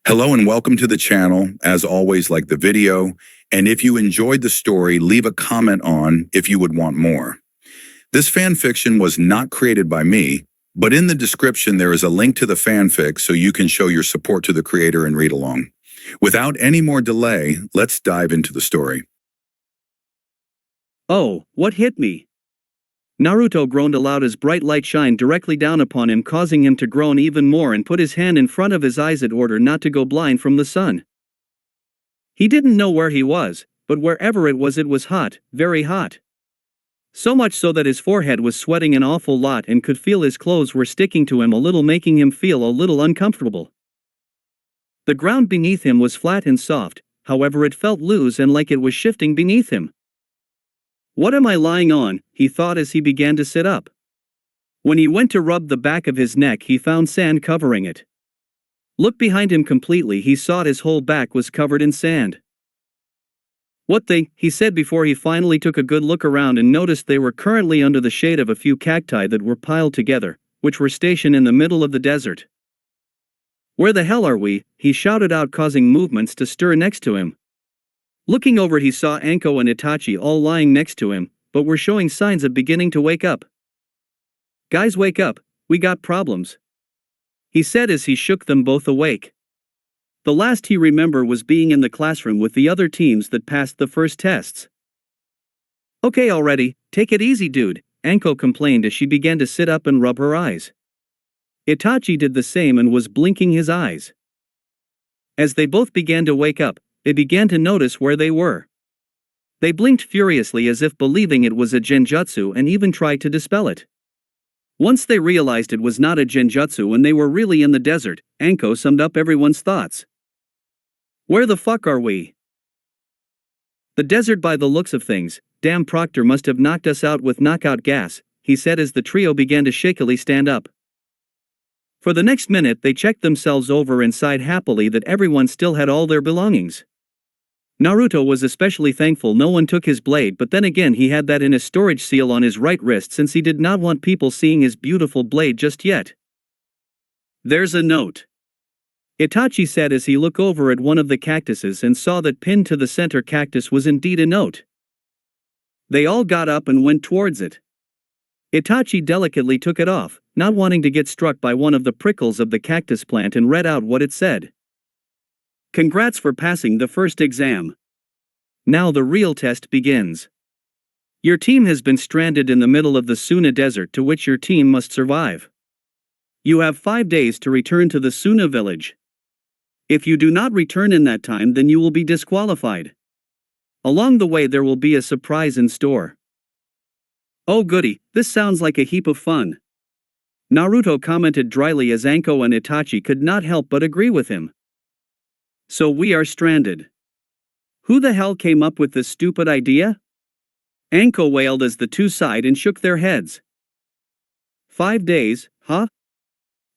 Hello and welcome to the channel. As always, like the video, and if you enjoyed the story, leave a comment on if you would want more. This fanfiction was not created by me, but in the description there is a link to the fanfic so you can show your support to the creator and read along. Without any more delay, let's dive into the story. Oh, what hit me? Naruto groaned aloud as bright light shined directly down upon him, causing him to groan even more and put his hand in front of his eyes in order not to go blind from the sun. He didn't know where he was, but wherever it was hot, very hot. So much so that his forehead was sweating an awful lot and could feel his clothes were sticking to him a little, making him feel a little uncomfortable. The ground beneath him was flat and soft, however it felt loose and like it was shifting beneath him. What am I lying on? He thought as he began to sit up. When he went to rub the back of his neck, he found sand covering it. Look behind him completely, he saw his whole back was covered in sand. What thing? He said before he finally took a good look around and noticed they were currently under the shade of a few cacti that were piled together, which were stationed in the middle of the desert. Where the hell are we? He shouted out, causing movements to stir next to him. Looking over, he saw Anko and Itachi all lying next to him, but were showing signs of beginning to wake up. Guys, wake up, we got problems, he said as he shook them both awake. The last he remembered was being in the classroom with the other teams that passed the first tests. Okay already, take it easy dude, Anko complained as she began to sit up and rub her eyes. Itachi did the same and was blinking his eyes. As they both began to wake up, they began to notice where they were. They blinked furiously as if believing it was a genjutsu and even tried to dispel it. Once they realized it was not a genjutsu and they were really in the desert, Anko summed up everyone's thoughts. Where the fuck are we? The desert by the looks of things. Damn, Proctor must have knocked us out with knockout gas, he said as the trio began to shakily stand up. For the next minute they checked themselves over and sighed happily that everyone still had all their belongings. Naruto was especially thankful no one took his blade, but then again he had that in a storage seal on his right wrist since he did not want people seeing his beautiful blade just yet. There's a note, Itachi said as he looked over at one of the cactuses and saw that pinned to the center cactus was indeed a note. They all got up and went towards it. Itachi delicately took it off, not wanting to get struck by one of the prickles of the cactus plant, and read out what it said. Congrats for passing the first exam. Now the real test begins. Your team has been stranded in the middle of the Suna desert, to which your team must survive. You have 5 days to return to the Suna village. If you do not return in that time, then you will be disqualified. Along the way there will be a surprise in store. Oh goody, this sounds like a heap of fun, Naruto commented dryly as Anko and Itachi could not help but agree with him. So we are stranded. Who the hell came up with this stupid idea? Anko wailed as the two sighed and shook their heads. 5 days, huh?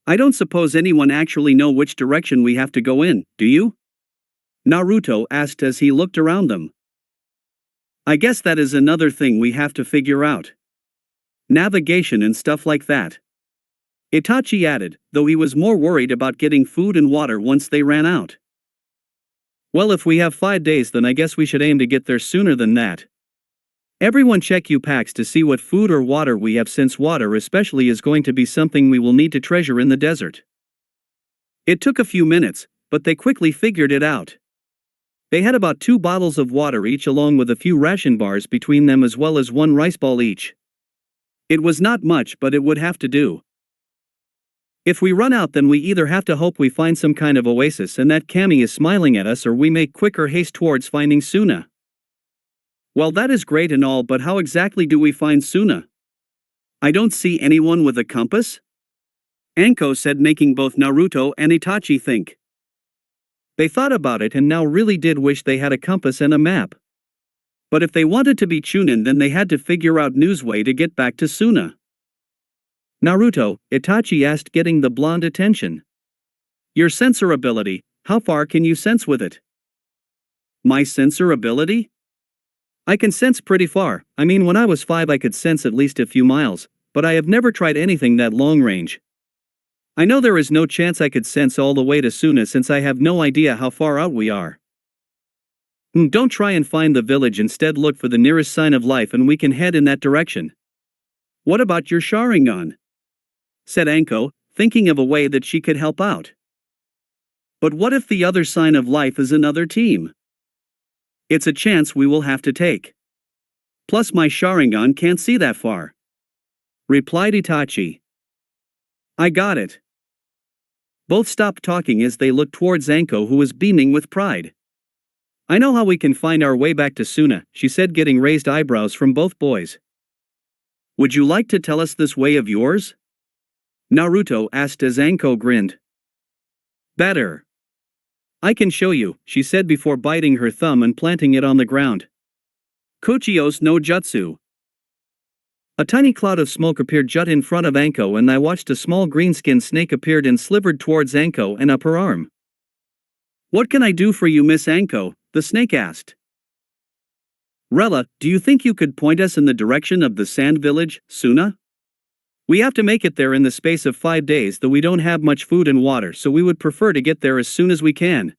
I don't suppose anyone actually know which direction we have to go in, do you? Naruto asked as he looked around them. I guess that is another thing we have to figure out. Navigation and stuff like that, Itachi added, though he was more worried about getting food and water once they ran out. Well, if we have 5 days, then I guess we should aim to get there sooner than that. Everyone check your packs to see what food or water we have, since water especially is going to be something we will need to treasure in the desert. It took a few minutes, but they quickly figured it out. They had about 2 bottles of water each, along with a few ration bars between them, as well as 1 rice ball each. It was not much, but it would have to do. If we run out, then we either have to hope we find some kind of oasis and that Kami is smiling at us, or we make quicker haste towards finding Suna. Well, that is great and all, but how exactly do we find Suna? I don't see anyone with a compass, Anko said, making both Naruto and Itachi think. They thought about it and now really did wish they had a compass and a map. But if they wanted to be Chunin, then they had to figure out news way to get back to Suna. Naruto, Itachi asked, getting the blonde attention. Your sensor ability, how far can you sense with it? My sensor ability? I can sense pretty far. I mean, when I was 5 I could sense at least a few miles, but I have never tried anything that long range. I know there is no chance I could sense all the way to Suna since I have no idea how far out we are. Don't try and find the village, instead look for the nearest sign of life and we can head in that direction. What about your Sharingan? Said Anko, thinking of a way that she could help out. But what if the other sign of life is another team? It's a chance we will have to take. Plus my Sharingan can't see that far. Replied Itachi. I got it. Both stopped talking as they looked towards Anko, who was beaming with pride. I know how we can find our way back to Suna, she said, getting raised eyebrows from both boys. Would you like to tell us this way of yours? Naruto asked as Anko grinned. Better. I can show you, she said before biting her thumb and planting it on the ground. Kuchios no Jutsu. A tiny cloud of smoke appeared just in front of Anko, and I watched a small green-skinned snake appeared and slivered towards Anko and up her arm. What can I do for you, Miss Anko? The snake asked. Rella, do you think you could point us in the direction of the sand village, Suna? We have to make it there in the space of 5 days, though we don't have much food and water, so we would prefer to get there as soon as we can.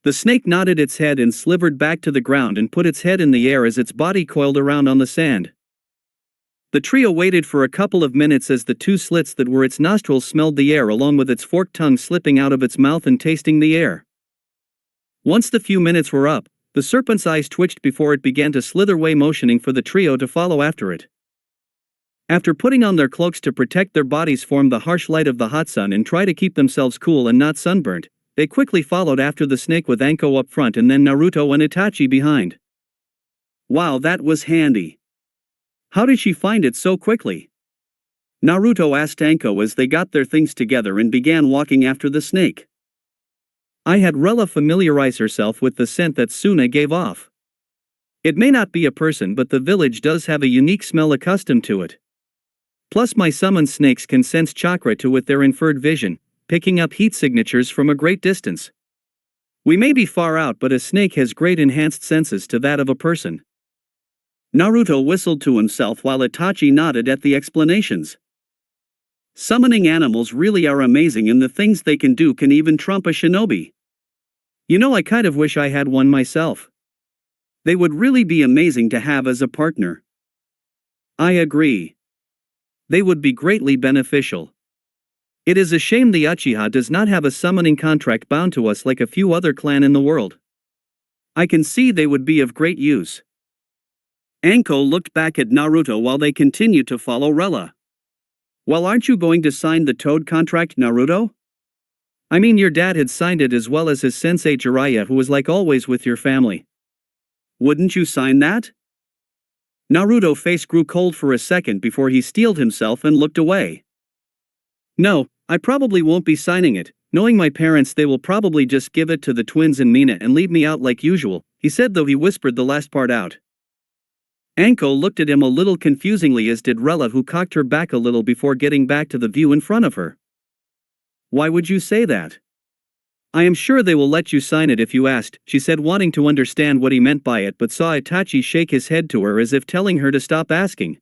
The snake nodded its head and slivered back to the ground and put its head in the air as its body coiled around on the sand. The trio waited for a couple of minutes as the two slits that were its nostrils smelled the air, along with its forked tongue slipping out of its mouth and tasting the air. Once the few minutes were up, the serpent's eyes twitched before it began to slither away, motioning for the trio to follow after it. After putting on their cloaks to protect their bodies from the harsh light of the hot sun and try to keep themselves cool and not sunburnt, they quickly followed after the snake with Anko up front and then Naruto and Itachi behind. Wow, that was handy. How did she find it so quickly? Naruto asked Anko as they got their things together and began walking after the snake. I had Rella familiarize herself with the scent that Suna gave off. It may not be a person, but the village does have a unique smell accustomed to it. Plus my summoned snakes can sense chakra too with their inferred vision, picking up heat signatures from a great distance. We may be far out, but a snake has great enhanced senses to that of a person. Naruto whistled to himself while Itachi nodded at the explanations. Summoning animals really are amazing, and the things they can do can even trump a shinobi. You know, I kind of wish I had one myself. They would really be amazing to have as a partner. I agree. They would be greatly beneficial. It is a shame the Uchiha does not have a summoning contract bound to us like a few other clan in the world. I can see they would be of great use. Anko looked back at Naruto while they continued to follow Rella. Well, aren't you going to sign the Toad contract, Naruto? I mean, your dad had signed it as well as his sensei Jiraiya, who was like always with your family. Wouldn't you sign that? Naruto's face grew cold for a second before he steeled himself and looked away. No, I probably won't be signing it. Knowing my parents, they will probably just give it to the twins and Mina and leave me out like usual, he said, though he whispered the last part out. Anko looked at him a little confusingly, as did Rella, who cocked her back a little before getting back to the view in front of her. Why would you say that? I am sure they will let you sign it if you asked, she said, wanting to understand what he meant by it, but saw Itachi shake his head to her as if telling her to stop asking.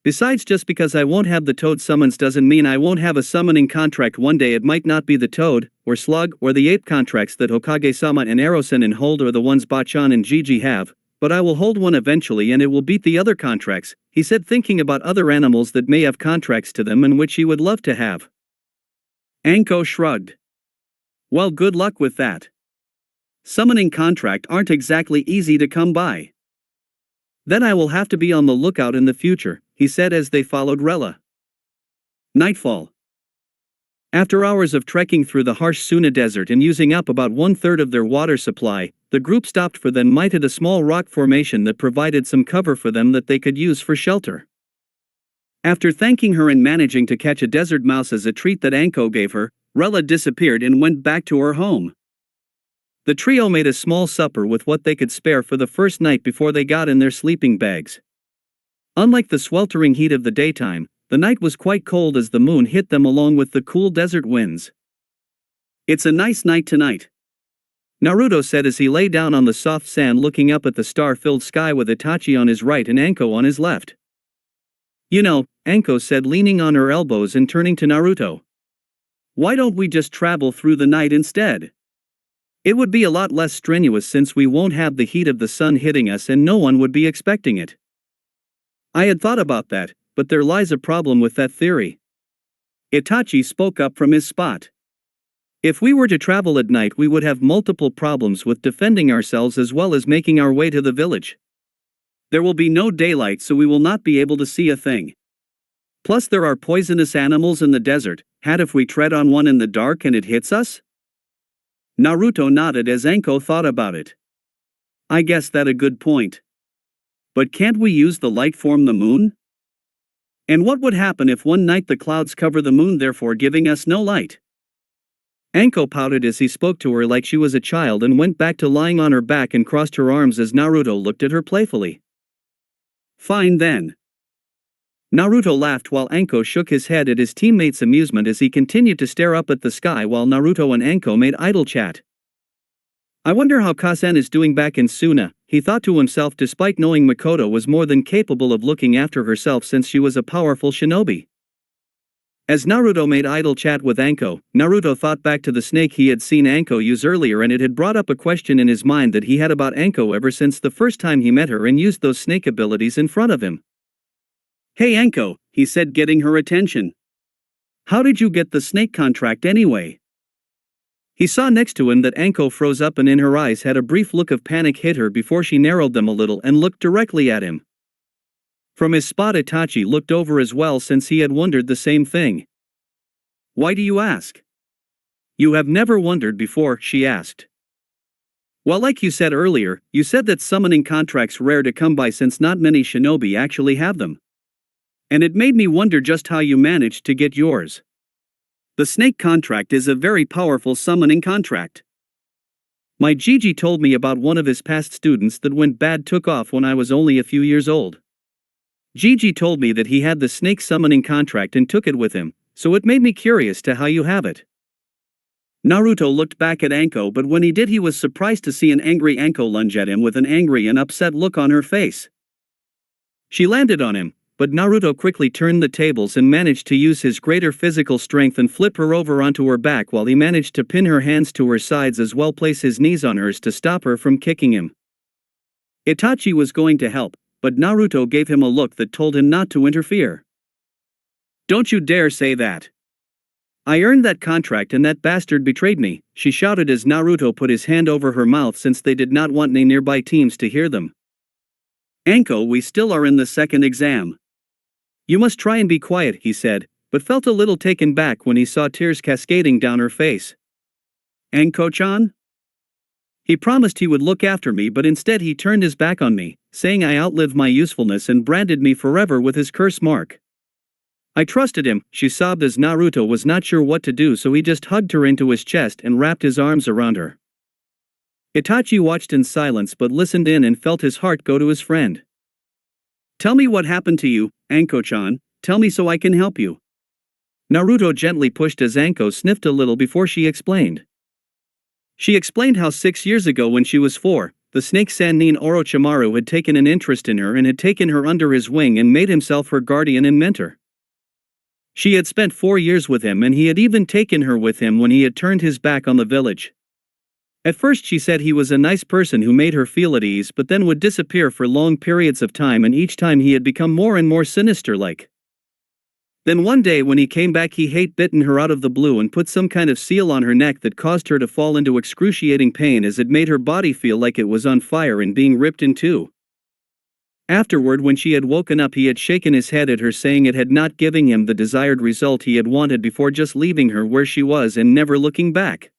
Besides, just because I won't have the Toad summons doesn't mean I won't have a summoning contract one day. It might not be the Toad, or Slug, or the Ape contracts that Hokage-sama and Erosen hold, or the ones Bachan and Gigi have, but I will hold one eventually and it will beat the other contracts, he said, thinking about other animals that may have contracts to them and which he would love to have. Anko shrugged. Well, good luck with that. Summoning contract aren't exactly easy to come by. Then I will have to be on the lookout in the future, he said as they followed Rella. Nightfall. After hours of trekking through the harsh Suna desert and using up about 1/3 of their water supply, the group stopped for the night at a small rock formation that provided some cover for them that they could use for shelter. After thanking her and managing to catch a desert mouse as a treat that Anko gave her, Rella disappeared and went back to her home. The trio made a small supper with what they could spare for the first night before they got in their sleeping bags. Unlike the sweltering heat of the daytime, the night was quite cold as the moon hit them along with the cool desert winds. It's a nice night tonight, Naruto said as he lay down on the soft sand looking up at the star-filled sky with Itachi on his right and Anko on his left. You know, Anko said, leaning on her elbows and turning to Naruto. Why don't we just travel through the night instead? It would be a lot less strenuous since we won't have the heat of the sun hitting us and no one would be expecting it. I had thought about that, but there lies a problem with that theory. Itachi spoke up from his spot. If we were to travel at night, we would have multiple problems with defending ourselves as well as making our way to the village. There will be no daylight, so we will not be able to see a thing. Plus there are poisonous animals in the desert. If we tread on one in the dark and it hits us? Naruto nodded as Anko thought about it. I guess that's a good point. But can't we use the light from the moon? And what would happen if one night the clouds cover the moon, therefore giving us no light? Anko pouted as he spoke to her like she was a child and went back to lying on her back and crossed her arms as Naruto looked at her playfully. Fine then. Naruto laughed while Anko shook his head at his teammate's amusement as he continued to stare up at the sky while Naruto and Anko made idle chat. I wonder how Kazen is doing back in Suna, he thought to himself, despite knowing Makoto was more than capable of looking after herself since she was a powerful shinobi. As Naruto made idle chat with Anko, Naruto thought back to the snake he had seen Anko use earlier, and it had brought up a question in his mind that he had about Anko ever since the first time he met her and used those snake abilities in front of him. Hey Anko, he said, getting her attention. How did you get the snake contract anyway? He saw next to him that Anko froze up and in her eyes had a brief look of panic hit her before she narrowed them a little and looked directly at him. From his spot, Itachi looked over as well since he had wondered the same thing. Why do you ask? You have never wondered before, she asked. Well, like you said earlier, you said that summoning contracts rare to come by since not many shinobi actually have them. And it made me wonder just how you managed to get yours. The snake contract is a very powerful summoning contract. My Gigi told me about one of his past students that went bad took off when I was only a few years old. Gigi told me that he had the snake summoning contract and took it with him, so it made me curious to how you have it. Naruto looked back at Anko, but when he did he was surprised to see an angry Anko lunge at him with an angry and upset look on her face. She landed on him, but Naruto quickly turned the tables and managed to use his greater physical strength and flip her over onto her back while he managed to pin her hands to her sides as well place his knees on hers to stop her from kicking him. Itachi was going to help, but Naruto gave him a look that told him not to interfere. Don't you dare say that. I earned that contract and that bastard betrayed me, she shouted as Naruto put his hand over her mouth since they did not want any nearby teams to hear them. Anko, we still are in the second exam. You must try and be quiet, he said, but felt a little taken back when he saw tears cascading down her face. Anko-chan? He promised he would look after me, but instead he turned his back on me, saying I outlived my usefulness and branded me forever with his curse mark. I trusted him, she sobbed as Naruto was not sure what to do, so he just hugged her into his chest and wrapped his arms around her. Itachi watched in silence but listened in and felt his heart go to his friend. Tell me what happened to you, Anko-chan, tell me so I can help you. Naruto gently pushed as Anko sniffed a little before she explained. She explained how 6 years ago when she was 4, the snake Sannin Orochimaru had taken an interest in her and had taken her under his wing and made himself her guardian and mentor. She had spent 4 years with him and he had even taken her with him when he had turned his back on the village. At first she said he was a nice person who made her feel at ease but then would disappear for long periods of time and each time he had become more and more sinister-like. Then one day when he came back he had bitten her out of the blue and put some kind of seal on her neck that caused her to fall into excruciating pain as it made her body feel like it was on fire and being ripped in two. Afterward when she had woken up he had shaken his head at her saying it had not given him the desired result he had wanted before just leaving her where she was and never looking back.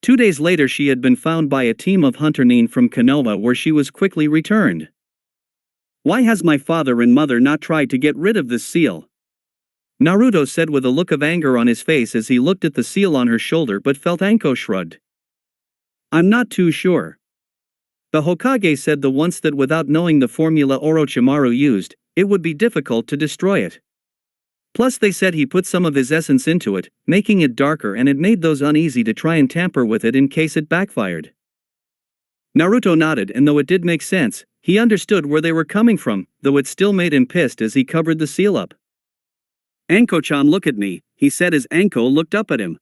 2 days later she had been found by a team of hunter nin from Konoha where she was quickly returned. Why has my father and mother not tried to get rid of this seal? Naruto said with a look of anger on his face as he looked at the seal on her shoulder but felt Anko shrugged. I'm not too sure. The Hokage said the once that without knowing the formula Orochimaru used, it would be difficult to destroy it. Plus they said he put some of his essence into it, making it darker and it made those uneasy to try and tamper with it in case it backfired. Naruto nodded and though it did make sense, he understood where they were coming from, though it still made him pissed as he covered the seal up. Anko-chan, look at me, he said as Anko looked up at him.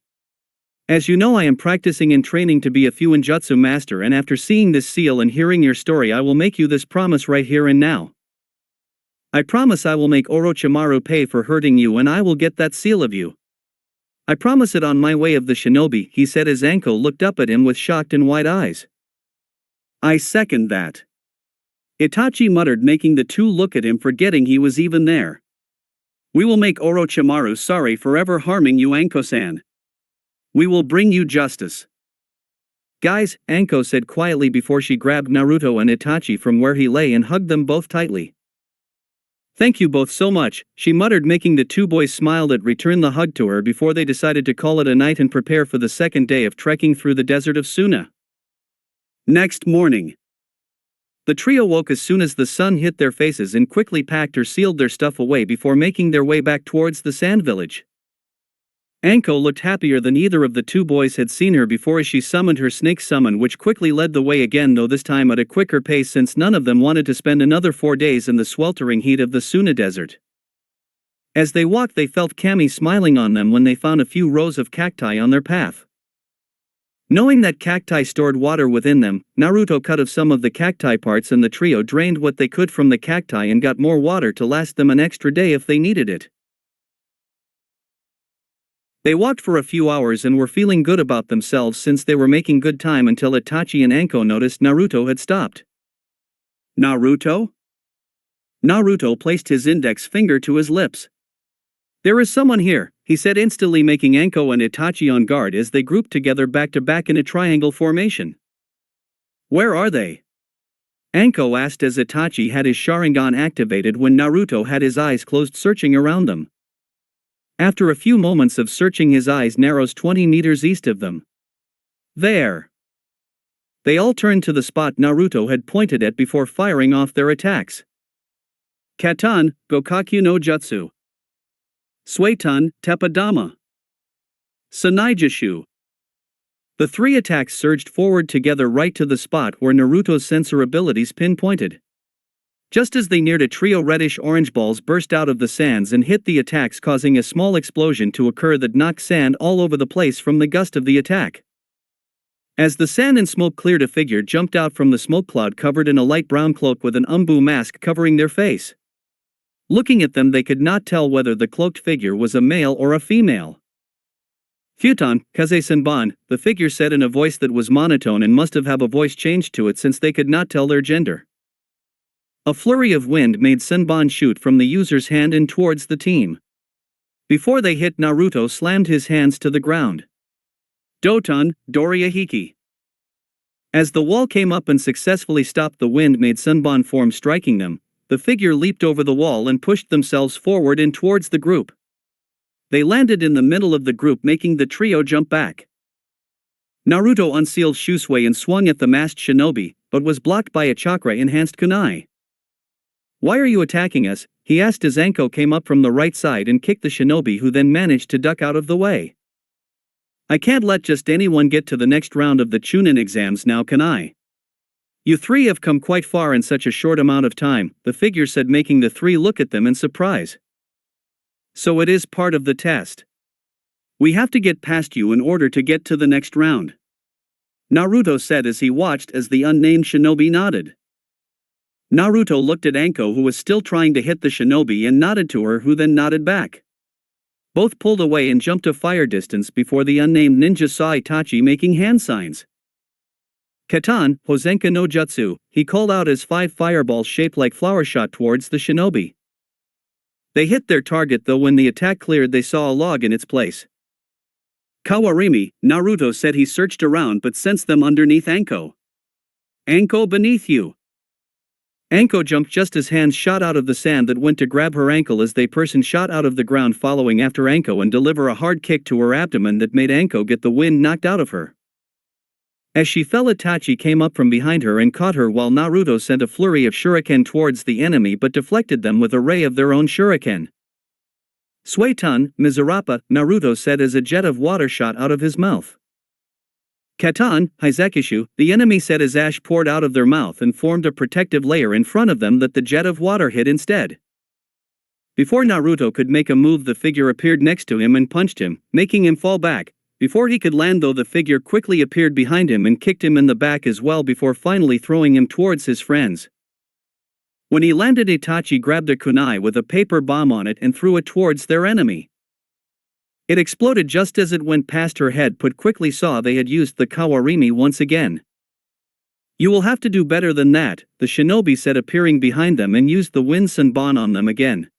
As you know, I am practicing and training to be a Fuinjutsu master, and after seeing this seal and hearing your story, I will make you this promise right here and now. I promise I will make Orochimaru pay for hurting you, and I will get that seal of you. I promise it on my way of the shinobi, he said as Anko looked up at him with shocked and wide eyes. I second that. Itachi muttered, making the two look at him, forgetting he was even there. We will make Orochimaru sorry for ever harming you, Anko-san. We will bring you justice. Guys, Anko said quietly before she grabbed Naruto and Itachi from where he lay and hugged them both tightly. Thank you both so much, she muttered, making the two boys smile that returned the hug to her before they decided to call it a night and prepare for the second day of trekking through the desert of Suna. Next morning. The trio woke as soon as the sun hit their faces and quickly packed or sealed their stuff away before making their way back towards the sand village. Anko looked happier than either of the two boys had seen her before as she summoned her snake summon, which quickly led the way again, though this time at a quicker pace since none of them wanted to spend another 4 days in the sweltering heat of the Suna desert. As they walked, they felt Kami smiling on them when they found a few rows of cacti on their path. Knowing that cacti stored water within them, Naruto cut off some of the cacti parts and the trio drained what they could from the cacti and got more water to last them an extra day if they needed it. They walked for a few hours and were feeling good about themselves since they were making good time until Itachi and Anko noticed Naruto had stopped. Naruto? Naruto placed his index finger to his lips. There is someone here, he said, instantly making Anko and Itachi on guard as they grouped together back to back in a triangle formation. Where are they? Anko asked as Itachi had his Sharingan activated when Naruto had his eyes closed, searching around them. After a few moments of searching, his eyes narrows 20 meters east of them. There. They all turned to the spot Naruto had pointed at before firing off their attacks. Katan, Gokakyu no Jutsu. Suiton, Teppadama. Sanaijishu. The three attacks surged forward together right to the spot where Naruto's sensor abilities pinpointed. Just as they neared, a trio reddish-orange balls burst out of the sands and hit the attacks, causing a small explosion to occur that knocked sand all over the place from the gust of the attack. As the sand and smoke cleared, a figure jumped out from the smoke cloud covered in a light brown cloak with an umbu mask covering their face. Looking at them, they could not tell whether the cloaked figure was a male or a female. Futon, Kaze-senban, the figure said in a voice that was monotone and must have a voice changed to it since they could not tell their gender. A flurry of wind made Senban shoot from the user's hand and towards the team. Before they hit, Naruto slammed his hands to the ground. Doton, Doriyahiki. As the wall came up and successfully stopped the wind made Senban form, striking them, the figure leaped over the wall and pushed themselves forward and towards the group. They landed in the middle of the group, making the trio jump back. Naruto unsealed Shusui and swung at the masked shinobi, but was blocked by a chakra-enhanced kunai. Why are you attacking us? He asked as Anko came up from the right side and kicked the shinobi, who then managed to duck out of the way. I can't let just anyone get to the next round of the Chunin exams now, can I? You three have come quite far in such a short amount of time, the figure said, making the three look at them in surprise. So it is part of the test. We have to get past you in order to get to the next round. Naruto said as he watched as the unnamed shinobi nodded. Naruto looked at Anko, who was still trying to hit the shinobi, and nodded to her, who then nodded back. Both pulled away and jumped to fire distance before the unnamed ninja saw Itachi making hand signs. Katan, Hosenka no Jutsu, he called out as 5 fireballs shaped like flower shot towards the shinobi. They hit their target, though when the attack cleared they saw a log in its place. Kawarimi, Naruto said. He searched around but sensed them underneath Anko. Anko, beneath you. Anko jumped just as hands shot out of the sand that went to grab her ankle as they person shot out of the ground following after Anko and deliver a hard kick to her abdomen that made Anko get the wind knocked out of her. As she fell, Itachi came up from behind her and caught her while Naruto sent a flurry of shuriken towards the enemy but deflected them with a ray of their own shuriken. Suiton, Mizurapa, Naruto said as a jet of water shot out of his mouth. Katan, Hizekishu, the enemy said as ash poured out of their mouth and formed a protective layer in front of them that the jet of water hit instead. Before Naruto could make a move, the figure appeared next to him and punched him, making him fall back. Before he could land though, the figure quickly appeared behind him and kicked him in the back as well before finally throwing him towards his friends. When he landed, Itachi grabbed a kunai with a paper bomb on it and threw it towards their enemy. It exploded just as it went past her head, but quickly saw they had used the kawarimi once again. "You will have to do better than that," the shinobi said, appearing behind them, and used the wind senbon on them again.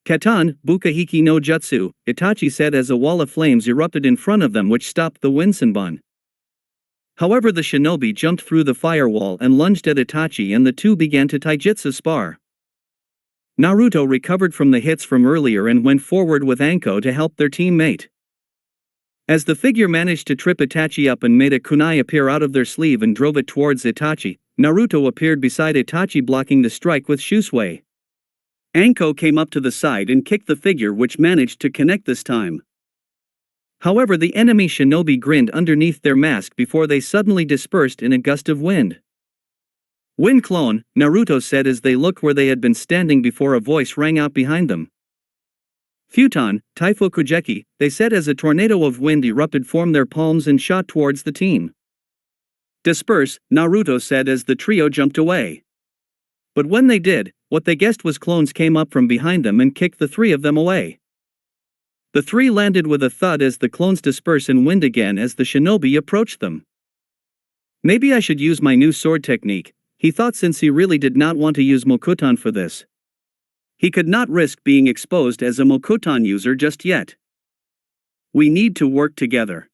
"Katan, Bukahiki no Jutsu," Itachi said as a wall of flames erupted in front of them which stopped the wind senbon. However, the shinobi jumped through the firewall and lunged at Itachi, and the two began to taijutsu spar. Naruto recovered from the hits from earlier and went forward with Anko to help their teammate. As the figure managed to trip Itachi up and made a kunai appear out of their sleeve and drove it towards Itachi, Naruto appeared beside Itachi blocking the strike with shusui. Anko came up to the side and kicked the figure, which managed to connect this time. However, the enemy shinobi grinned underneath their mask before they suddenly dispersed in a gust of wind. "Wind clone," Naruto said as they looked where they had been standing before a voice rang out behind them. "Futon, Taifo Kujeki," they said as a tornado of wind erupted from their palms and shot towards the team. "Disperse," Naruto said as the trio jumped away. But when they did, what they guessed was clones came up from behind them and kicked the three of them away. The three landed with a thud as the clones disperse in wind again as the shinobi approached them. "Maybe I should use my new sword technique," he thought, since he really did not want to use Mokuton for this. He could not risk being exposed as a Mokuton user just yet. "We need to work together.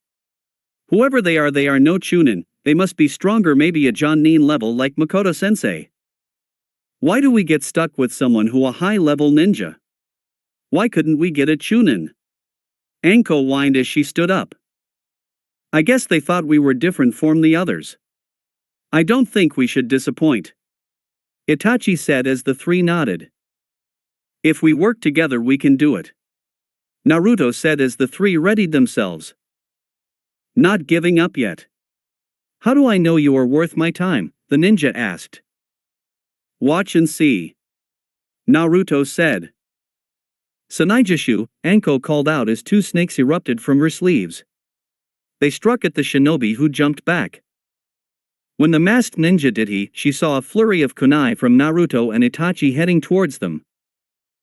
Whoever they are no chunin, they must be stronger, maybe a Jonin level like Makoto-sensei. Why do we get stuck with someone who a high-level ninja? Why couldn't we get a chunin?" Anko whined as she stood up. "I guess they thought we were different from the others. I don't think we should disappoint," Itachi said as the three nodded. "If we work together we can do it," Naruto said as the three readied themselves. "Not giving up yet." "How do I know you are worth my time?" the ninja asked. "Watch and see," Naruto said. "Sanaijishu," Anko called out as two snakes erupted from her sleeves. They struck at the shinobi, who jumped back. When the masked ninja did she saw a flurry of kunai from Naruto and Itachi heading towards them.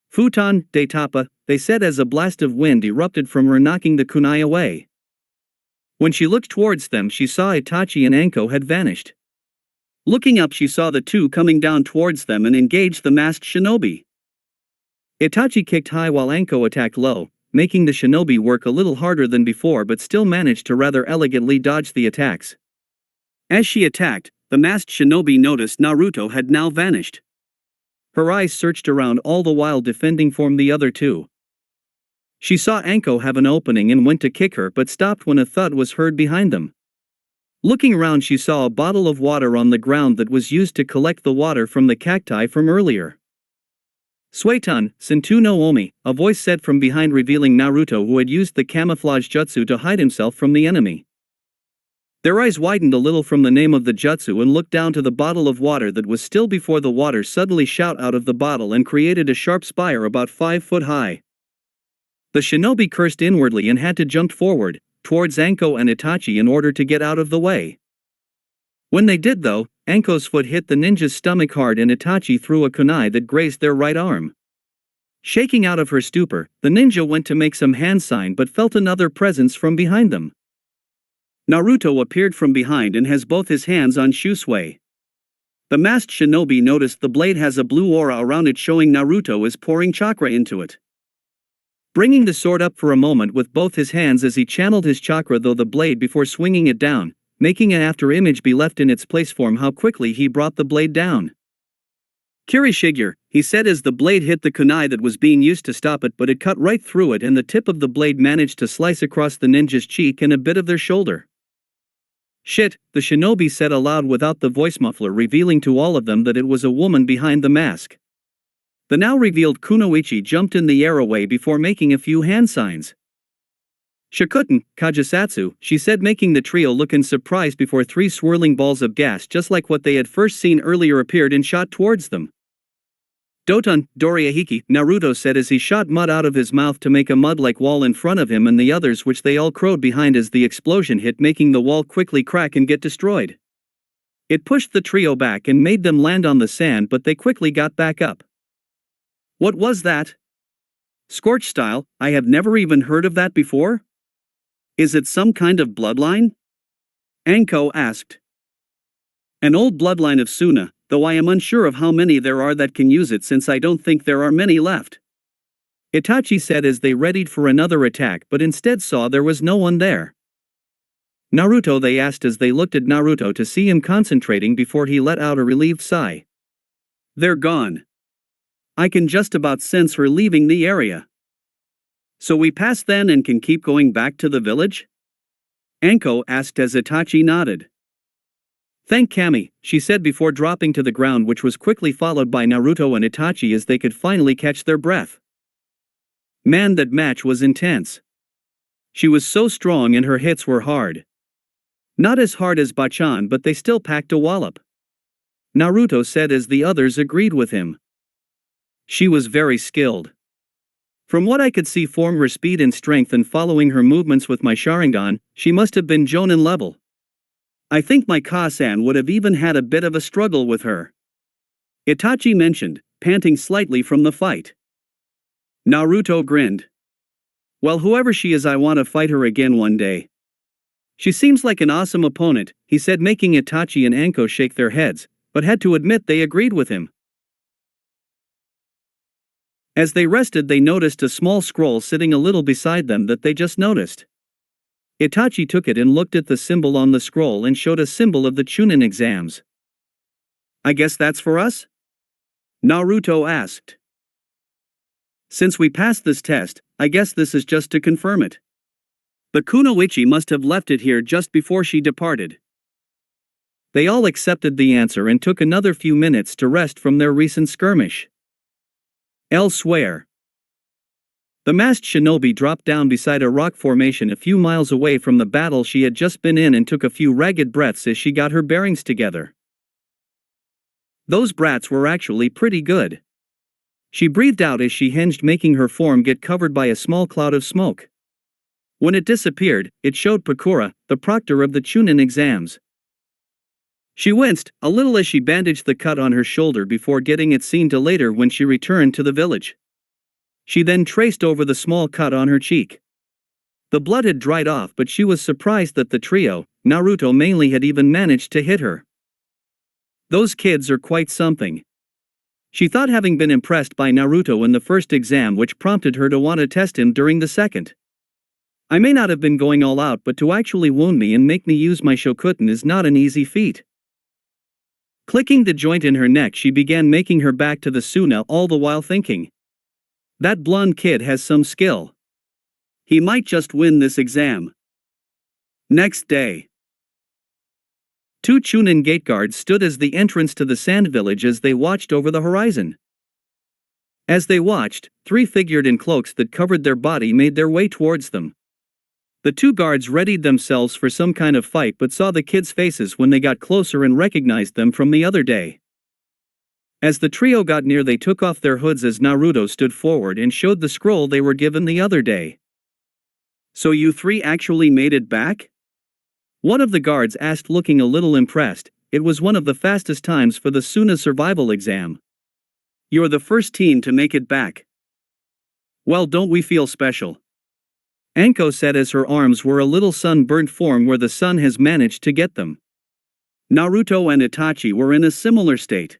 "Futon, Daitapa," they said as a blast of wind erupted from her, knocking the kunai away. When she looked towards them, she saw Itachi and Anko had vanished. Looking up, she saw the two coming down towards them and engaged the masked shinobi. Itachi kicked high while Anko attacked low, making the shinobi work a little harder than before, but still managed to rather elegantly dodge the attacks. As she attacked, the masked shinobi noticed Naruto had now vanished. Her eyes searched around all the while defending from the other two. She saw Anko have an opening and went to kick her, but stopped when a thud was heard behind them. Looking around, she saw a bottle of water on the ground that was used to collect the water from the cacti from earlier. "Suetun, Sentu no Omi," a voice said from behind, revealing Naruto, who had used the camouflage jutsu to hide himself from the enemy. Their eyes widened a little from the name of the jutsu and looked down to the bottle of water that was still before the water suddenly shot out of the bottle and created a sharp spire about 5 foot high. The shinobi cursed inwardly and had to jump forward, towards Anko and Itachi in order to get out of the way. When they did though, Anko's foot hit the ninja's stomach hard and Itachi threw a kunai that grazed their right arm. Shaking out of her stupor, the ninja went to make some hand sign but felt another presence from behind them. Naruto appeared from behind and has both his hands on shusui. The masked shinobi noticed the blade has a blue aura around it, showing Naruto is pouring chakra into it. Bringing the sword up for a moment with both his hands as he channeled his chakra through the blade before swinging it down, making an after image be left in its place from how quickly he brought the blade down. "Kirishigure," he said as the blade hit the kunai that was being used to stop it, but it cut right through it and the tip of the blade managed to slice across the ninja's cheek and a bit of their shoulder. "Shit," the shinobi said aloud without the voice muffler, revealing to all of them that it was a woman behind the mask. The now revealed Kunoichi jumped in the air away before making a few hand signs. "Shikuten, Kajisatsu," she said, making the trio look in surprise before 3 swirling balls of gas just like what they had first seen earlier appeared and shot towards them. Doton, Dorihiki, Naruto said as he shot mud out of his mouth to make a mud-like wall in front of him and the others, which they all crowed behind as the explosion hit, making the wall quickly crack and get destroyed. It pushed the trio back and made them land on the sand, but they quickly got back up. What was that? Scorch style, I have never even heard of that before. Is it some kind of bloodline? Anko asked. An old bloodline of Suna, though I am unsure of how many there are that can use it since I don't think there are many left. Itachi said as they readied for another attack but instead saw there was no one there. Naruto, they asked as they looked at Naruto to see him concentrating before he let out a relieved sigh. They're gone. I can just about sense her leaving the area. So we pass then and can keep going back to the village? Anko asked as Itachi nodded. Thank Kami, she said before dropping to the ground, which was quickly followed by Naruto and Itachi as they could finally catch their breath. Man, that match was intense. She was so strong and her hits were hard. Not as hard as Bachan, but they still packed a wallop. Naruto said as the others agreed with him. She was very skilled. From what I could see from her speed and strength and following her movements with my Sharingan, she must have been Jonin level. I think my Ka-san would have even had a bit of a struggle with her. Itachi mentioned, panting slightly from the fight. Naruto grinned. Well, whoever she is, I want to fight her again one day. She seems like an awesome opponent, he said, making Itachi and Anko shake their heads, but had to admit they agreed with him. As they rested, they noticed a small scroll sitting a little beside them that they just noticed. Itachi took it and looked at the symbol on the scroll and showed a symbol of the Chunin exams. I guess that's for us? Naruto asked. Since we passed this test, I guess this is just to confirm it. The Kunoichi must have left it here just before she departed. They all accepted the answer and took another few minutes to rest from their recent skirmish. Elsewhere, the masked shinobi dropped down beside a rock formation a few miles away from the battle she had just been in and took a few ragged breaths as she got her bearings together. Those breaths were actually pretty good. She breathed out as she hinged, making her form get covered by a small cloud of smoke. When it disappeared, it showed Pakura, the proctor of the Chunin exams. She winced a little as she bandaged the cut on her shoulder before getting it seen to later when she returned to the village. She then traced over the small cut on her cheek. The blood had dried off, but she was surprised that the trio, Naruto mainly, had even managed to hit her. Those kids are quite something. She thought, having been impressed by Naruto in the first exam, which prompted her to want to test him during the second. I may not have been going all out, but to actually wound me and make me use my Shokutten is not an easy feat. Clicking the joint in her neck, she began making her back to the Suna, all the while thinking, that blonde kid has some skill. He might just win this exam. Next day, two Chunin gate guards stood as the entrance to the sand village as they watched over the horizon. As they watched, three figured in cloaks that covered their body made their way towards them. The two guards readied themselves for some kind of fight but saw the kids' faces when they got closer and recognized them from the other day. As the trio got near, they took off their hoods as Naruto stood forward and showed the scroll they were given the other day. So you three actually made it back? One of the guards asked, looking a little impressed. It was one of the fastest times for the Suna survival exam. You're the first team to make it back. Well, don't we feel special? Anko said as her arms were a little sunburned form where the sun has managed to get them. Naruto and Itachi were in a similar state.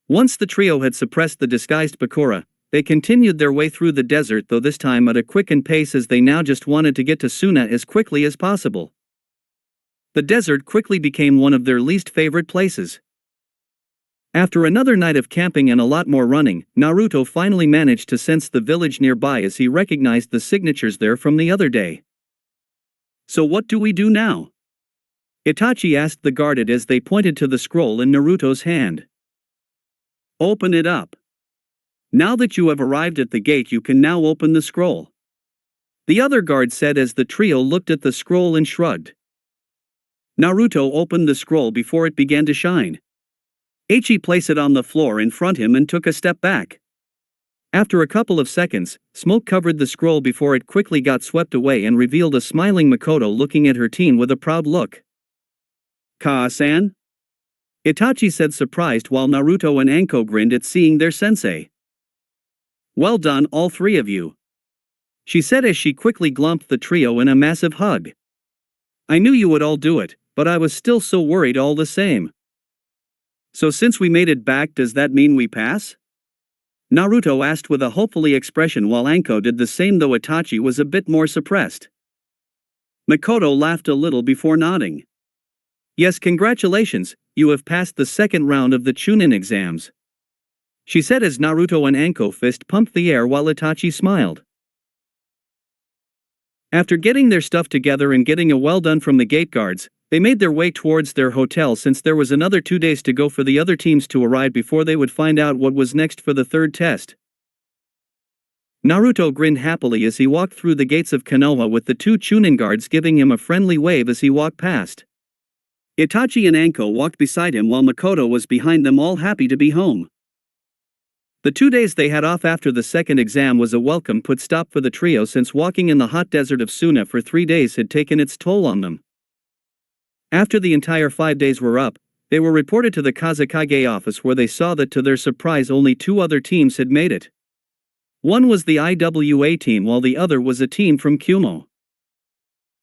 Once the trio had suppressed the disguised Bakura, they continued their way through the desert, though this time at a quickened pace as they now just wanted to get to Suna as quickly as possible. The desert quickly became one of their least favorite places. After another night of camping and a lot more running, Naruto finally managed to sense the village nearby as he recognized the signatures there from the other day. So what do we do now? Itachi asked the guarded as they pointed to the scroll in Naruto's hand. Open it up. Now that you have arrived at the gate, you can now open the scroll. The other guard said as the trio looked at the scroll and shrugged. Naruto opened the scroll before it began to shine. Itachi placed it on the floor in front of him and took a step back. After a couple of seconds, smoke covered the scroll before it quickly got swept away and revealed a smiling Makoto looking at her teen with a proud look. "Ka-san?" Itachi said, surprised, while Naruto and Anko grinned at seeing their sensei. "Well done, all three of you," she said as she quickly glumped the trio in a massive hug. "I knew you would all do it, but I was still so worried all the same." "So since we made it back, does that mean we pass?" Naruto asked with a hopeful expression while Anko did the same, though Itachi was a bit more suppressed. Makoto laughed a little before nodding. "Yes, congratulations, you have passed the second round of the Chunin exams," she said as Naruto and Anko fist pumped the air while Itachi smiled. After getting their stuff together and getting a well done from the gate guards, they made their way towards their hotel since there was another 2 days to go for the other teams to arrive before they would find out what was next for the third test. Naruto grinned happily as he walked through the gates of Konoha with the 2 Chunin guards giving him a friendly wave as he walked past. Itachi and Anko walked beside him while Makoto was behind them, all happy to be home. The 2 days they had off after the second exam was a welcome put stop for the trio since walking in the hot desert of Suna for 3 days had taken its toll on them. After the entire 5 days were up, they were reported to the Kazekage office where they saw that to their surprise only 2 other teams had made it. One was the IWA team while the other was a team from Kumo.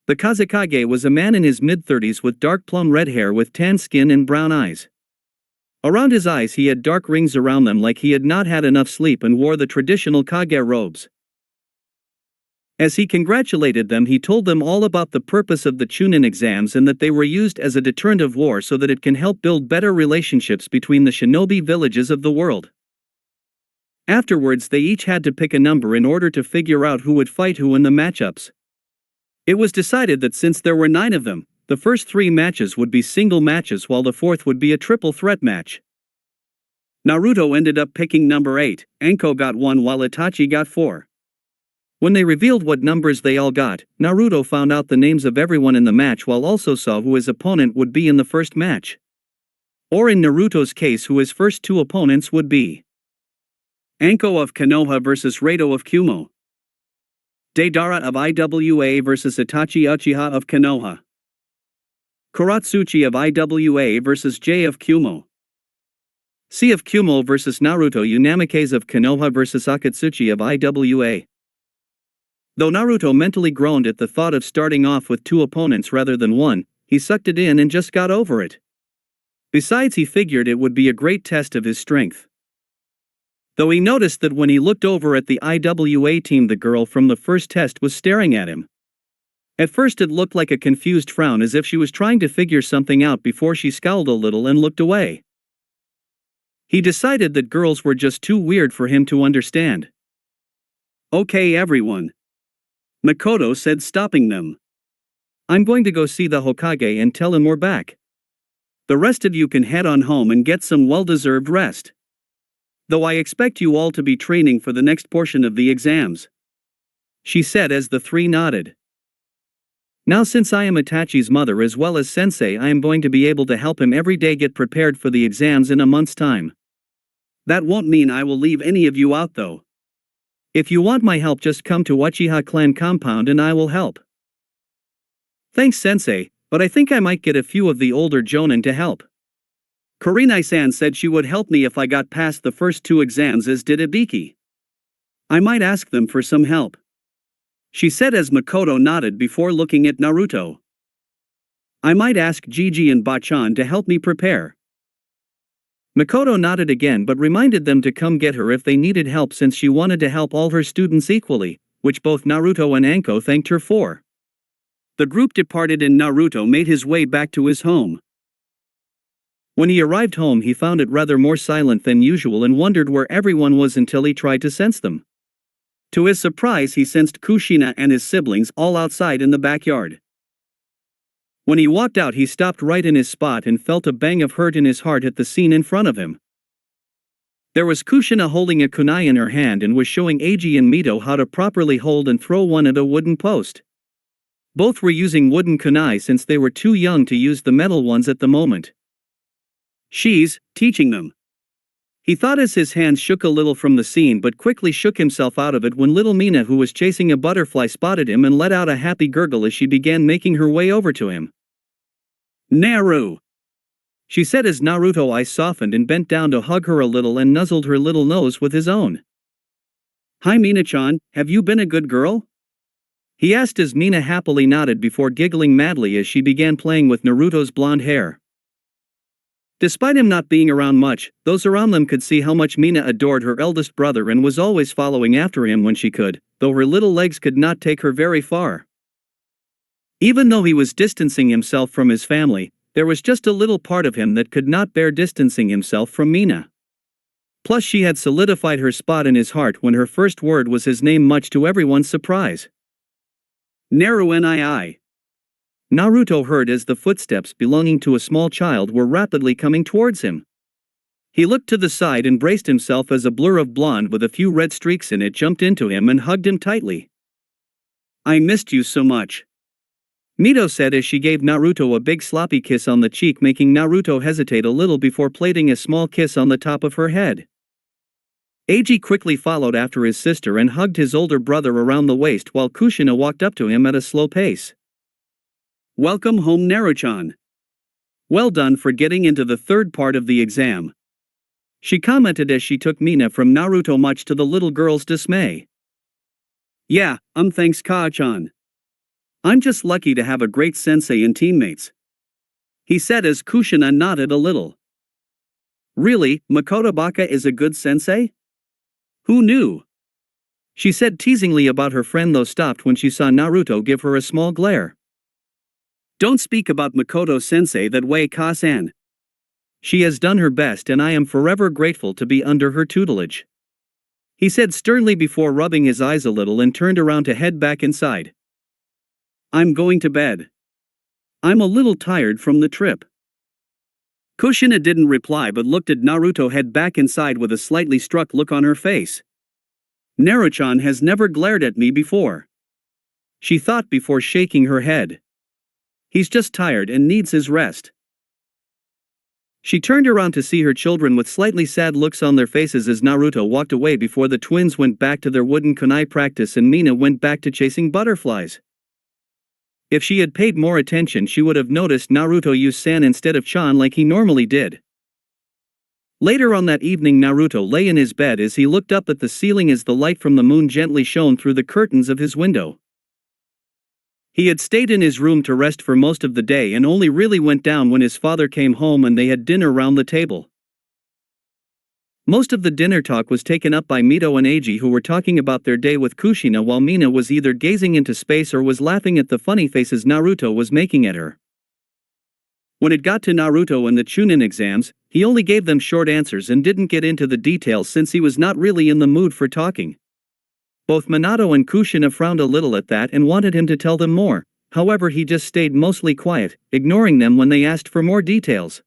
The Kazekage was a man in his mid-30s with dark plum red hair with tan skin and brown eyes. Around his eyes he had dark rings around them like he had not had enough sleep and wore the traditional Kage robes. As he congratulated them, he told them all about the purpose of the Chunin exams and that they were used as a deterrent of war so that it can help build better relationships between the shinobi villages of the world. Afterwards they each had to pick a number in order to figure out who would fight who in the matchups. It was decided that since there were 9 of them, the first 3 matches would be single matches while the fourth would be a triple threat match. Naruto ended up picking number 8, Anko got 1 while Itachi got 4. When they revealed what numbers they all got, Naruto found out the names of everyone in the match while also saw who his opponent would be in the first match. Or in Naruto's case, who his first 2 opponents would be. Anko of Konoha versus Reito of Kumo. Deidara of IWA versus Itachi Uchiha of Konoha. Kuratsuchi of IWA versus J of Kumo. C of Kumo versus Naruto Namikaze of Konoha versus Akatsuchi of IWA. Though Naruto mentally groaned at the thought of starting off with 2 opponents rather than 1, he sucked it in and just got over it. Besides, he figured it would be a great test of his strength. Though he noticed that when he looked over at the IWA team, the girl from the first test was staring at him. At first it looked like a confused frown, as if she was trying to figure something out before she scowled a little and looked away. He decided that girls were just too weird for him to understand. "Okay everyone," Makoto said, stopping them. "I'm going to go see the Hokage and tell him we're back. The rest of you can head on home and get some well-deserved rest. Though I expect you all to be training for the next portion of the exams," she said as the 3 nodded. "Now since I am Itachi's mother as well as sensei, I am going to be able to help him every day get prepared for the exams in a month's time. That won't mean I will leave any of you out though. If you want my help, just come to Uchiha clan compound and I will help." "Thanks sensei, but I think I might get a few of the older jonin to help. Kurinai-san said she would help me if I got past the first 2 exams, as did Ibiki. I might ask them for some help," she said as Makoto nodded before looking at Naruto. "I might ask Gigi and Bachan to help me prepare." Makoto nodded again but reminded them to come get her if they needed help since she wanted to help all her students equally, which both Naruto and Anko thanked her for. The group departed and Naruto made his way back to his home. When he arrived home, he found it rather more silent than usual and wondered where everyone was until he tried to sense them. To his surprise, he sensed Kushina and his siblings all outside in the backyard. When he walked out, he stopped right in his spot and felt a bang of hurt in his heart at the scene in front of him. There was Kushina holding a kunai in her hand and was showing Eiji and Mito how to properly hold and throw one at a wooden post. Both were using wooden kunai since they were too young to use the metal ones at the moment. She's teaching them. He thought as his hands shook a little from the scene but quickly shook himself out of it when little Mina, who was chasing a butterfly, spotted him and let out a happy gurgle as she began making her way over to him. "Naru," she said as Naruto's eyes softened and bent down to hug her a little and nuzzled her little nose with his own. "Hi Mina-chan, have you been a good girl?" he asked as Mina happily nodded before giggling madly as she began playing with Naruto's blonde hair. Despite him not being around much, those around them could see how much Mina adored her eldest brother and was always following after him when she could, though her little legs could not take her very far. Even though he was distancing himself from his family, there was just a little part of him that could not bear distancing himself from Mina. Plus she had solidified her spot in his heart when her first word was his name, much to everyone's surprise. Naru nii. Naruto heard as the footsteps belonging to a small child were rapidly coming towards him. He looked to the side and braced himself as a blur of blonde with a few red streaks in it jumped into him and hugged him tightly. "I missed you so much," Mito said as she gave Naruto a big sloppy kiss on the cheek, making Naruto hesitate a little before plating a small kiss on the top of her head. Eiji quickly followed after his sister and hugged his older brother around the waist while Kushina walked up to him at a slow pace. "Welcome home Naru-chan. Well done for getting into the third part of the exam," she commented as she took Mina from Naruto, much to the little girl's dismay. "Yeah, thanks Ka-chan. I'm just lucky to have a great sensei and teammates," he said as Kushina nodded a little. "Really, Makoto Baka is a good sensei? Who knew?" she said teasingly about her friend, though stopped when she saw Naruto give her a small glare. "Don't speak about Makoto sensei that way, Ka-san. She has done her best and I am forever grateful to be under her tutelage," he said sternly before rubbing his eyes a little and turned around to head back inside. "I'm going to bed. I'm a little tired from the trip." Kushina didn't reply but looked at Naruto head back inside with a slightly struck look on her face. "Naru-chan has never glared at me before," she thought before shaking her head. "He's just tired and needs his rest." She turned around to see her children with slightly sad looks on their faces as Naruto walked away before the twins went back to their wooden kunai practice and Mina went back to chasing butterflies. If she had paid more attention, she would have noticed Naruto use San instead of Chan like he normally did. Later on that evening, Naruto lay in his bed as he looked up at the ceiling as the light from the moon gently shone through the curtains of his window. He had stayed in his room to rest for most of the day and only really went down when his father came home and they had dinner round the table. Most of the dinner talk was taken up by Mito and Eiji, who were talking about their day with Kushina, while Mina was either gazing into space or was laughing at the funny faces Naruto was making at her. When it got to Naruto and the Chunin exams, he only gave them short answers and didn't get into the details since he was not really in the mood for talking. Both Minato and Kushina frowned a little at that and wanted him to tell them more, however he just stayed mostly quiet, ignoring them when they asked for more details.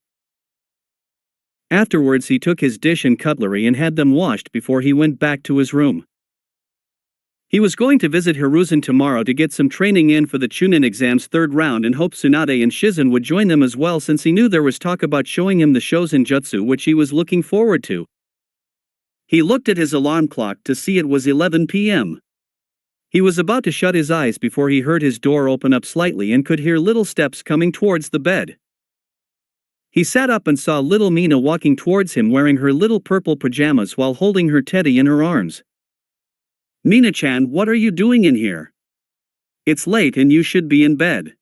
Afterwards he took his dish and cutlery and had them washed before he went back to his room. He was going to visit Hiruzen tomorrow to get some training in for the Chunin exam's third round and hoped Tsunade and Shizen would join them as well, since he knew there was talk about showing him the Shosen Jutsu, which he was looking forward to. He looked at his alarm clock to see it was 11 p.m. He was about to shut his eyes before he heard his door open up slightly and could hear little steps coming towards the bed. He sat up and saw little Mina walking towards him wearing her little purple pajamas while holding her teddy in her arms. "Mina-chan, what are you doing in here? It's late and you should be in bed,"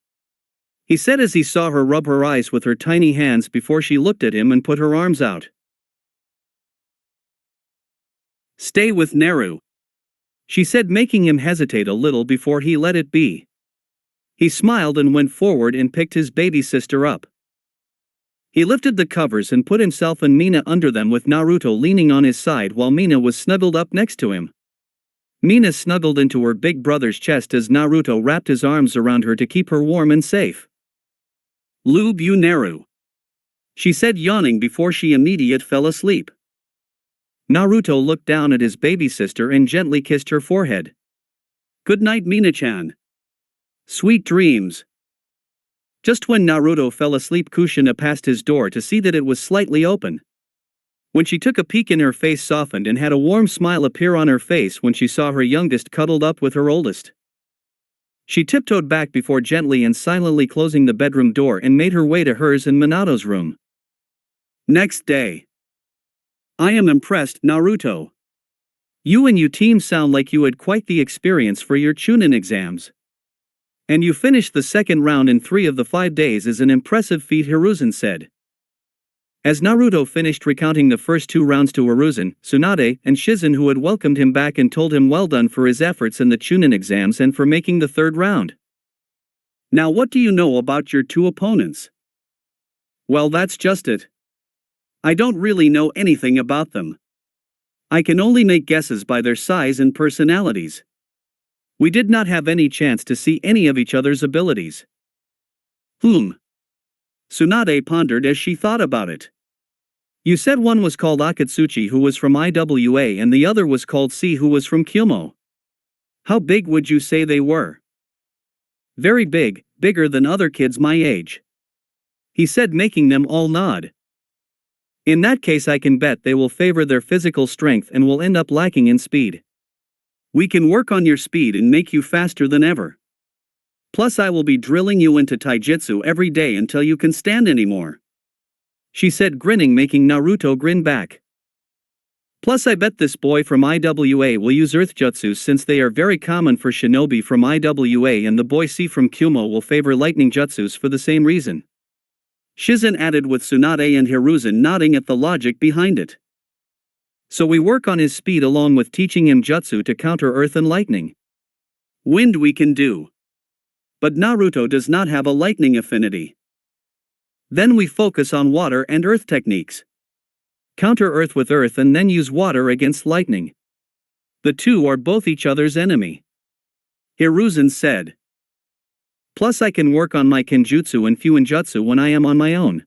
he said as he saw her rub her eyes with her tiny hands before she looked at him and put her arms out. "Stay with Naru," she said, making him hesitate a little before he let it be. He smiled and went forward and picked his baby sister up. He lifted the covers and put himself and Mina under them, with Naruto leaning on his side while Mina was snuggled up next to him. Mina snuggled into her big brother's chest as Naruto wrapped his arms around her to keep her warm and safe. "Lube you Naru," she said, yawning before she immediately fell asleep. Naruto looked down at his baby sister and gently kissed her forehead. "Good night Mina-chan. Sweet dreams." Just when Naruto fell asleep, Kushina passed his door to see that it was slightly open. When she took a peek in, her face softened and had a warm smile appear on her face when she saw her youngest cuddled up with her oldest. She tiptoed back before gently and silently closing the bedroom door and made her way to hers and Minato's room. Next day. I am impressed, Naruto. You and your team sound like you had quite the experience for your Chunin exams. And you finished the second round in 3 of the 5 days is an impressive feat, Hiruzen said. As Naruto finished recounting the first 2 rounds to Hiruzen, Tsunade, and Shizen, who had welcomed him back and told him well done for his efforts in the Chunin exams and for making the 3rd round. Now what do you know about your 2 opponents? Well, that's just it. I don't really know anything about them. I can only make guesses by their size and personalities. We did not have any chance to see any of each other's abilities. Tsunade pondered as she thought about it. You said one was called Akatsuchi, who was from IWA, and the other was called C, who was from Kyuubi. How big would you say they were? Very big, bigger than other kids my age. He said, making them all nod. In that case, I can bet they will favor their physical strength and will end up lacking in speed. We can work on your speed and make you faster than ever. Plus I will be drilling you into taijutsu every day until you can stand anymore. She said, grinning, making Naruto grin back. Plus I bet this boy from IWA will use earth jutsu since they are very common for shinobi from IWA, and the boy C from Kyuubi will favor lightning jutsus for the same reason. Shizen added, with Tsunade and Hiruzen nodding at the logic behind it. So we work on his speed along with teaching him jutsu to counter earth and lightning. Wind we can do. But Naruto does not have a lightning affinity. Then we focus on water and earth techniques. Counter earth with earth and then use water against lightning. The 2 are both each other's enemy. Hiruzen said. Plus I can work on my kenjutsu and fuinjutsu when I am on my own.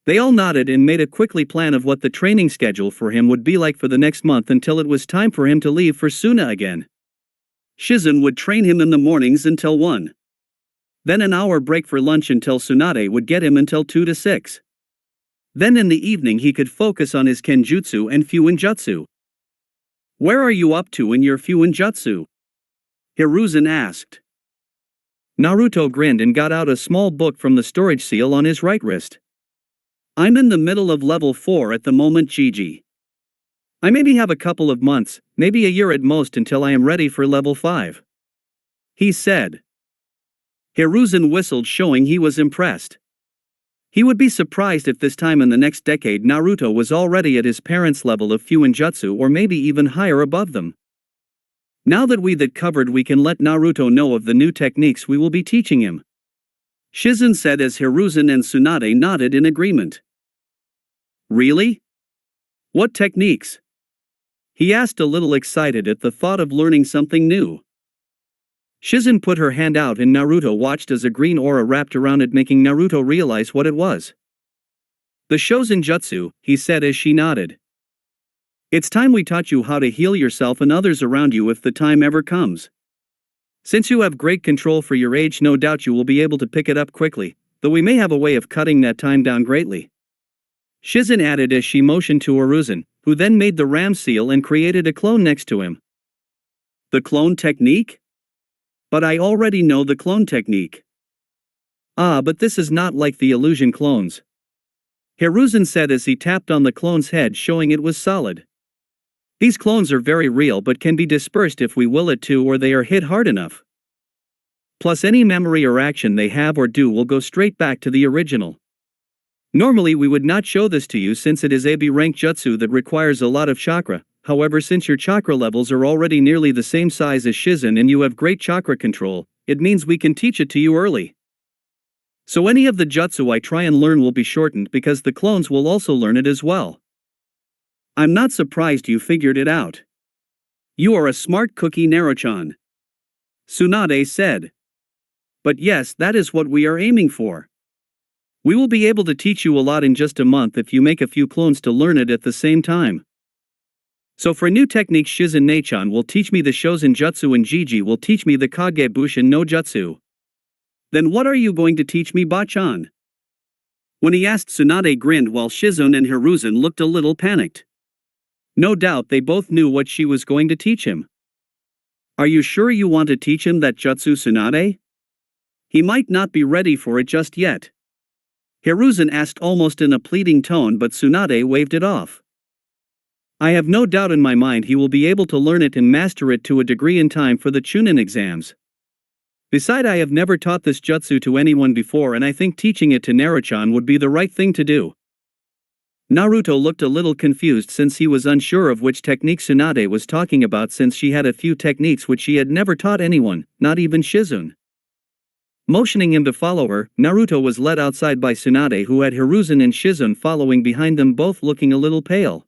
They all nodded and made a quickly plan of what the training schedule for him would be like for the next month until it was time for him to leave for Suna again. Shizen would train him in the mornings until 1. Then an hour break for lunch until Tsunade would get him until 2 to 6. Then in the evening he could focus on his kenjutsu and fuinjutsu. Where are you up to in your fuinjutsu? Hiruzen asked. Naruto grinned and got out a small book from the storage seal on his right wrist. I'm in the middle of level 4 at the moment, Gigi. I maybe have a couple of months, maybe a year at most, until I am ready for level 5. He said. Hiruzen whistled, showing he was impressed. He would be surprised if this time in the next decade Naruto was already at his parents' level of fuinjutsu, or maybe even higher above them. Now that we that covered, we can let Naruto know of the new techniques we will be teaching him. Shizen said as Hiruzen and Tsunade nodded in agreement. Really? What techniques? He asked, a little excited at the thought of learning something new. Shizen put her hand out and Naruto watched as a green aura wrapped around it, making Naruto realize what it was. The Shozen Jutsu, he said as she nodded. It's time we taught you how to heal yourself and others around you if the time ever comes. Since you have great control for your age, no doubt you will be able to pick it up quickly, though we may have a way of cutting that time down greatly. Shizen added as she motioned to Hiruzen, who then made the ram seal and created a clone next to him. The clone technique? But I already know the clone technique. Ah, but this is not like the illusion clones. Hiruzen said as he tapped on the clone's head, showing it was solid. These clones are very real but can be dispersed if we will it to, or they are hit hard enough. Plus any memory or action they have or do will go straight back to the original. Normally we would not show this to you since it is a B rank jutsu that requires a lot of chakra. However, since your chakra levels are already nearly the same size as Shizen and you have great chakra control, it means we can teach it to you early. So any of the jutsu I try and learn will be shortened because the clones will also learn it as well. I'm not surprised you figured it out. You are a smart cookie, Naruto-chan. Tsunade said. But yes, that is what we are aiming for. We will be able to teach you a lot in just a month if you make a few clones to learn it at the same time. So for new techniques, Shizen Nei-chan will teach me the Shozen Jutsu and Gigi will teach me the Kage Bushin no Jutsu. Then what are you going to teach me, Bachan? When he asked, Tsunade grinned while Shizune and Hiruzen looked a little panicked. No doubt they both knew what she was going to teach him. Are you sure you want to teach him that jutsu, Tsunade? He might not be ready for it just yet. Hiruzen asked almost in a pleading tone, but Tsunade waved it off. I have no doubt in my mind he will be able to learn it and master it to a degree in time for the Chunin exams. Besides, I have never taught this jutsu to anyone before, and I think teaching it to Naruto would be the right thing to do. Naruto looked a little confused since he was unsure of which technique Tsunade was talking about, since she had a few techniques which she had never taught anyone, not even Shizune. Motioning him to follow her, Naruto was led outside by Tsunade, who had Hiruzen and Shizune following behind them, both looking a little pale.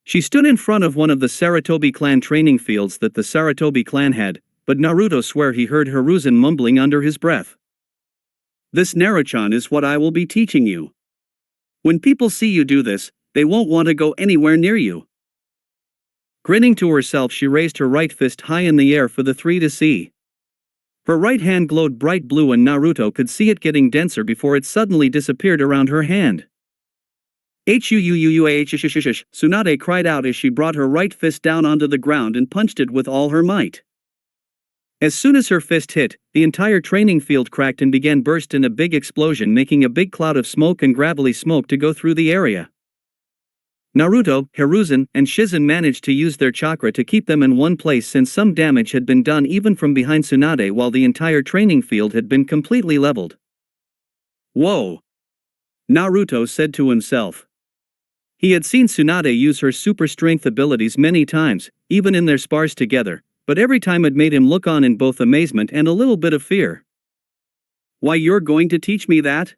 She stood in front of one of the Sarutobi clan training fields that the Sarutobi clan had, but Naruto swore he heard Hiruzen mumbling under his breath. This Naruto is what I will be teaching you. When people see you do this, they won't want to go anywhere near you. Grinning to herself, she raised her right fist high in the air for the three to see. Her right hand glowed bright blue and Naruto could see it getting denser before it suddenly disappeared around her hand. Tsunade cried out as she brought her right fist down onto the ground and punched it with all her might. As soon as her fist hit, the entire training field cracked and began burst in a big explosion, making a big cloud of smoke and gravelly smoke to go through the area. Naruto, Hiruzen, and Shizune managed to use their chakra to keep them in one place, since some damage had been done even from behind Tsunade while the entire training field had been completely leveled. Whoa! Naruto said to himself. He had seen Tsunade use her super strength abilities many times, even in their spars together, but every time it made him look on in both amazement and a little bit of fear. Why, you're going to teach me that?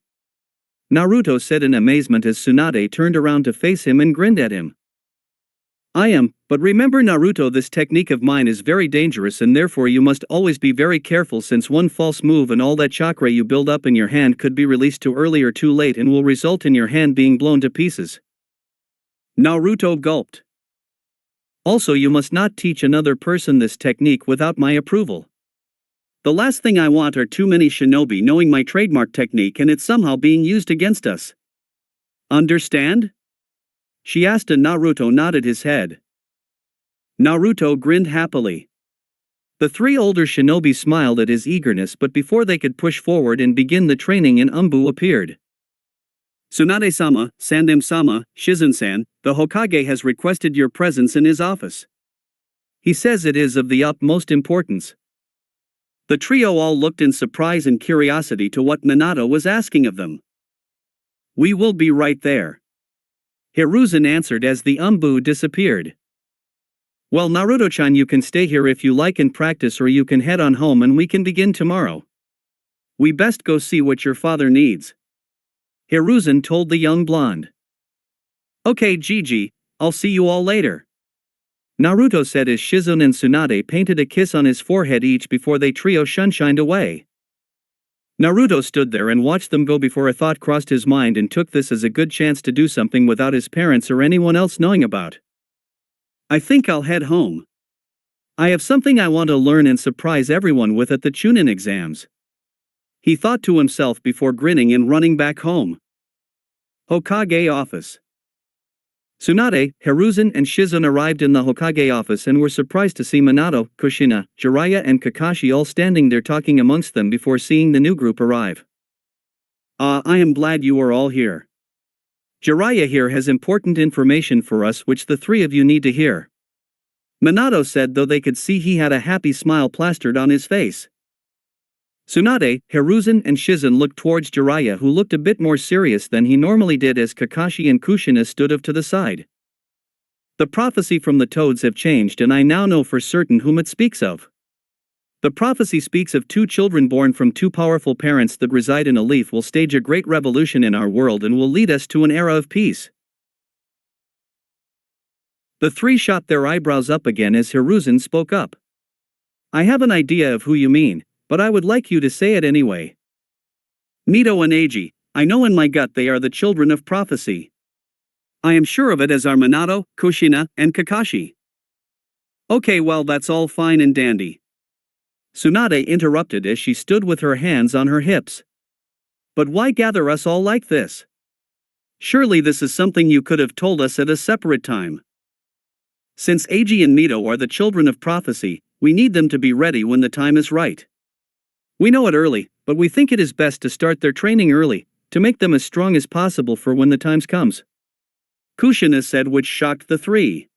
Naruto said in amazement as Tsunade turned around to face him and grinned at him. I am, but remember Naruto, this technique of mine is very dangerous and therefore you must always be very careful, since one false move and all that chakra you build up in your hand could be released too early or too late and will result in your hand being blown to pieces. Naruto gulped. Also, you must not teach another person this technique without my approval. The last thing I want are too many shinobi knowing my trademark technique and it somehow being used against us. Understand? She asked, and Naruto nodded his head. Naruto grinned happily. The three older shinobi smiled at his eagerness, but before they could push forward and begin the training, an Umbu appeared. Tsunade-sama, Sandem-sama, Shizune-san, the Hokage has requested your presence in his office. He says it is of the utmost importance. The trio all looked in surprise and curiosity to what Minato was asking of them. We will be right there. Hiruzen answered as the Umbu disappeared. Well, Naruto-chan, you can stay here if you like and practice, or you can head on home and we can begin tomorrow. We best go see what your father needs. Hiruzen told the young blonde. Okay, Gigi, I'll see you all later. Naruto said as Shizune and Tsunade painted a kiss on his forehead each before they trio shunshined away. Naruto stood there and watched them go before a thought crossed his mind and took this as a good chance to do something without his parents or anyone else knowing about. I think I'll head home. I have something I want to learn and surprise everyone with at the Chunin exams. He thought to himself before grinning and running back home. Hokage office. Tsunade, Hiruzen, and Shizune arrived in the Hokage office and were surprised to see Minato, Kushina, Jiraiya, and Kakashi all standing there talking amongst them before seeing the new group arrive. I am glad you are all here. Jiraiya here has important information for us which the three of you need to hear. Minato said, though they could see he had a happy smile plastered on his face. Tsunade, Hiruzen, and Shizune looked towards Jiraiya, who looked a bit more serious than he normally did as Kakashi and Kushina stood off to the side. The prophecy from the toads have changed and I now know for certain whom it speaks of. The prophecy speaks of two children born from two powerful parents that reside in a leaf will stage a great revolution in our world and will lead us to an era of peace. The three shot their eyebrows up again as Hiruzen spoke up. I have an idea of who you mean, but I would like you to say it anyway. Mito and Eiji, I know in my gut they are the children of prophecy. I am sure of it, as are Minato, Kushina, and Kakashi. Okay, well, that's all fine and dandy. Tsunade interrupted as she stood with her hands on her hips. But why gather us all like this? Surely this is something you could have told us at a separate time. Since Eiji and Mito are the children of prophecy, we need them to be ready when the time is right. We know it early, but we think it is best to start their training early, to make them as strong as possible for when the time comes. Kushina said, which shocked the three.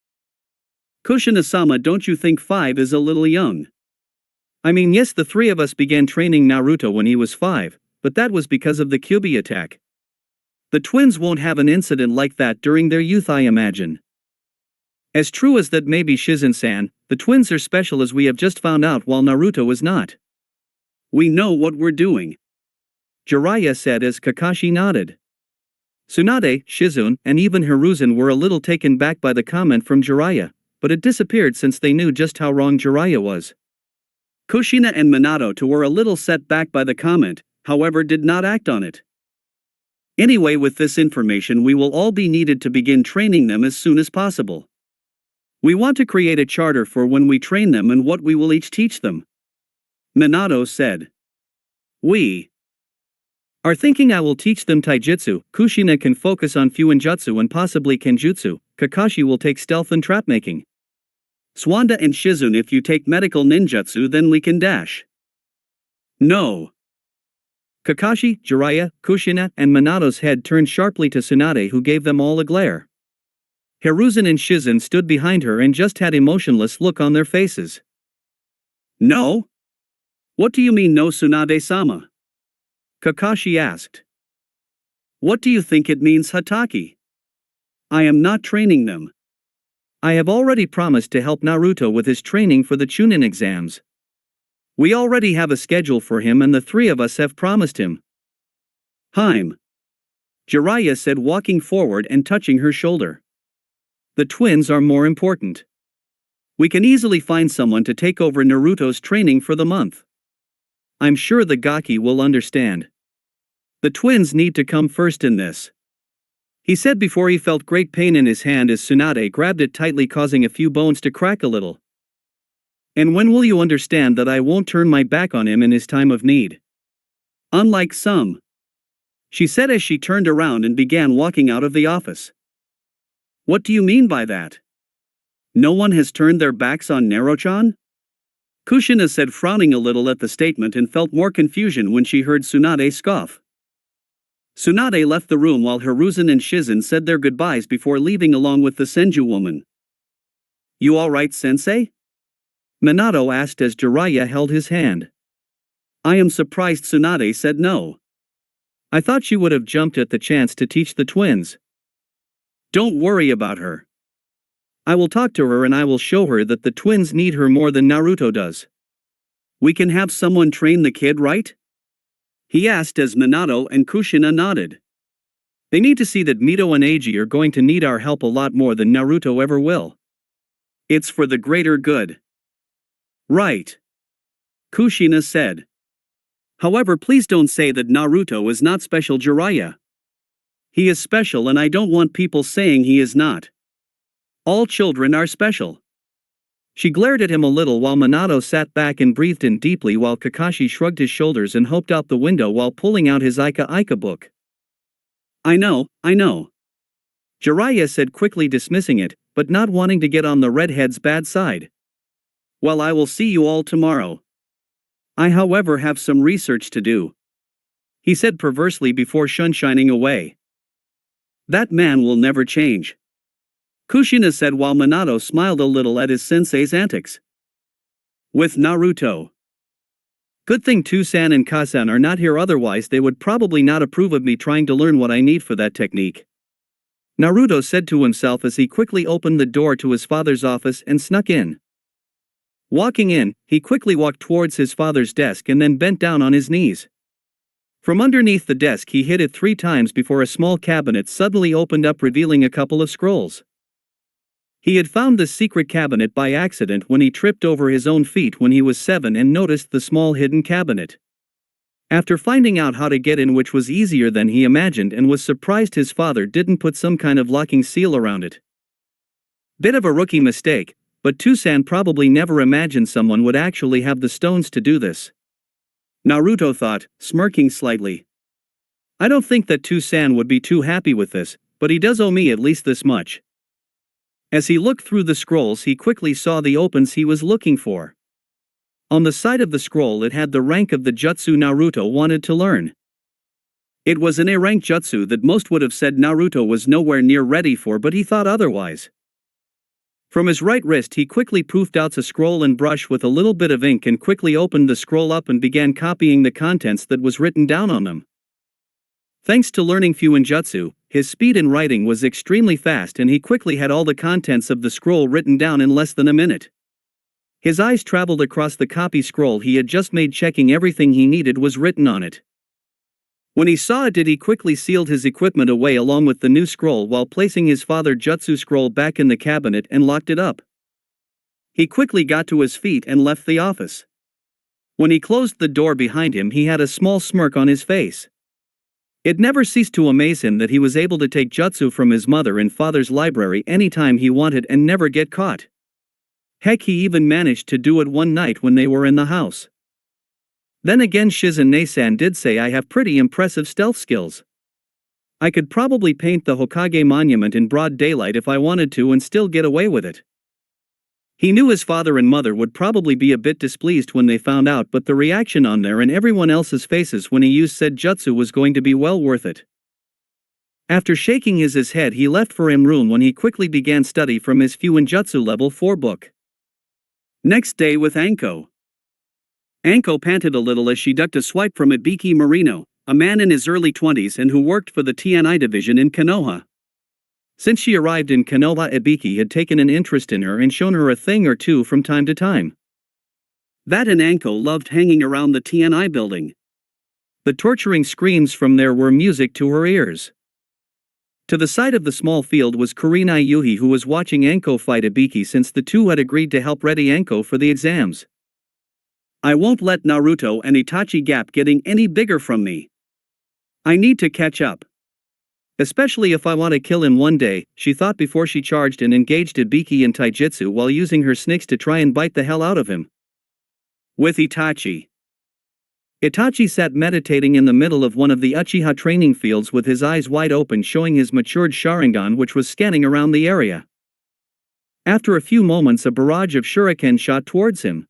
Kushina-sama, don't you think 5 is a little young? I mean, yes, the three of us began training Naruto when he was 5, but that was because of the Kyuubi attack. The twins won't have an incident like that during their youth, I imagine. As true as that may be, Shizen-san, the twins are special, as we have just found out, while Naruto is not. We know what we're doing, Jiraiya said as Kakashi nodded. Tsunade, Shizune, and even Hiruzen were a little taken back by the comment from Jiraiya, but it disappeared since they knew just how wrong Jiraiya was. Kushina and Minato too were a little set back by the comment, however did not act on it. Anyway, with this information we will all be needed to begin training them as soon as possible. We want to create a charter for when we train them and what we will each teach them, Minato said. We are thinking I will teach them taijutsu, Kushina can focus on fuinjutsu and possibly kenjutsu, Kakashi will take stealth and trapmaking. Swanda and Shizune, if you take medical ninjutsu then we can dash. No. Kakashi, Jiraiya, Kushina, and Minato's head turned sharply to Tsunade, who gave them all a glare. Hiruzen and Shizune stood behind her and just had emotionless look on their faces. No? What do you mean no, Tsunade-sama? Kakashi asked. What do you think it means, Hataki? I am not training them. I have already promised to help Naruto with his training for the Chunin exams. We already have a schedule for him and the three of us have promised him. Jiraiya said, walking forward and touching her shoulder. The twins are more important. We can easily find someone to take over Naruto's training for the month. I'm sure the Gaki will understand. The twins need to come first in this, he said before he felt great pain in his hand as Tsunade grabbed it tightly, causing a few bones to crack a little. And when will you understand that I won't turn my back on him in his time of need? Unlike some, she said as she turned around and began walking out of the office. What do you mean by that? No one has turned their backs on Naruto-chan? Kushina said, frowning a little at the statement, and felt more confusion when she heard Tsunade scoff. Tsunade left the room while Hiruzen and Shizune said their goodbyes before leaving along with the Senju woman. You alright, sensei? Minato asked as Jiraiya held his hand. I am surprised Tsunade said no. I thought she would have jumped at the chance to teach the twins. Don't worry about her. I will talk to her and I will show her that the twins need her more than Naruto does. We can have someone train the kid, right? He asked as Minato and Kushina nodded. They need to see that Mito and Eiji are going to need our help a lot more than Naruto ever will. It's for the greater good. Right. Kushina said. However, please don't say that Naruto is not special, Jiraiya. He is special and I don't want people saying he is not. All children are special. She glared at him a little while Minato sat back and breathed in deeply while Kakashi shrugged his shoulders and hoped out the window while pulling out his Ika book. I know. Jiraiya said, quickly dismissing it, but not wanting to get on the redhead's bad side. Well, I will see you all tomorrow. I, however, have some research to do, he said perversely before shining away. That man will never change, Kushina said while Minato smiled a little at his sensei's antics. With Naruto. Good thing Tusan and Kasan are not here, otherwise they would probably not approve of me trying to learn what I need for that technique, Naruto said to himself as he quickly opened the door to his father's office and snuck in. Walking in, he quickly walked towards his father's desk and then bent down on his knees. From underneath the desk he hit it 3 times before a small cabinet suddenly opened up, revealing a couple of scrolls. He had found the secret cabinet by accident when he tripped over his own feet when he was 7 and noticed the small hidden cabinet. After finding out how to get in, which was easier than he imagined, and was surprised his father didn't put some kind of locking seal around it. Bit of a rookie mistake, but Tusan probably never imagined someone would actually have the stones to do this. Naruto thought, smirking slightly. I don't think that Tusan would be too happy with this, but he does owe me at least this much. As he looked through the scrolls, he quickly saw the opens he was looking for. On the side of the scroll it had the rank of the jutsu Naruto wanted to learn. It was an A-rank jutsu that most would have said Naruto was nowhere near ready for, but he thought otherwise. From his right wrist he quickly poofed out a scroll and brush with a little bit of ink and quickly opened the scroll up and began copying the contents that was written down on them. Thanks to learning Fuinjutsu, his speed in writing was extremely fast and he quickly had all the contents of the scroll written down in less than a minute. His eyes traveled across the copy scroll he had just made, checking everything he needed was written on it. When he saw it, he quickly sealed his equipment away along with the new scroll while placing his father jutsu scroll back in the cabinet and locked it up. He quickly got to his feet and left the office. When he closed the door behind him, he had a small smirk on his face. It never ceased to amaze him that he was able to take jutsu from his mother and father's library anytime he wanted and never get caught. Heck, he even managed to do it one night when they were in the house. Then again, Shizune-san did say I have pretty impressive stealth skills. I could probably paint the Hokage monument in broad daylight if I wanted to and still get away with it. He knew his father and mother would probably be a bit displeased when they found out, but the reaction on their and everyone else's faces when he used said jutsu was going to be well worth it. After shaking his head, he left for his room when he quickly began study from his Fuinjutsu level 4 book. Next day with Anko. Anko panted a little as she ducked a swipe from Ibiki Marino, a man in his early 20s and who worked for the TNI division in Konoha. Since she arrived in Konoha, Ibiki had taken an interest in her and shown her a thing or two from time to time. That and Anko loved hanging around the TNI building. The torturing screams from there were music to her ears. To the side of the small field was Kurenai Yuhi, who was watching Anko fight Ibiki since the two had agreed to help ready Anko for the exams. I won't let Naruto and Itachi gap getting any bigger from me. I need to catch up. Especially if I want to kill him one day, she thought before she charged and engaged Ibiki in taijutsu while using her snakes to try and bite the hell out of him. With Itachi. Itachi sat meditating in the middle of one of the Uchiha training fields with his eyes wide open, showing his matured Sharingan which was scanning around the area. After a few moments a barrage of shuriken shot towards him.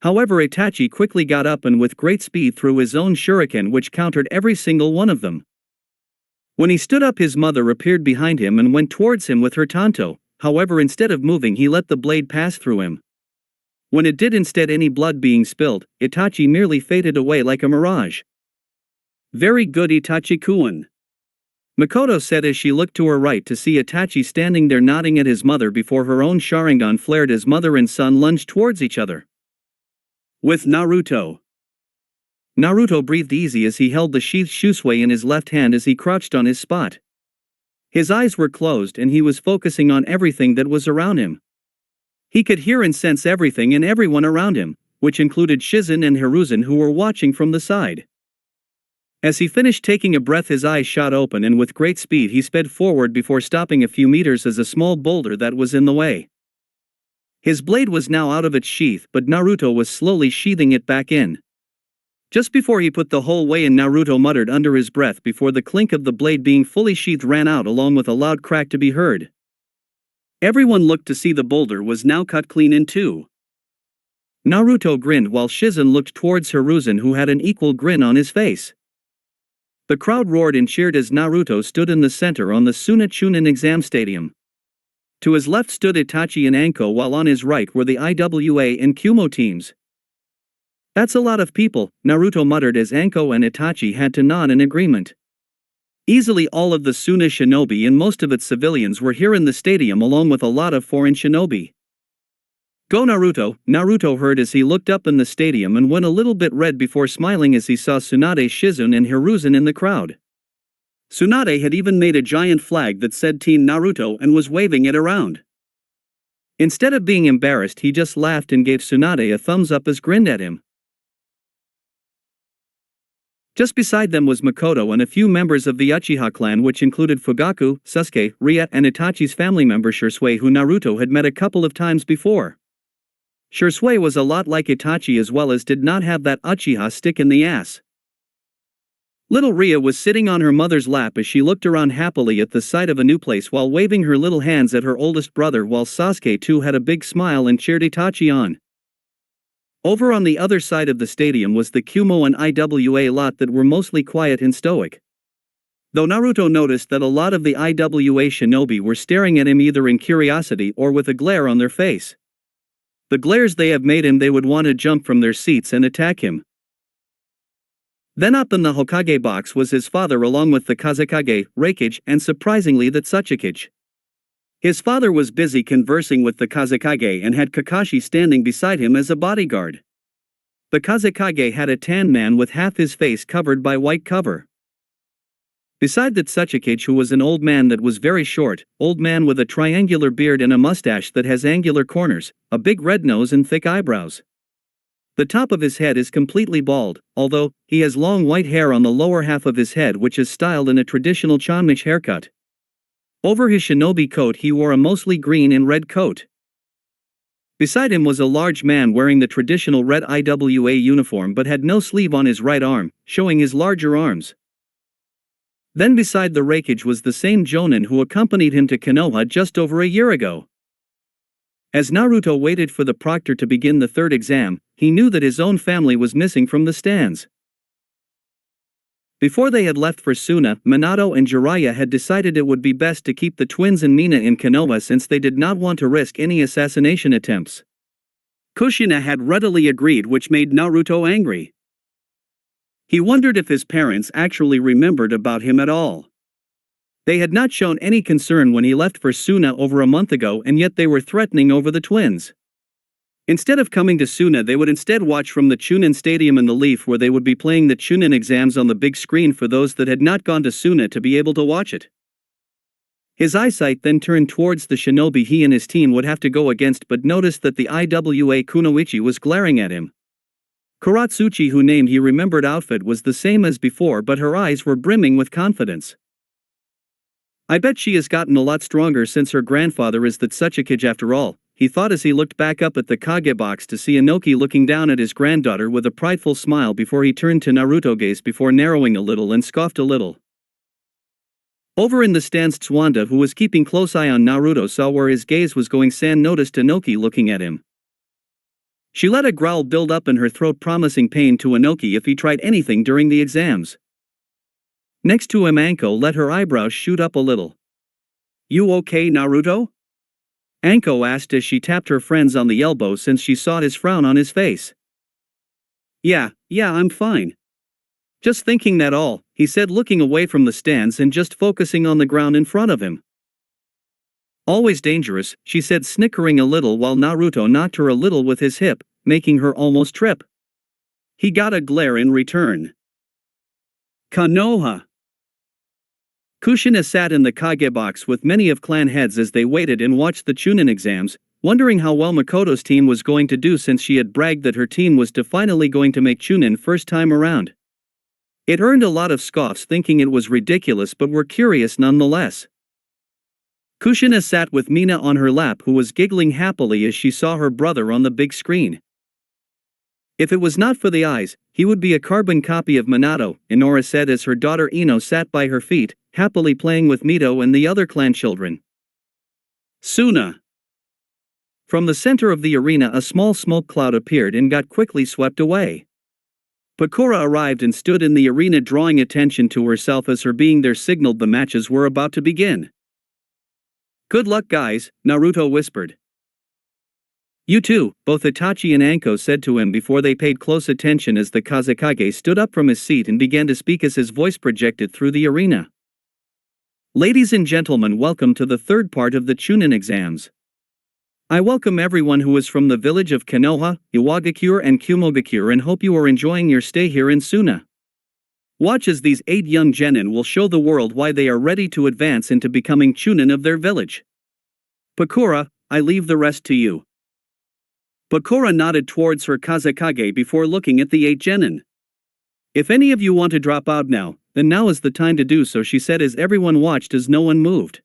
However, Itachi quickly got up and with great speed threw his own shuriken which countered every single one of them. When he stood up, his mother appeared behind him and went towards him with her tanto, however instead of moving he let the blade pass through him. When it did, instead any blood being spilled, Itachi merely faded away like a mirage. Very good, Itachi-kun. Makoto said as she looked to her right to see Itachi standing there nodding at his mother before her own Sharingan flared as mother and son lunged towards each other. With Naruto. Naruto breathed easy as he held the sheathed shusui in his left hand as he crouched on his spot. His eyes were closed and he was focusing on everything that was around him. He could hear and sense everything and everyone around him, which included Shizen and Hiruzen who were watching from the side. As he finished taking a breath, his eyes shot open and with great speed he sped forward before stopping a few meters as a small boulder that was in the way. His blade was now out of its sheath, but Naruto was slowly sheathing it back in. Just before he put the whole way in, Naruto muttered under his breath before the clink of the blade being fully sheathed ran out along with a loud crack to be heard. Everyone looked to see the boulder was now cut clean in two. Naruto grinned while Shizen looked towards Hiruzen, who had an equal grin on his face. The crowd roared and cheered as Naruto stood in the center on the Sunachunin exam stadium. To his left stood Itachi and Anko while on his right were the IWA and Kumo teams. That's a lot of people, Naruto muttered as Anko and Itachi had to nod in agreement. Easily all of the Suna shinobi and most of its civilians were here in the stadium along with a lot of foreign shinobi. Go Naruto, Naruto heard as he looked up in the stadium and went a little bit red before smiling as he saw Tsunade, Shizen and Hiruzen in the crowd. Tsunade had even made a giant flag that said Team Naruto and was waving it around. Instead of being embarrassed, he just laughed and gave Tsunade a thumbs up as grinned at him. Just beside them was Makoto and a few members of the Uchiha clan, which included Fugaku, Sasuke, Ria, and Itachi's family member Shisui, who Naruto had met a couple of times before. Shisui was a lot like Itachi as well as did not have that Uchiha stick in the ass. Little Ria was sitting on her mother's lap as she looked around happily at the sight of a new place while waving her little hands at her oldest brother, while Sasuke too had a big smile and cheered Itachi on. Over on the other side of the stadium was the Kumo and IWA lot that were mostly quiet and stoic. Though Naruto noticed that a lot of the IWA shinobi were staring at him either in curiosity or with a glare on their face. The glares they have made him they would want to jump from their seats and attack him. Then up in the Hokage box was his father along with the Kazekage, Raikage, and surprisingly the Tsuchikage. His father was busy conversing with the Kazekage and had Kakashi standing beside him as a bodyguard. The Kazekage had a tan man with half his face covered by white cover. Beside the Tsuchikage, who was an old man that was very short, old man with a triangular beard and a mustache that has angular corners, a big red nose and thick eyebrows. The top of his head is completely bald, although he has long white hair on the lower half of his head, which is styled in a traditional Chanmish haircut. Over his shinobi coat he wore a mostly green and red coat. Beside him was a large man wearing the traditional red IWA uniform but had no sleeve on his right arm, showing his larger arms. Then beside the Raikage was the same Jonin who accompanied him to Konoha just over a year ago. As Naruto waited for the proctor to begin the third exam, he knew that his own family was missing from the stands. Before they had left for Suna, Minato and Jiraiya had decided it would be best to keep the twins and Mina in Konoha since they did not want to risk any assassination attempts. Kushina had readily agreed, which made Naruto angry. He wondered if his parents actually remembered about him at all. They had not shown any concern when he left for Suna over a month ago, and yet they were threatening over the twins. Instead of coming to Suna, they would instead watch from the Chunin Stadium in the Leaf, where they would be playing the Chunin exams on the big screen for those that had not gone to Suna to be able to watch it. His eyesight then turned towards the shinobi he and his team would have to go against, but noticed that the IWA Kunoichi was glaring at him. Katsuchi, whose name he remembered outfit was the same as before, but her eyes were brimming with confidence. I bet she has gotten a lot stronger since her grandfather is the Tsuchikage after all, he thought as he looked back up at the Kage box to see Inoki looking down at his granddaughter with a prideful smile before he turned to Naruto, gaze before narrowing a little and scoffed a little. Over in the stands, Tsuwanda, who was keeping close eye on Naruto, saw where his gaze was going. San noticed Inoki looking at him. She let a growl build up in her throat, promising pain to Inoki if he tried anything during the exams. Next to him, Anko let her eyebrows shoot up a little. "You okay, Naruto?" Anko asked as she tapped her friends on the elbow since she saw his frown on his face. Yeah, I'm fine. Just thinking that all," he said, looking away from the stands and just focusing on the ground in front of him. "Always dangerous," she said, snickering a little while Naruto knocked her a little with his hip, making her almost trip. He got a glare in return. Konoha. Kushina sat in the Kage box with many of clan heads as they waited and watched the Chunin exams, wondering how well Makoto's team was going to do since she had bragged that her team was finally going to make Chunin first time around. It earned a lot of scoffs, thinking it was ridiculous, but were curious nonetheless. Kushina sat with Mina on her lap, who was giggling happily as she saw her brother on the big screen. If it was not for the eyes, he would be a carbon copy of Minato, Inora said as her daughter Ino sat by her feet, happily playing with Mito and the other clan children. Suna. From the center of the arena a small smoke cloud appeared and got quickly swept away. Pakura arrived and stood in the arena, drawing attention to herself as her being there signaled the matches were about to begin. "Good luck, guys," Naruto whispered. "You too," both Itachi and Anko said to him before they paid close attention as the Kazekage stood up from his seat and began to speak as his voice projected through the arena. "Ladies and gentlemen, welcome to the third part of the Chunin exams. I welcome everyone who is from the village of Konoha, Iwagakure and Kumogakure and hope you are enjoying your stay here in Suna. Watch as these 8 young genin will show the world why they are ready to advance into becoming Chunin of their village. Pakura, I leave the rest to you." Pakura nodded towards her Kazekage before looking at the 8 genin. If any of you want to drop out now, then now is the time to do so, she said as everyone watched as no one moved.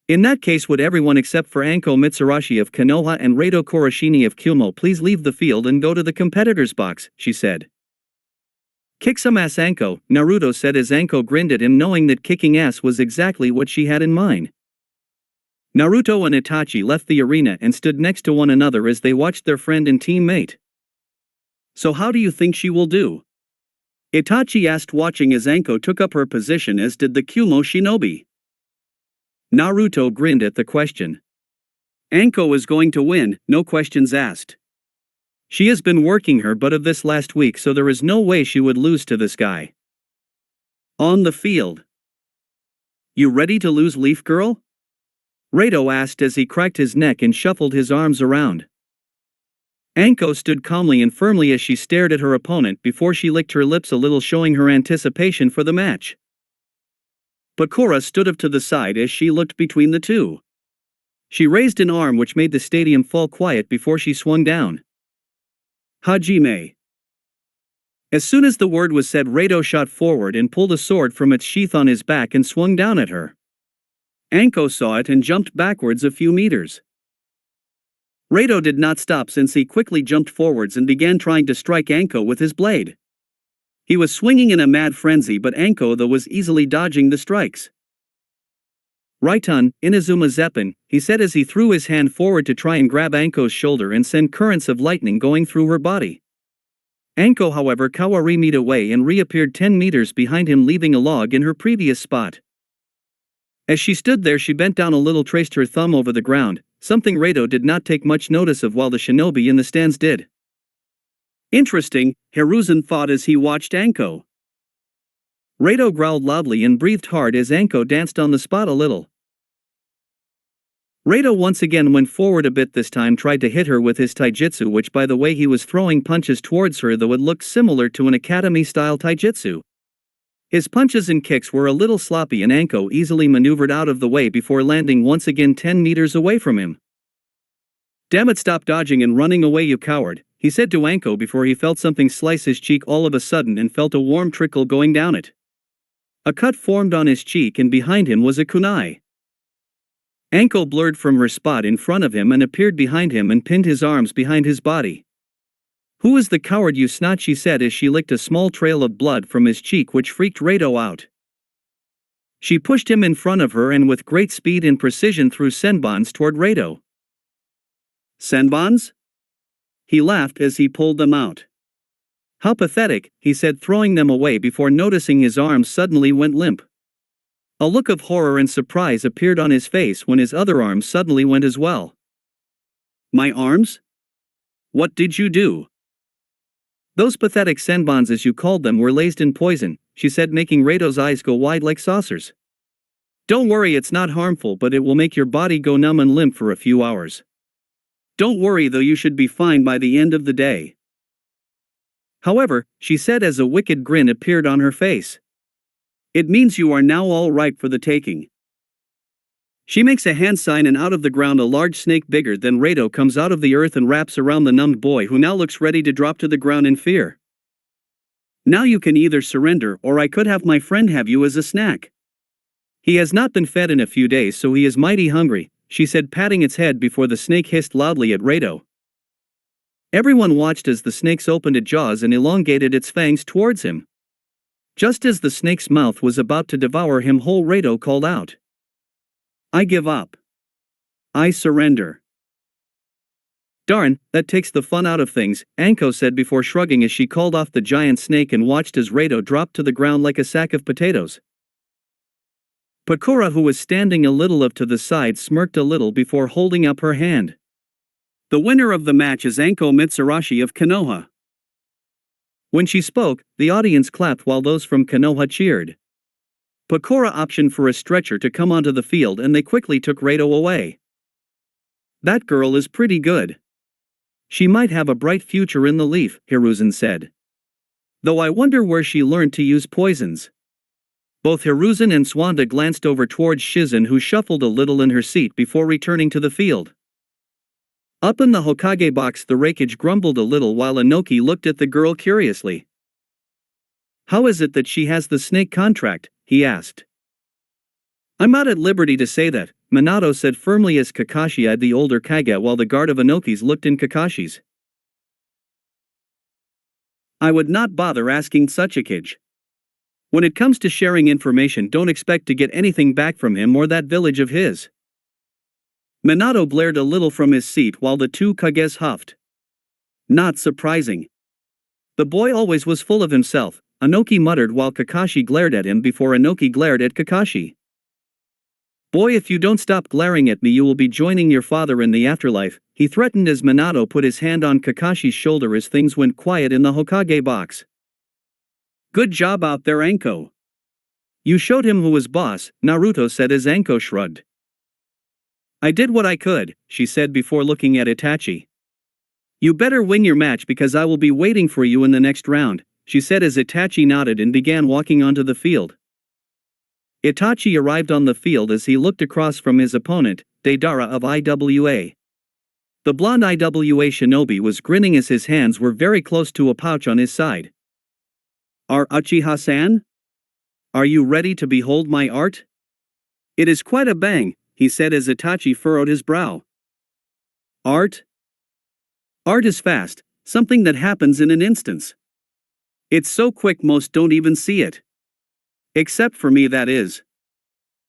In that case, would everyone except for Anko Mitsurashi of Konoha and Reito Kuroshini of Kyuubi please leave the field and go to the competitor's box, she said. Kick some ass, Anko, Naruto said as Anko grinned at him, knowing that kicking ass was exactly what she had in mind. Naruto and Itachi left the arena and stood next to one another as they watched their friend and teammate. So how do you think she will do? Itachi asked, watching as Anko took up her position, as did the Kyuubi shinobi. Naruto grinned at the question. Anko is going to win, no questions asked. She has been working her butt of this last week, so there is no way she would lose to this guy. On the field. You ready to lose, Leaf Girl? Reito asked as he cracked his neck and shuffled his arms around. Anko stood calmly and firmly as she stared at her opponent before she licked her lips a little, showing her anticipation for the match. Bakura stood up to the side as she looked between the two. She raised an arm which made the stadium fall quiet before she swung down. Hajime. As soon as the word was said, Reito shot forward and pulled a sword from its sheath on his back and swung down at her. Anko saw it and jumped backwards a few meters. Reito did not stop, since he quickly jumped forwards and began trying to strike Anko with his blade. He was swinging in a mad frenzy, but Anko though was easily dodging the strikes. Raiton, Inazuma Zeppin, he said as he threw his hand forward to try and grab Anko's shoulder and send currents of lightning going through her body. Anko, however, kawarimi'd away and reappeared 10 meters behind him, leaving a log in her previous spot. As she stood there, she bent down a little, traced her thumb over the ground, something Reito did not take much notice of while the shinobi in the stands did. Interesting, Hiruzen thought as he watched Anko. Reito growled loudly and breathed hard as Anko danced on the spot a little. Reito once again went forward a bit, this time tried to hit her with his taijutsu, which by the way he was throwing punches towards her, though it looked similar to an academy-style taijutsu. His punches and kicks were a little sloppy and Anko easily maneuvered out of the way before landing once again 10 meters away from him. Damn it, stop dodging and running away, you coward, he said to Anko before he felt something slice his cheek all of a sudden and felt a warm trickle going down it. A cut formed on his cheek and behind him was a kunai. Anko blurred from her spot in front of him and appeared behind him and pinned his arms behind his body. Who is the coward, you snot, she said as she licked a small trail of blood from his cheek, which freaked Reito out. She pushed him in front of her and with great speed and precision threw senbons toward Reito. Senbons? He laughed as he pulled them out. How pathetic, he said, throwing them away before noticing his arms suddenly went limp. A look of horror and surprise appeared on his face when his other arms suddenly went as well. My arms? What did you do? Those pathetic senbons, as you called them, were laced in poison, she said, making Reito's eyes go wide like saucers. Don't worry, it's not harmful, but it will make your body go numb and limp for a few hours. Don't worry though, you should be fine by the end of the day. However, she said as a wicked grin appeared on her face. It means you are now all ripe for the taking. She makes a hand sign and out of the ground a large snake bigger than Reito comes out of the earth and wraps around the numbed boy, who now looks ready to drop to the ground in fear. Now you can either surrender or I could have my friend have you as a snack. He has not been fed in a few days, so he is mighty hungry, she said, patting its head before the snake hissed loudly at Reito. Everyone watched as the snake opened its jaws and elongated its fangs towards him. Just as the snake's mouth was about to devour him whole, Reito called out. I give up. I surrender. Darn, that takes the fun out of things, Anko said before shrugging as she called off the giant snake and watched as Reito dropped to the ground like a sack of potatoes. Bakura, who was standing a little to the side, smirked a little before holding up her hand. The winner of the match is Anko Mitsurashi of Konoha. When she spoke, the audience clapped while those from Konoha cheered. Bakura optioned for a stretcher to come onto the field and they quickly took Reito away. That girl is pretty good. She might have a bright future in the Leaf, Hiruzen said. Though I wonder where she learned to use poisons. Both Hiruzen and Swanda glanced over towards Shizen, who shuffled a little in her seat before returning to the field. Up in the Hokage box, the Raikage grumbled a little while Inoki looked at the girl curiously. How is it that she has the snake contract? He asked. I'm not at liberty to say that, Minato said firmly as Kakashi eyed the older Kage while the guard of Inoki's looked in Kakashi's. I would not bother asking such a kid. When it comes to sharing information, don't expect to get anything back from him or that village of his. Minato glared a little from his seat while the two Kages huffed. Not surprising. The boy always was full of himself, Inoki muttered while Kakashi glared at him before Inoki glared at Kakashi. Boy, if you don't stop glaring at me, you will be joining your father in the afterlife, he threatened as Minato put his hand on Kakashi's shoulder as things went quiet in the Hokage box. Good job out there, Anko. You showed him who was boss, Naruto said as Anko shrugged. I did what I could, she said before looking at Itachi. You better win your match because I will be waiting for you in the next round, she said as Itachi nodded and began walking onto the field. Itachi arrived on the field as he looked across from his opponent, Deidara of IWA. The blonde IWA shinobi was grinning as his hands were very close to a pouch on his side. Uchiha-san? Are you ready to behold my art? It is quite a bang, he said as Itachi furrowed his brow. Art? Art is fast, something that happens in an instant. It's so quick most don't even see it. Except for me, that is.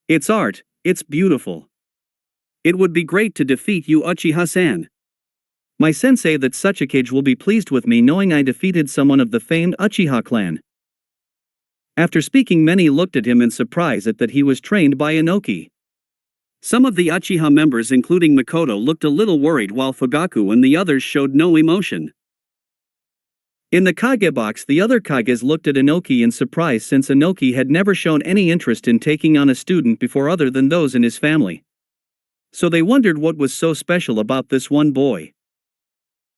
It's art, it's beautiful. It would be great to defeat you, Uchiha-san. My sensei that Suchikage will be pleased with me knowing I defeated someone of the famed Uchiha clan. After speaking, many looked at him in surprise at that he was trained by Inoki. Some of the Uchiha members including Makoto looked a little worried while Fugaku and the others showed no emotion. In the Kage box, the other Kages looked at Inoki in surprise since Inoki had never shown any interest in taking on a student before other than those in his family. So they wondered what was so special about this one boy.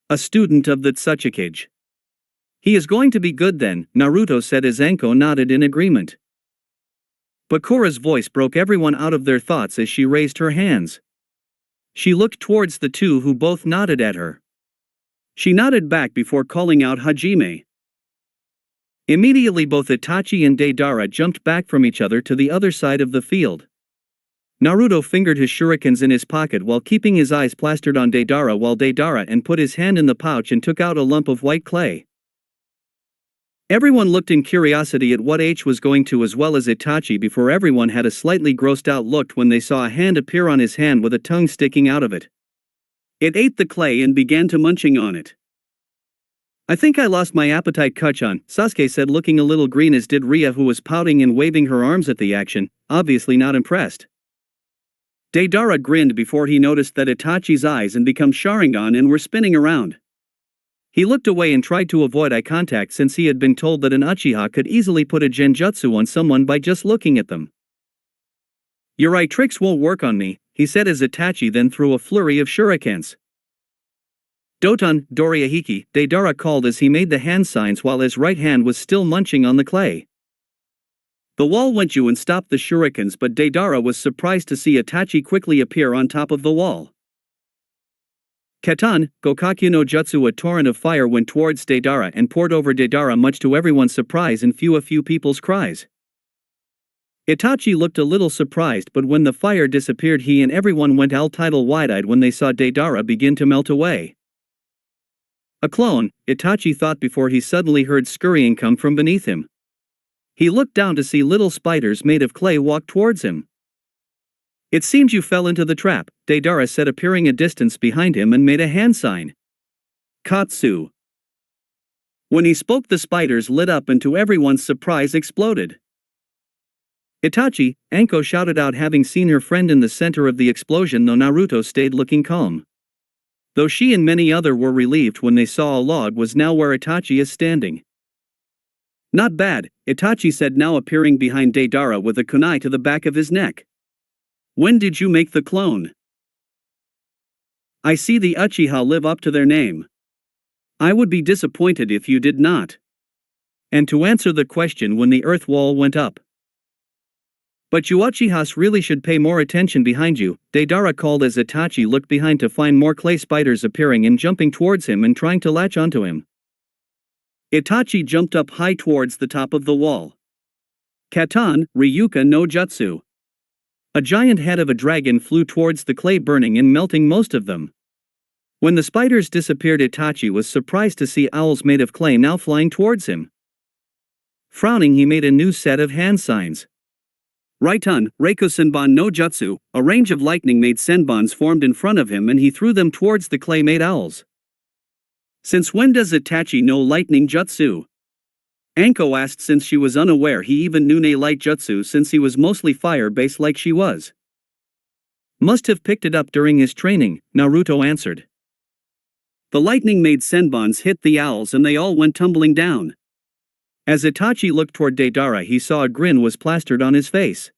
A student of the Tsuchikage. He is going to be good then, Naruto said as Anko nodded in agreement. Bakura's voice broke everyone out of their thoughts as she raised her hands. She looked towards the two who both nodded at her. She nodded back before calling out Hajime. Immediately both Itachi and Deidara jumped back from each other to the other side of the field. Naruto fingered his shurikens in his pocket while keeping his eyes plastered on Deidara while Deidara and put his hand in the pouch and took out a lump of white clay. Everyone looked in curiosity at what H was going to as well as Itachi before everyone had a slightly grossed out look when they saw a hand appear on his hand with a tongue sticking out of it. It ate the clay and began to munching on it. I think I lost my appetite, Kuchan, Sasuke said looking a little green as did Ria who was pouting and waving her arms at the action, obviously not impressed. Deidara grinned before he noticed that Itachi's eyes had become Sharingan and were spinning around. He looked away and tried to avoid eye contact since he had been told that an Uchiha could easily put a genjutsu on someone by just looking at them. Your eye tricks won't work on me, he said as Itachi then threw a flurry of shurikens. Doton, Doriahiki, Deidara called as he made the hand signs while his right hand was still munching on the clay. The wall went you and stopped the shurikens, but Deidara was surprised to see Itachi quickly appear on top of the wall. Katan, Gokakyu no Jutsu, a torrent of fire went towards Deidara and poured over Deidara much to everyone's surprise and a few people's cries. Itachi looked a little surprised, but when the fire disappeared he and everyone went all-tidal wide-eyed when they saw Deidara begin to melt away. A clone, Itachi thought before he suddenly heard scurrying come from beneath him. He looked down to see little spiders made of clay walk towards him. It seems you fell into the trap, Deidara said appearing a distance behind him and made a hand sign. Katsu. When he spoke the spiders lit up and to everyone's surprise exploded. Itachi, Anko shouted out having seen her friend in the center of the explosion though Naruto stayed looking calm. Though she and many other were relieved when they saw a log was now where Itachi is standing. Not bad, Itachi said now appearing behind Deidara with a kunai to the back of his neck. When did you make the clone? I see the Uchiha live up to their name. I would be disappointed if you did not. And to answer the question when the earth wall went up. But you Uchihas really should pay more attention behind you, Deidara called as Itachi looked behind to find more clay spiders appearing and jumping towards him and trying to latch onto him. Itachi jumped up high towards the top of the wall. Katan, Ryuka no Jutsu. A giant head of a dragon flew towards the clay, burning and melting most of them. When the spiders disappeared, Itachi was surprised to see owls made of clay now flying towards him. Frowning, he made a new set of hand signs. Raitun, Reiko Senbon no Jutsu, a range of lightning-made senbons formed in front of him and he threw them towards the clay-made owls. Since when does Itachi know lightning jutsu? Anko asked, since she was unaware he even knew light jutsu since he was mostly fire-based like she was. Must have picked it up during his training, Naruto answered. The lightning-made senbons hit the owls and they all went tumbling down. As Itachi looked toward Deidara, he saw a grin was plastered on his face.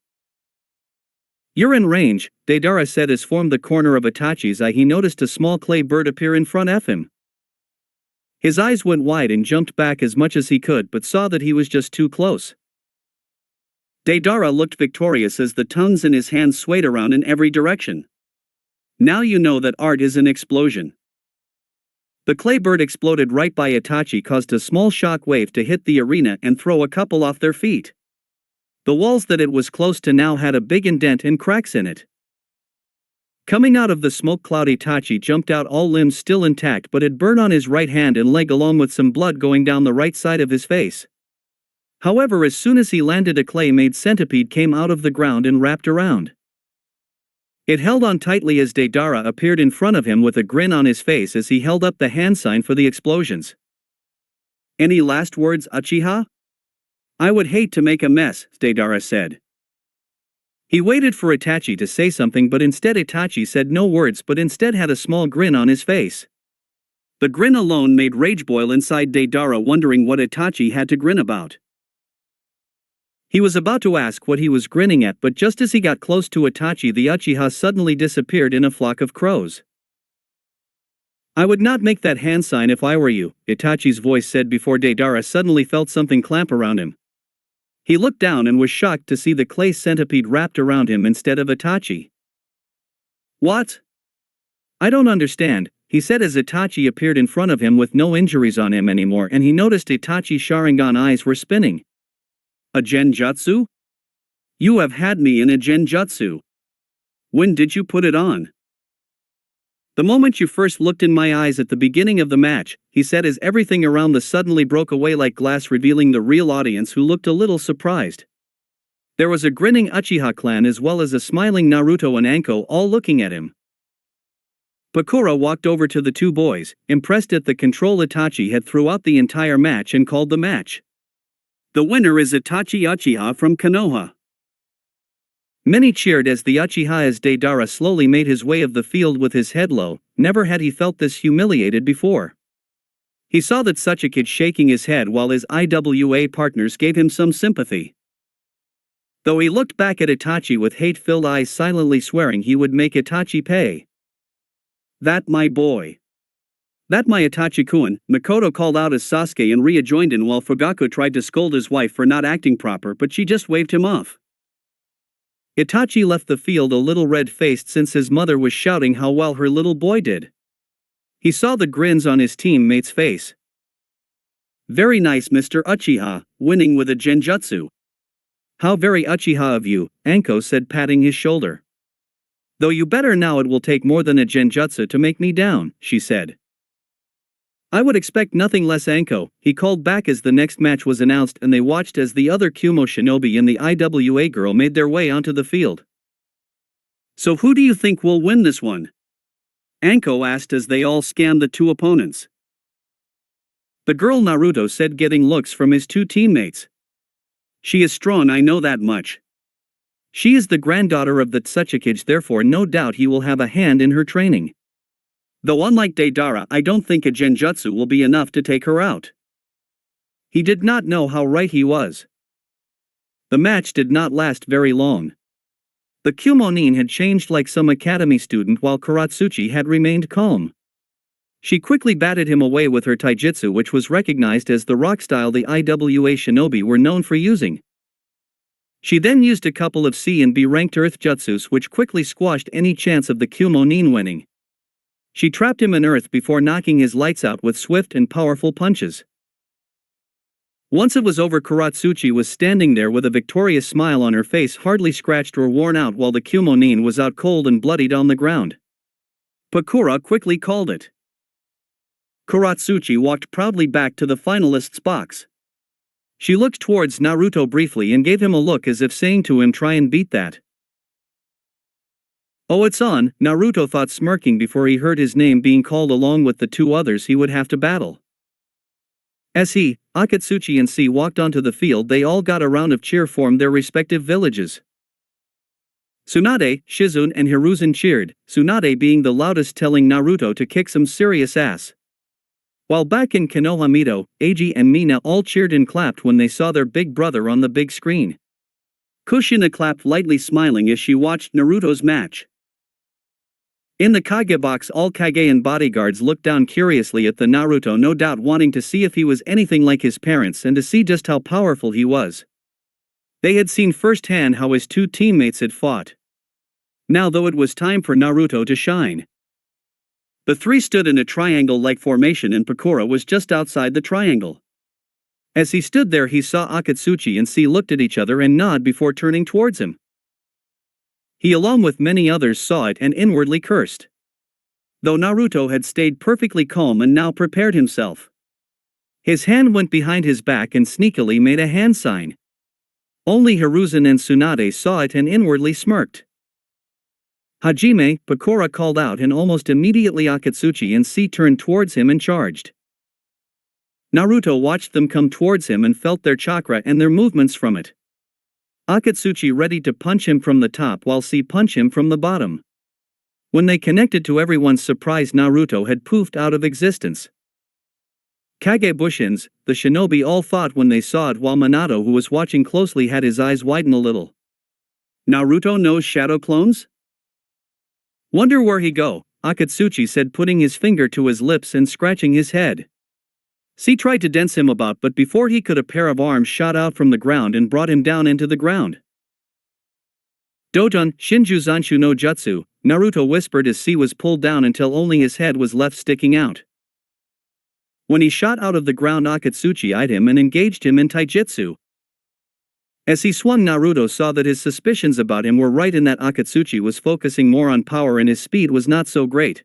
You're in range, Deidara said as from the corner of Itachi's eye he noticed a small clay bird appear in front of him. His eyes went wide and jumped back as much as he could but saw that he was just too close. Deidara looked victorious as the tongues in his hands swayed around in every direction. Now you know that art is an explosion. The clay bird exploded right by Itachi, caused a small shock wave to hit the arena and throw a couple off their feet. The walls that it was close to now had a big indent and cracks in it. Coming out of the smoke cloud, Itachi jumped out, all limbs still intact but had burn on his right hand and leg along with some blood going down the right side of his face. However, as soon as he landed, a clay-made centipede came out of the ground and wrapped around. It held on tightly as Deidara appeared in front of him with a grin on his face as he held up the hand sign for the explosions. Any last words, Uchiha? I would hate to make a mess, Deidara said. He waited for Itachi to say something but instead Itachi said no words but instead had a small grin on his face. The grin alone made rage boil inside Deidara, wondering what Itachi had to grin about. He was about to ask what he was grinning at, but just as he got close to Itachi, the Uchiha suddenly disappeared in a flock of crows. I would not make that hand sign if I were you, Itachi's voice said before Deidara suddenly felt something clamp around him. He looked down and was shocked to see the clay centipede wrapped around him instead of Itachi. What? I don't understand, he said as Itachi appeared in front of him with no injuries on him anymore, and he noticed Itachi's Sharingan eyes were spinning. A genjutsu? You have had me in a genjutsu. When did you put it on? The moment you first looked in my eyes at the beginning of the match, he said as everything around the suddenly broke away like glass, revealing the real audience, who looked a little surprised. There was a grinning Uchiha clan as well as a smiling Naruto and Anko all looking at him. Bakura walked over to the two boys, impressed at the control Itachi had throughout the entire match, and called the match. The winner is Itachi Uchiha from Konoha. Many cheered as the Uchiha as Deidara slowly made his way of the field with his head low. Never had he felt this humiliated before. He saw that such a kid shaking his head while his IWA partners gave him some sympathy. Though he looked back at Itachi with hate-filled eyes, silently swearing he would make Itachi pay. That my boy. That my Itachi-kun, Makoto called out as Sasuke and Ria joined in while Fugaku tried to scold his wife for not acting proper, but she just waved him off. Itachi left the field a little red-faced since his mother was shouting how well her little boy did. He saw the grins on his teammate's face. Very nice, Mr. Uchiha, winning with a genjutsu. How very Uchiha of you, Anko said, patting his shoulder. Though you better now, it will take more than a genjutsu to make me down, she said. I would expect nothing less, Anko, he called back as the next match was announced and they watched as the other Kumo shinobi and the IWA girl made their way onto the field. So who do you think will win this one? Anko asked as they all scanned the two opponents. The girl, Naruto said, getting looks from his two teammates. She is strong, I know that much. She is the granddaughter of the Tsuchikage, therefore no doubt he will have a hand in her training. Though unlike Deidara, I don't think a genjutsu will be enough to take her out. He did not know how right he was. The match did not last very long. The Kumonin had changed like some academy student while Katsuchi had remained calm. She quickly batted him away with her taijutsu, which was recognized as the rock style the IWA shinobi were known for using. She then used a couple of C and B ranked earth jutsus which quickly squashed any chance of the Kumonin winning. She trapped him in earth before knocking his lights out with swift and powerful punches. Once it was over, Katsuchi was standing there with a victorious smile on her face, hardly scratched or worn out, while the Kumonin was out cold and bloodied on the ground. Pakura quickly called it. Katsuchi walked proudly back to the finalists' box. She looked towards Naruto briefly and gave him a look as if saying to him, "Try and beat that." "Oh, it's on," Naruto thought, smirking before he heard his name being called along with the two others he would have to battle. As he, Akatsuchi and C walked onto the field, they all got a round of cheer from their respective villages. Tsunade, Shizune and Hiruzen cheered, Tsunade being the loudest, telling Naruto to kick some serious ass. While back in Konohamato, Eiji and Mina all cheered and clapped when they saw their big brother on the big screen. Kushina clapped lightly, smiling as she watched Naruto's match. In the Kage box, all Kage and bodyguards looked down curiously at the Naruto, no doubt wanting to see if he was anything like his parents and to see just how powerful he was. They had seen firsthand how his two teammates had fought. Now though, it was time for Naruto to shine. The three stood in a triangle-like formation and Pakura was just outside the triangle. As he stood there, he saw Akatsuchi and C looked at each other and nod before turning towards him. He, along with many others, saw it and inwardly cursed. Though Naruto had stayed perfectly calm and now prepared himself. His hand went behind his back and sneakily made a hand sign. Only Hiruzen and Tsunade saw it and inwardly smirked. "Hajime," Pakura called out, and almost immediately Akatsuchi and C turned towards him and charged. Naruto watched them come towards him and felt their chakra and their movements from it. Akatsuchi ready to punch him from the top while C punch him from the bottom. When they connected, to everyone's surprise, Naruto had poofed out of existence. Kage Bushins, the shinobi, all thought when they saw it, while Minato, who was watching closely, had his eyes widen a little. "Naruto knows shadow clones? Wonder where he go," Akatsuchi said, putting his finger to his lips and scratching his head. C tried to dance him about, but before he could, a pair of arms shot out from the ground and brought him down into the ground. "Doton, Shinju Zanshu no Jutsu," Naruto whispered as C was pulled down until only his head was left sticking out. When he shot out of the ground, Akatsuchi eyed him and engaged him in taijutsu. As he swung, Naruto saw that his suspicions about him were right, in that Akatsuchi was focusing more on power and his speed was not so great.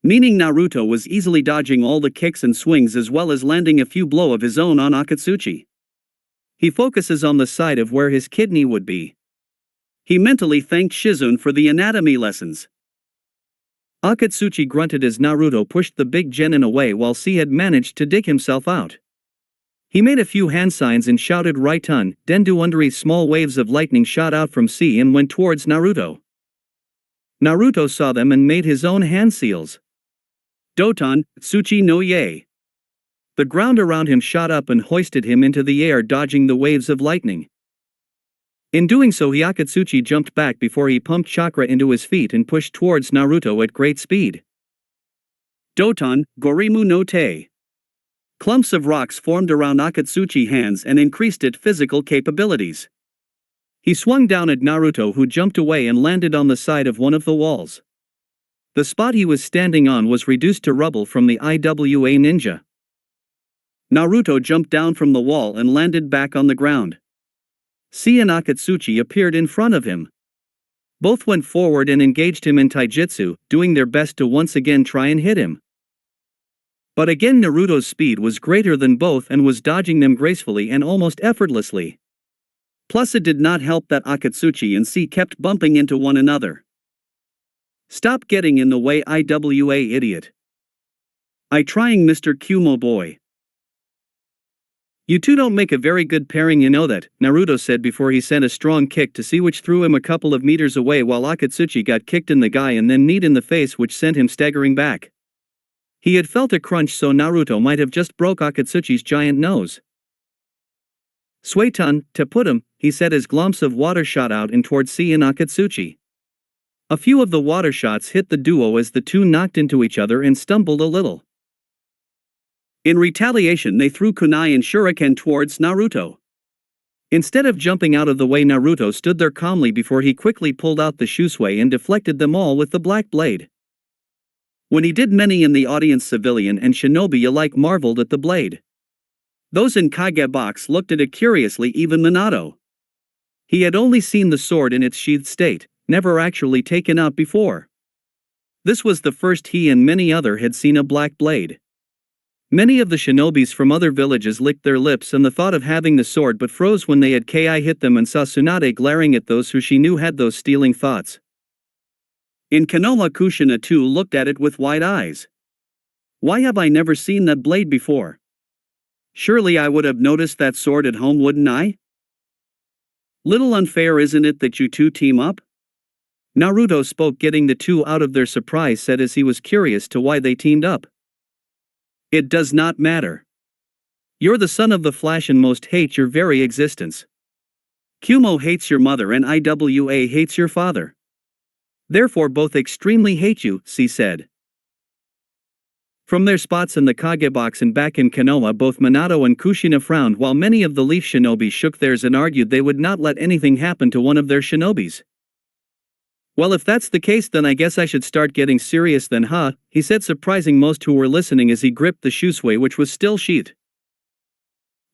Meaning Naruto was easily dodging all the kicks and swings as well as landing a few blows of his own on Akatsuchi. He focuses on the side of where his kidney would be. He mentally thanked Shizune for the anatomy lessons. Akatsuchi grunted as Naruto pushed the big genin away while C had managed to dig himself out. He made a few hand signs and shouted, "Raitun, Dendu Underi." Small waves of lightning shot out from C and went towards Naruto. Naruto saw them and made his own hand seals. "Doton, Tsuchi no Ye." The ground around him shot up and hoisted him into the air, dodging the waves of lightning. In doing so, Akatsuchi jumped back before he pumped chakra into his feet and pushed towards Naruto at great speed. "Doton, Gorimu no Te." Clumps of rocks formed around Akatsuchi's hands and increased its physical capabilities. He swung down at Naruto, who jumped away and landed on the side of one of the walls. The spot he was standing on was reduced to rubble from the IWA ninja. Naruto jumped down from the wall and landed back on the ground. C and Akatsuchi appeared in front of him. Both went forward and engaged him in taijutsu, doing their best to once again try and hit him. But again, Naruto's speed was greater than both and was dodging them gracefully and almost effortlessly. Plus, it did not help that Akatsuchi and C kept bumping into one another. "Stop getting in the way, IWA idiot. I trying, Mr. Kumo boy. You two don't make a very good pairing, you know that," Naruto said before he sent a strong kick to C, which threw him a couple of meters away, while Akatsuchi got kicked in the guy and then kneed in the face, which sent him staggering back. He had felt a crunch, so Naruto might have just broke Akatsuchi's giant nose. "Suetun, to put him," he said as glumps of water shot out and toward C and Akatsuchi. A few of the water shots hit the duo as the two knocked into each other and stumbled a little. In retaliation, they threw kunai and shuriken towards Naruto. Instead of jumping out of the way, Naruto stood there calmly before he quickly pulled out the shusui and deflected them all with the black blade. When he did, many in the audience, civilian and shinobi alike, marveled at the blade. Those in Kage box looked at it curiously, even Minato. He had only seen the sword in its sheathed state, never actually taken out before. This was the first he and many other had seen a black blade. Many of the shinobis from other villages licked their lips and the thought of having the sword but froze when they had Ki hit them and saw Tsunade glaring at those who she knew had those stealing thoughts. In Konoha, Kushina too looked at it with wide eyes. Why have I never seen that blade before? Surely I would have noticed that sword at home, wouldn't I? Little unfair, isn't it, that you two team up? Naruto spoke, getting the two out of their surprise set as he was curious to why they teamed up. It does not matter. You're the son of the Flash and most hate your very existence. Kumo hates your mother and Iwa hates your father. Therefore both extremely hate you, she said. From their spots in the Kage box and back in Konoha, both Minato and Kushina frowned while many of the Leaf shinobi shook theirs and argued they would not let anything happen to one of their shinobis. Well, if that's the case, then I guess I should start getting serious then, huh? He said, surprising most who were listening as he gripped the shusui, which was still sheathed.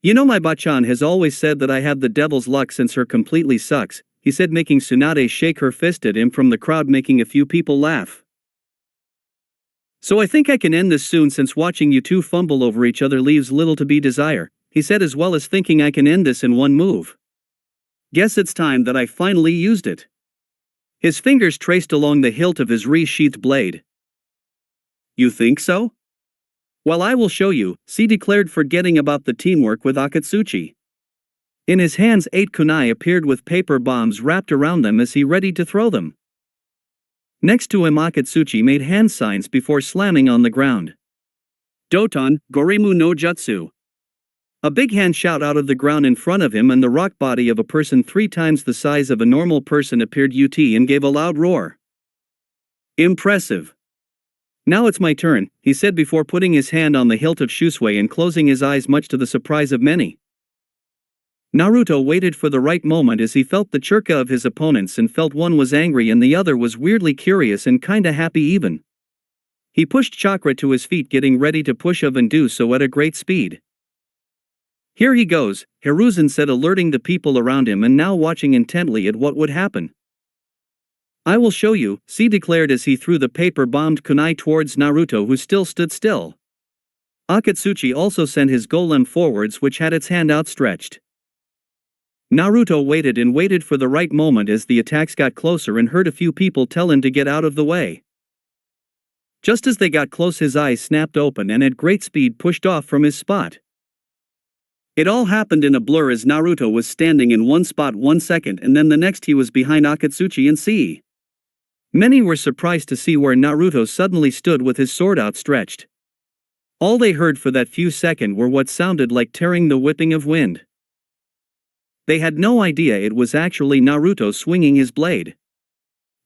You know, my bachan has always said that I have the devil's luck since her completely sucks, he said, making Tsunade shake her fist at him from the crowd, making a few people laugh. So I think I can end this soon since watching you two fumble over each other leaves little to be desired, he said, as well as thinking I can end this in one move. Guess it's time that I finally used it. His fingers traced along the hilt of his re-sheathed blade. You think so? Well, I will show you, he declared, forgetting about the teamwork with Akatsuchi. In his hands 8 kunai appeared with paper bombs wrapped around them as he ready to throw them. Next to him, Akatsuchi made hand signs before slamming on the ground. Doton, Gorimu no Jutsu. A big hand shot out of the ground in front of him, and the rock body of a person 3 times the size of a normal person appeared and gave a loud roar. Impressive. Now it's my turn, he said before putting his hand on the hilt of shusui and closing his eyes, much to the surprise of many. Naruto waited for the right moment as he felt the chirka of his opponents and felt one was angry and the other was weirdly curious and kinda happy even. He pushed Chakra to his feet, getting ready to push of and do so at a great speed. Here he goes, Hiruzen said, alerting the people around him and now watching intently at what would happen. I will show you, he declared as he threw the paper-bombed kunai towards Naruto, who still stood still. Akatsuchi also sent his golem forwards, which had its hand outstretched. Naruto waited and waited for the right moment as the attacks got closer and heard a few people tell him to get out of the way. Just as they got close, his eyes snapped open and at great speed pushed off from his spot. It all happened in a blur as Naruto was standing in one spot 1 second and then the next he was behind Akatsuchi and C. Many were surprised to see where Naruto suddenly stood with his sword outstretched. All they heard for that few seconds were what sounded like tearing the whipping of wind. They had no idea it was actually Naruto swinging his blade.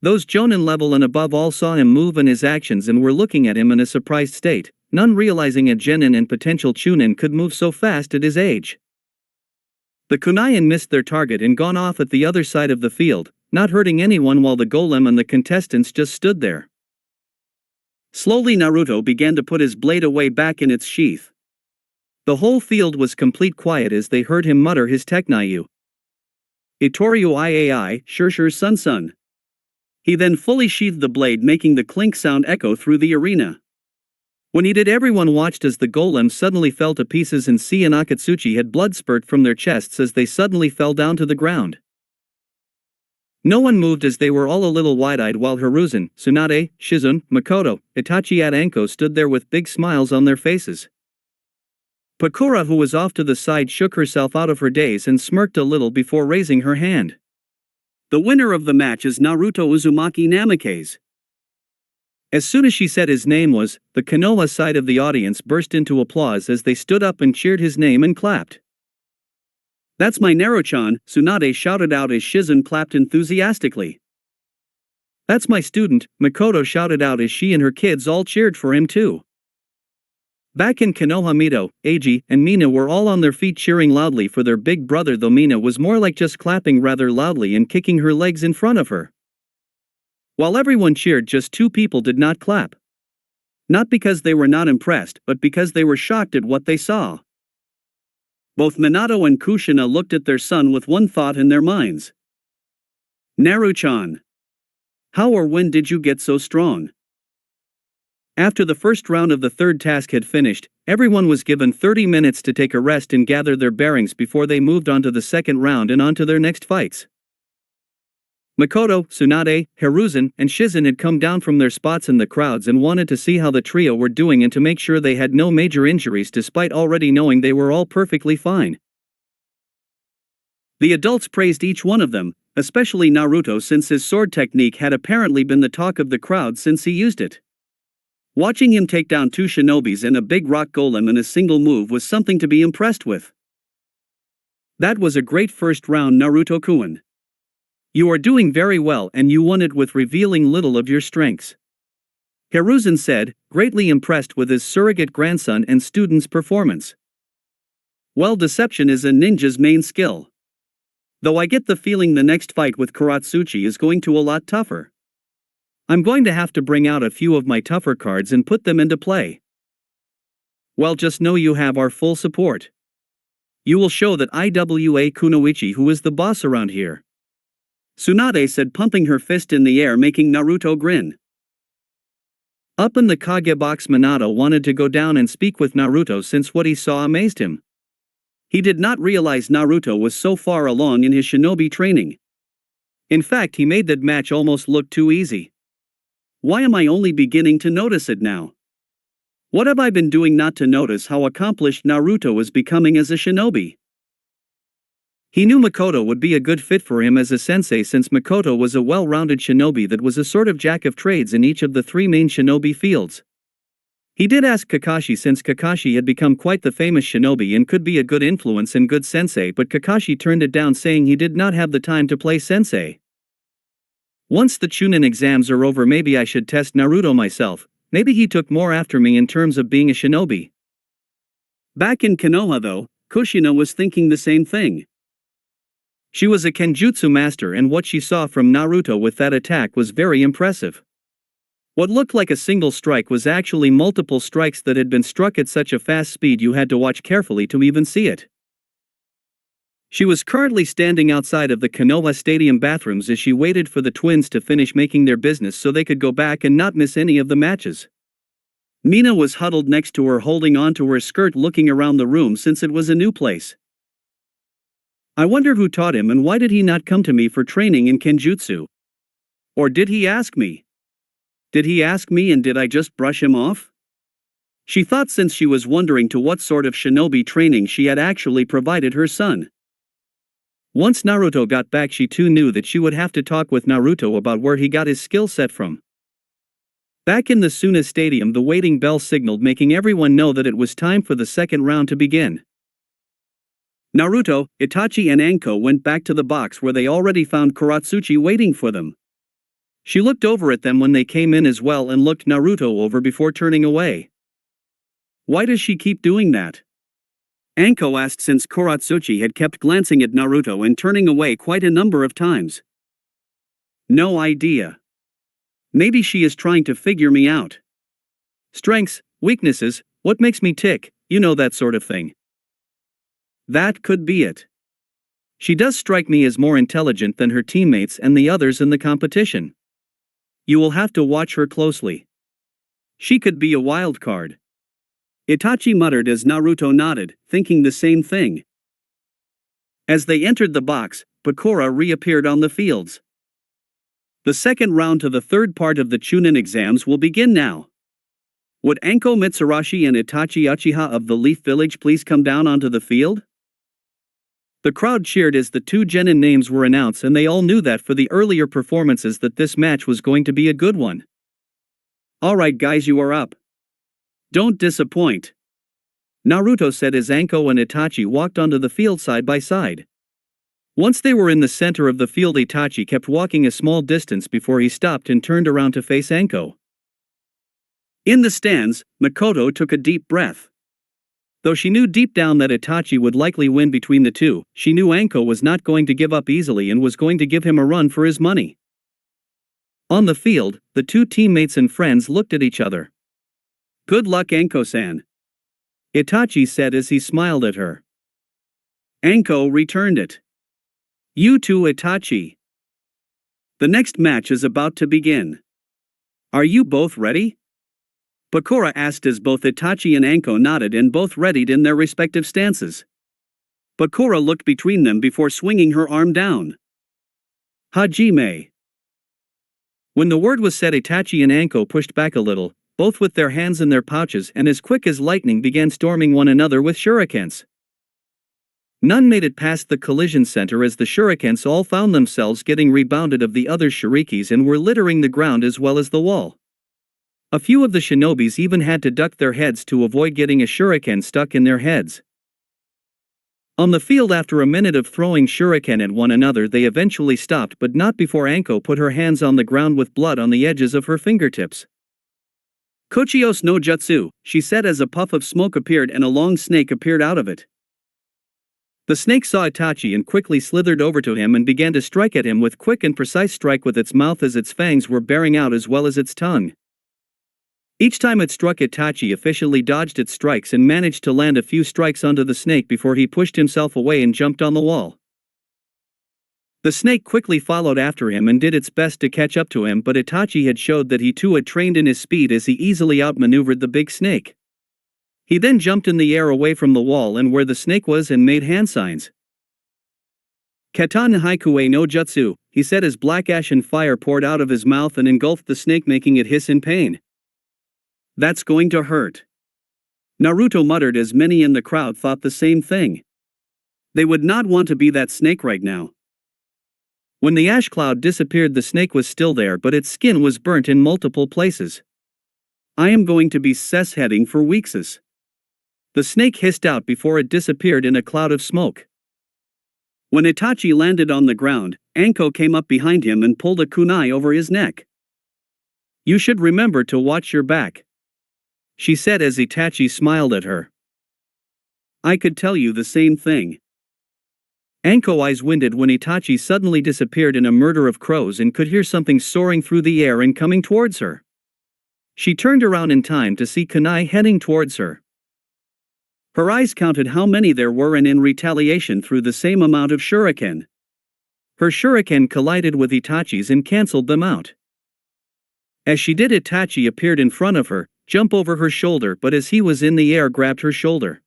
Those Jonin level and above all saw him move and his actions and were looking at him in a surprised state, none realizing a genin and potential chunin could move so fast at his age. The kunayan missed their target and gone off at the other side of the field, not hurting anyone, while the golem and the contestants just stood there. Slowly Naruto began to put his blade away back in its sheath. The whole field was complete quiet as they heard him mutter his teknaiu. Itoryu iai, shur sun sun. He then fully sheathed the blade, making the clink sound echo through the arena. When he did, everyone watched as the golem suddenly fell to pieces and C and Akatsuchi had blood spurt from their chests as they suddenly fell down to the ground. No one moved as they were all a little wide-eyed, while Hiruzen, Tsunade, Shizune, Makoto, Itachi and Anko stood there with big smiles on their faces. Pakura, who was off to the side, shook herself out of her daze and smirked a little before raising her hand. The winner of the match is Naruto Uzumaki Namikaze. As soon as she said his name, the Konoha side of the audience burst into applause as they stood up and cheered his name and clapped. That's my Naruto-chan, Tsunade shouted out as Shizune clapped enthusiastically. That's my student, Makoto shouted out as she and her kids all cheered for him too. Back in Konoha, Mito, Eiji, and Mina were all on their feet cheering loudly for their big brother, though Mina was more like just clapping rather loudly and kicking her legs in front of her. While everyone cheered, just 2 people did not clap. Not because they were not impressed, but because they were shocked at what they saw. Both Minato and Kushina looked at their son with one thought in their minds. Naru-chan. How or when did you get so strong? After the first round of the third task had finished, everyone was given 30 minutes to take a rest and gather their bearings before they moved on to the second round and on to their next fights. Makoto, Tsunade, Hiruzen, and Shizen had come down from their spots in the crowds and wanted to see how the trio were doing and to make sure they had no major injuries despite already knowing they were all perfectly fine. The adults praised each one of them, especially Naruto since his sword technique had apparently been the talk of the crowd since he used it. Watching him take down 2 shinobis and a big rock golem in a single move was something to be impressed with. That was a great first round, Naruto-kun. You are doing very well and you won it with revealing little of your strengths. Hiruzen said, greatly impressed with his surrogate grandson and student's performance. Well, deception is a ninja's main skill. Though I get the feeling the next fight with Katsuchi is going to a lot tougher. I'm going to have to bring out a few of my tougher cards and put them into play. Well, just know you have our full support. You will show that Iwa Kunoichi who is the boss around here. Tsunade said, pumping her fist in the air, making Naruto grin. Up in the Kage box, Minato wanted to go down and speak with Naruto since what he saw amazed him. He did not realize Naruto was so far along in his shinobi training. In fact, he made that match almost look too easy. Why am I only beginning to notice it now? What have I been doing not to notice how accomplished Naruto was becoming as a shinobi? He knew Makoto would be a good fit for him as a sensei since Makoto was a well-rounded shinobi that was a sort of jack of trades in each of the 3 main shinobi fields. He did ask Kakashi since Kakashi had become quite the famous shinobi and could be a good influence and good sensei, but Kakashi turned it down saying he did not have the time to play sensei. Once the Chunin exams are over, maybe I should test Naruto myself. Maybe he took more after me in terms of being a shinobi. Back in Konoha though, Kushina was thinking the same thing. She was a kenjutsu master and what she saw from Naruto with that attack was very impressive. What looked like a single strike was actually multiple strikes that had been struck at such a fast speed you had to watch carefully to even see it. She was currently standing outside of the Konoha Stadium bathrooms as she waited for the twins to finish making their business so they could go back and not miss any of the matches. Mina was huddled next to her holding on to her skirt looking around the room since it was a new place. I wonder who taught him and why did he not come to me for training in kenjutsu? Or did he ask me? Did he ask me and did I just brush him off? She thought since she was wondering to what sort of shinobi training she had actually provided her son. Once Naruto got back, she too knew that she would have to talk with Naruto about where he got his skill set from. Back in the Suna Stadium, the waiting bell signaled, making everyone know that it was time for the second round to begin. Naruto, Itachi and Anko went back to the box where they already found Katsuchi waiting for them. She looked over at them when they came in as well and looked Naruto over before turning away. Why does she keep doing that? Anko asked since Katsuchi had kept glancing at Naruto and turning away quite a number of times. No idea. Maybe she is trying to figure me out. Strengths, weaknesses, what makes me tick, you know, that sort of thing. That could be it. She does strike me as more intelligent than her teammates and the others in the competition. You will have to watch her closely. She could be a wild card. Itachi muttered as Naruto nodded, thinking the same thing. As they entered the box, Bakura reappeared on the fields. The second round to the third part of the Chunin exams will begin now. Would Anko Mitsurashi and Itachi Uchiha of the Leaf Village please come down onto the field? The crowd cheered as the 2 genin names were announced, and they all knew that for the earlier performances that this match was going to be a good one. Alright guys, you are up. Don't disappoint. Naruto said as Anko and Itachi walked onto the field side by side. Once they were in the center of the field, Itachi kept walking a small distance before he stopped and turned around to face Anko. In the stands, Makoto took a deep breath. Though she knew deep down that Itachi would likely win between the two, she knew Anko was not going to give up easily and was going to give him a run for his money. On the field, the 2 teammates and friends looked at each other. Good luck, Anko-san, Itachi said as he smiled at her. Anko returned it. You too, Itachi. The next match is about to begin. Are you both ready? Bakura asked as both Itachi and Anko nodded and both readied in their respective stances. Bakura looked between them before swinging her arm down. Hajime. When the word was said, Itachi and Anko pushed back a little, both with their hands in their pouches, and as quick as lightning began storming one another with shurikens. None made it past the collision center as the shurikens all found themselves getting rebounded of the other shurikens and were littering the ground as well as the wall. A few of the shinobis even had to duck their heads to avoid getting a shuriken stuck in their heads. On the field, after a minute of throwing shuriken at one another, they eventually stopped, but not before Anko put her hands on the ground with blood on the edges of her fingertips. Kochios no jutsu, she said as a puff of smoke appeared and a long snake appeared out of it. The snake saw Itachi and quickly slithered over to him and began to strike at him with quick and precise strike with its mouth as its fangs were bearing out as well as its tongue. Each time it struck, Itachi efficiently dodged its strikes and managed to land a few strikes onto the snake before he pushed himself away and jumped on the wall. The snake quickly followed after him and did its best to catch up to him, but Itachi had showed that he too had trained in his speed as he easily outmaneuvered the big snake. He then jumped in the air away from the wall and where the snake was and made hand signs. Katana Haikue no Jutsu, he said as black ash and fire poured out of his mouth and engulfed the snake, making it hiss in pain. That's going to hurt. Naruto muttered as many in the crowd thought the same thing. They would not want to be that snake right now. When the ash cloud disappeared, the snake was still there, but its skin was burnt in multiple places. I am going to be heading for weeks. The snake hissed out before it disappeared in a cloud of smoke. When Itachi landed on the ground, Anko came up behind him and pulled a kunai over his neck. You should remember to watch your back, she said as Itachi smiled at her. I could tell you the same thing. Anko eyes winded when Itachi suddenly disappeared in a murder of crows and could hear something soaring through the air and coming towards her. She turned around in time to see kunai heading towards her. Her eyes counted how many there were and in retaliation threw the same amount of shuriken. Her shuriken collided with Itachi's and cancelled them out. As she did, Itachi appeared in front of her, jumped over her shoulder, but as he was in the air grabbed her shoulder.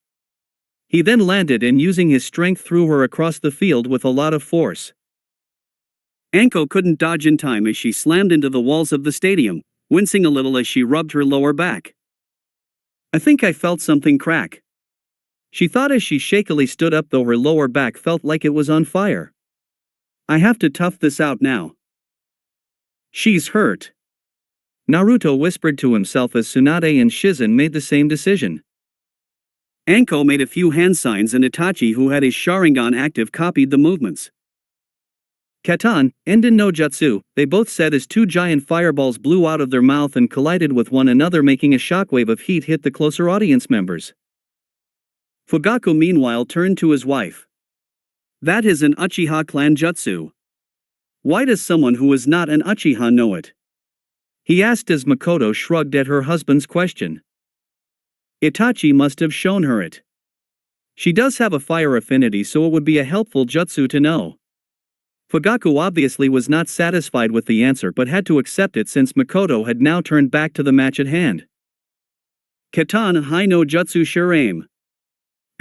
He then landed and using his strength threw her across the field with a lot of force. Anko couldn't dodge in time as she slammed into the walls of the stadium, wincing a little as she rubbed her lower back. I think I felt something crack, she thought as she shakily stood up, though her lower back felt like it was on fire. I have to tough this out now. She's hurt, Naruto whispered to himself as Tsunade and Shizen made the same decision. Anko made a few hand signs and Itachi, who had his Sharingan active, copied the movements. Katan, Enden no Jutsu, they both said as two giant fireballs blew out of their mouth and collided with one another, making a shockwave of heat hit the closer audience members. Fugaku meanwhile turned to his wife. That is an Uchiha clan jutsu. Why does someone who is not an Uchiha know it? He asked as Makoto shrugged at her husband's question. Itachi must have shown her it. She does have a fire affinity, so it would be a helpful jutsu to know. Fugaku obviously was not satisfied with the answer but had to accept it since Makoto had now turned back to the match at hand. Katan Hai no Jutsu sure aim,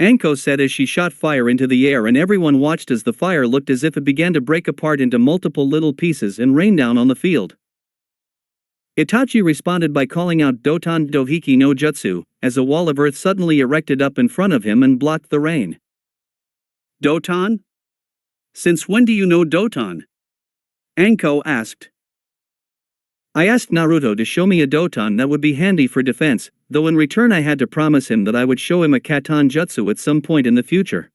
Anko said as she shot fire into the air, and everyone watched as the fire looked as if it began to break apart into multiple little pieces and rain down on the field. Itachi responded by calling out Doton Dohiki no Jutsu, as a wall of earth suddenly erected up in front of him and blocked the rain. Doton? Since when do you know Doton? Anko asked. I asked Naruto to show me a Doton that would be handy for defense, though in return I had to promise him that I would show him a Katan Jutsu at some point in the future.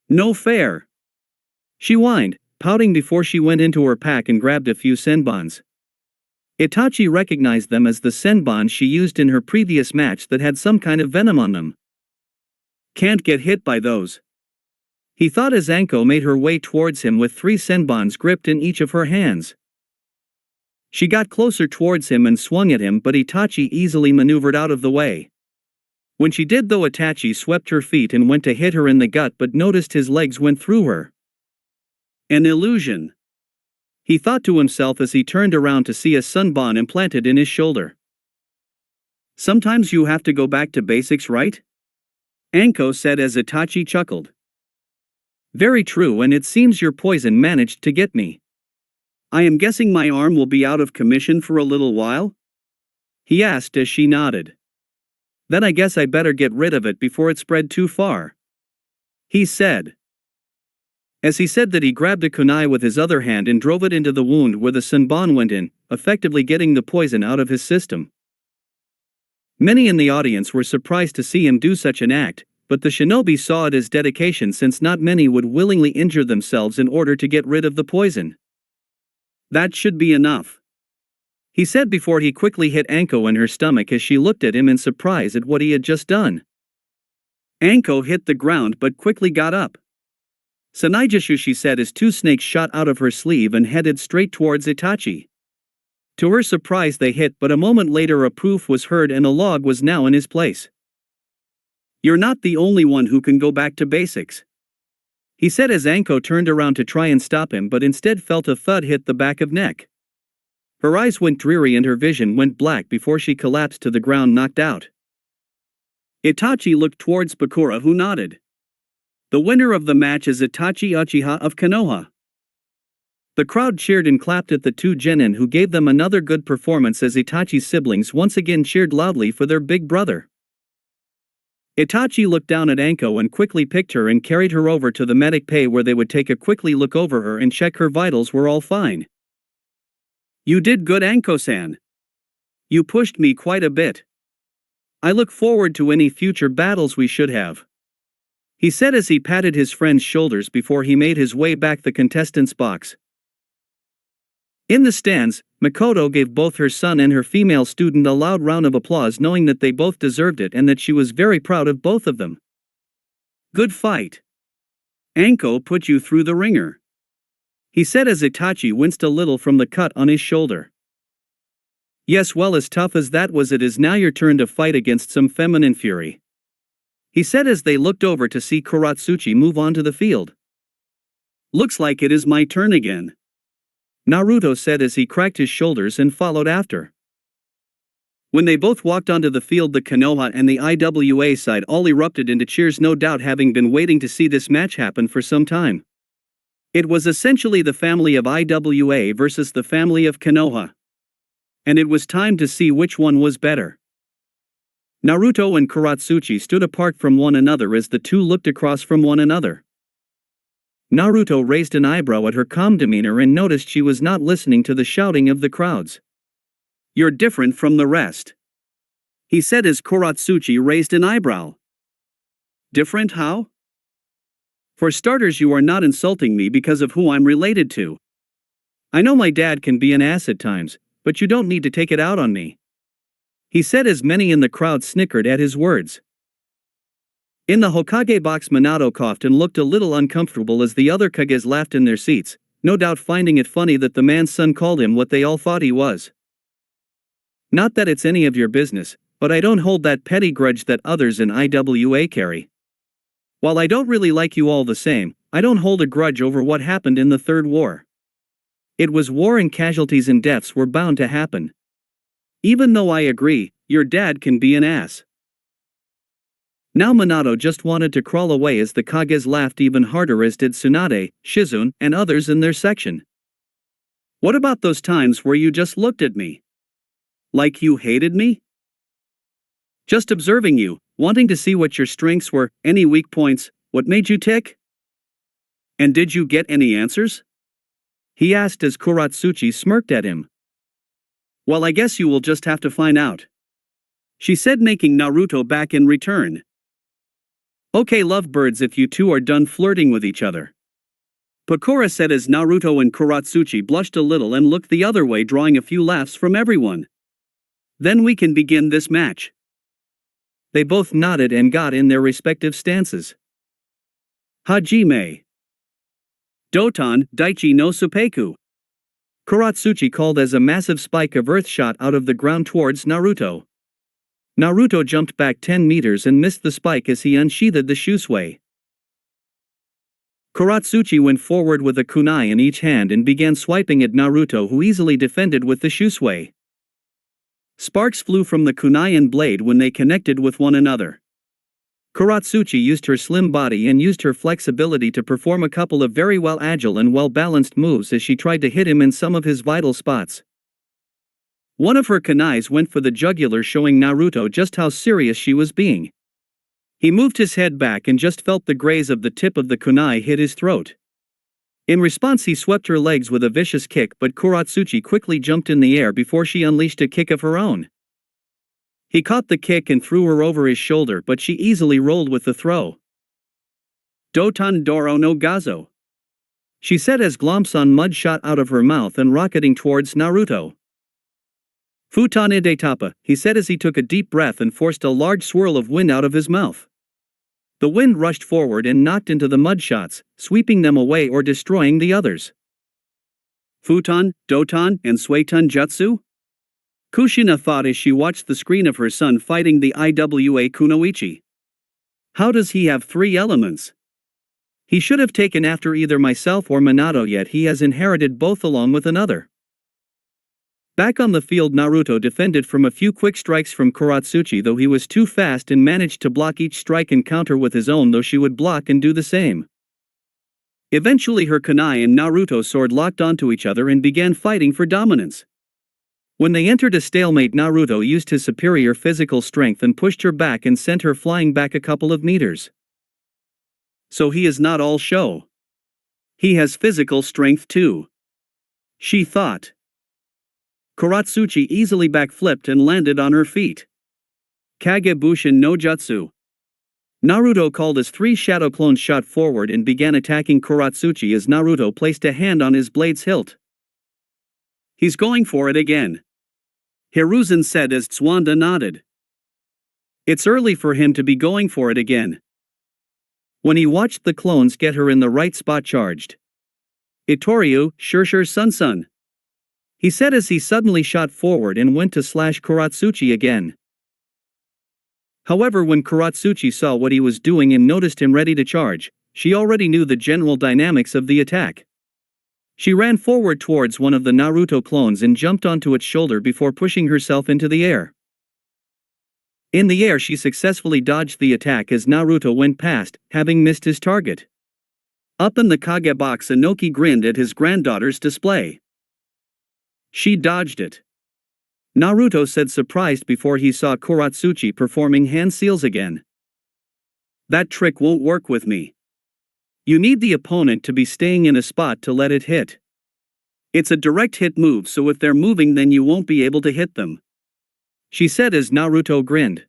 No fair, she whined, pouting before she went into her pack and grabbed a few senbons. Itachi recognized them as the senbons she used in her previous match that had some kind of venom on them. Can't get hit by those, he thought as Anko made her way towards him with 3 senbons gripped in each of her hands. She got closer towards him and swung at him, but Itachi easily maneuvered out of the way. When she did though, Itachi swept her feet and went to hit her in the gut but noticed his legs went through her. An illusion. He thought to himself as he turned around to see a sunbon implanted in his shoulder. Sometimes you have to go back to basics, right? Anko said as Itachi chuckled. Very true, and it seems your poison managed to get me. I am guessing my arm will be out of commission for a little while? He asked as she nodded. Then I guess I better get rid of it before it spread too far. He said. As he said that, he grabbed a kunai with his other hand and drove it into the wound where the sunbon went in, effectively getting the poison out of his system. Many in the audience were surprised to see him do such an act, but the shinobi saw it as dedication, since not many would willingly injure themselves in order to get rid of the poison. That should be enough, he said before he quickly hit Anko in her stomach as she looked at him in surprise at what he had just done. Anko hit the ground but quickly got up. Sanaijishu, she said as two snakes shot out of her sleeve and headed straight towards Itachi. To her surprise they hit, but a moment later a poof was heard and a log was now in his place. You're not the only one who can go back to basics, he said as Anko turned around to try and stop him but instead felt a thud hit the back of neck. Her eyes went dreary and her vision went black before she collapsed to the ground, knocked out. Itachi looked towards Bakura, who nodded. The winner of the match is Itachi Uchiha of Konoha. The crowd cheered and clapped at the two genin, who gave them another good performance as Itachi's siblings once again cheered loudly for their big brother. Itachi looked down at Anko and quickly picked her and carried her over to the medic bay, where they would take a quickly look over her and check her vitals were all fine. You did good, Anko-san. You pushed me quite a bit. I look forward to any future battles we should have, he said as he patted his friend's shoulders before he made his way back the contestants' box. In the stands, Makoto gave both her son and her female student a loud round of applause, knowing that they both deserved it and that she was very proud of both of them. Good fight. Anko put you through the ringer, he said as Itachi winced a little from the cut on his shoulder. Yes, well, as tough as that was, it is now your turn to fight against some feminine fury, he said as they looked over to see Katsuchi move onto the field. Looks like it is my turn again, Naruto said as he cracked his shoulders and followed after. When they both walked onto the field, the Konoha and the IWA side all erupted into cheers, no doubt having been waiting to see this match happen for some time. It was essentially the family of IWA versus the family of Konoha. And it was time to see which one was better. Naruto and Katsuchi stood apart from one another as the two looked across from one another. Naruto raised an eyebrow at her calm demeanor and noticed she was not listening to the shouting of the crowds. You're different from the rest, he said as Katsuchi raised an eyebrow. Different how? For starters, you are not insulting me because of who I'm related to. I know my dad can be an ass at times, but you don't need to take it out on me, he said as many in the crowd snickered at his words. In the Hokage box, Minato coughed and looked a little uncomfortable as the other Kages laughed in their seats, no doubt finding it funny that the man's son called him what they all thought he was. Not that it's any of your business, but I don't hold that petty grudge that others in IWA carry. While I don't really like you all the same, I don't hold a grudge over what happened in the Third War. It was war and casualties and deaths were bound to happen. Even though I agree, your dad can be an ass. Now Minato just wanted to crawl away as the Kages laughed even harder, as did Tsunade, Shizune, and others in their section. What about those times where you just looked at me like you hated me? Just observing you, wanting to see what your strengths were, any weak points, what made you tick? And did you get any answers? He asked as Katsuchi smirked at him. Well, I guess you will just have to find out, she said, making Naruto back in return. Okay, lovebirds, if you two are done flirting with each other, Bakura said as Naruto and Katsuchi blushed a little and looked the other way, drawing a few laughs from everyone. Then we can begin this match. They both nodded and got in their respective stances. Hajime. Doton, Daichi no Seppuku, Katsuchi called as a massive spike of earth shot out of the ground towards Naruto. Naruto jumped back 10 meters and missed the spike as he unsheathed the shusui. Katsuchi went forward with a kunai in each hand and began swiping at Naruto, who easily defended with the shusui. Sparks flew from the kunai and blade when they connected with one another. Katsuchi used her slim body and used her flexibility to perform a couple of very agile and well-balanced moves as she tried to hit him in some of his vital spots. One of her kunais went for the jugular, showing Naruto just how serious she was being. He moved his head back and just felt the graze of the tip of the kunai hit his throat. In response, he swept her legs with a vicious kick, but Katsuchi quickly jumped in the air before she unleashed a kick of her own. He caught the kick and threw her over his shoulder, but she easily rolled with the throw. Doton Doro no Gazo, she said as Glomson mud shot out of her mouth and rocketing towards Naruto. Futon Idetapa, he said as he took a deep breath and forced a large swirl of wind out of his mouth. The wind rushed forward and knocked into the mud shots, sweeping them away or destroying the others. Futon, Doton, and Suiton Jutsu? Kushina thought as she watched the screen of her son fighting the Iwa Kunoichi. How does he have 3 elements? He should have taken after either myself or Minato, yet he has inherited both along with another. Back on the field, Naruto defended from a few quick strikes from Katsuchi, though he was too fast and managed to block each strike and counter with his own, though she would block and do the same. Eventually her kunai and Naruto's sword locked onto each other and began fighting for dominance. When they entered a stalemate, Naruto used his superior physical strength and pushed her back and sent her flying back a couple of meters. So he is not all show. He has physical strength too, she thought. Katsuchi easily backflipped and landed on her feet. Kage Bushin no Jutsu. Naruto called as 3 shadow clones shot forward and began attacking Katsuchi as Naruto placed a hand on his blade's hilt. He's going for it again, Hiruzen said as Tsuwanda nodded. It's early for him to be going for it again. When he watched the clones get her in the right spot, charged. Itoriu, Shurshur Sun, he said as he suddenly shot forward and went to slash Katsuchi again. However, when Katsuchi saw what he was doing and noticed him ready to charge, she already knew the general dynamics of the attack. She ran forward towards one of the Naruto clones and jumped onto its shoulder before pushing herself into the air. In the air, she successfully dodged the attack as Naruto went past, having missed his target. Up in the Kage box, Inoki grinned at his granddaughter's display. She dodged it, Naruto said, surprised before he saw Katsuchi performing hand seals again. That trick won't work with me. You need the opponent to be staying in a spot to let it hit. It's a direct hit move, so if they're moving then you won't be able to hit them, she said as Naruto grinned.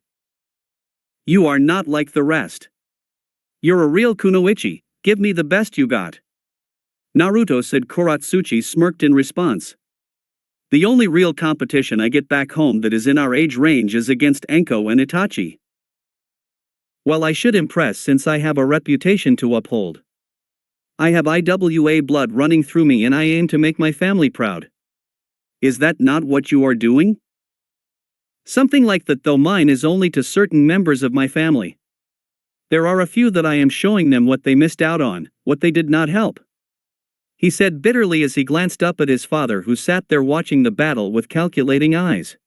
You are not like the rest. You're a real kunoichi, give me the best you got, Naruto said. Katsuchi smirked in response. The only real competition I get back home that is in our age range is against Anko and Itachi. Well, I should impress since I have a reputation to uphold. I have Iwa blood running through me and I aim to make my family proud. Is that not what you are doing? Something like that, though mine is only to certain members of my family. There are a few that I am showing them what they missed out on, what they did not help, he said bitterly as he glanced up at his father, who sat there watching the battle with calculating eyes.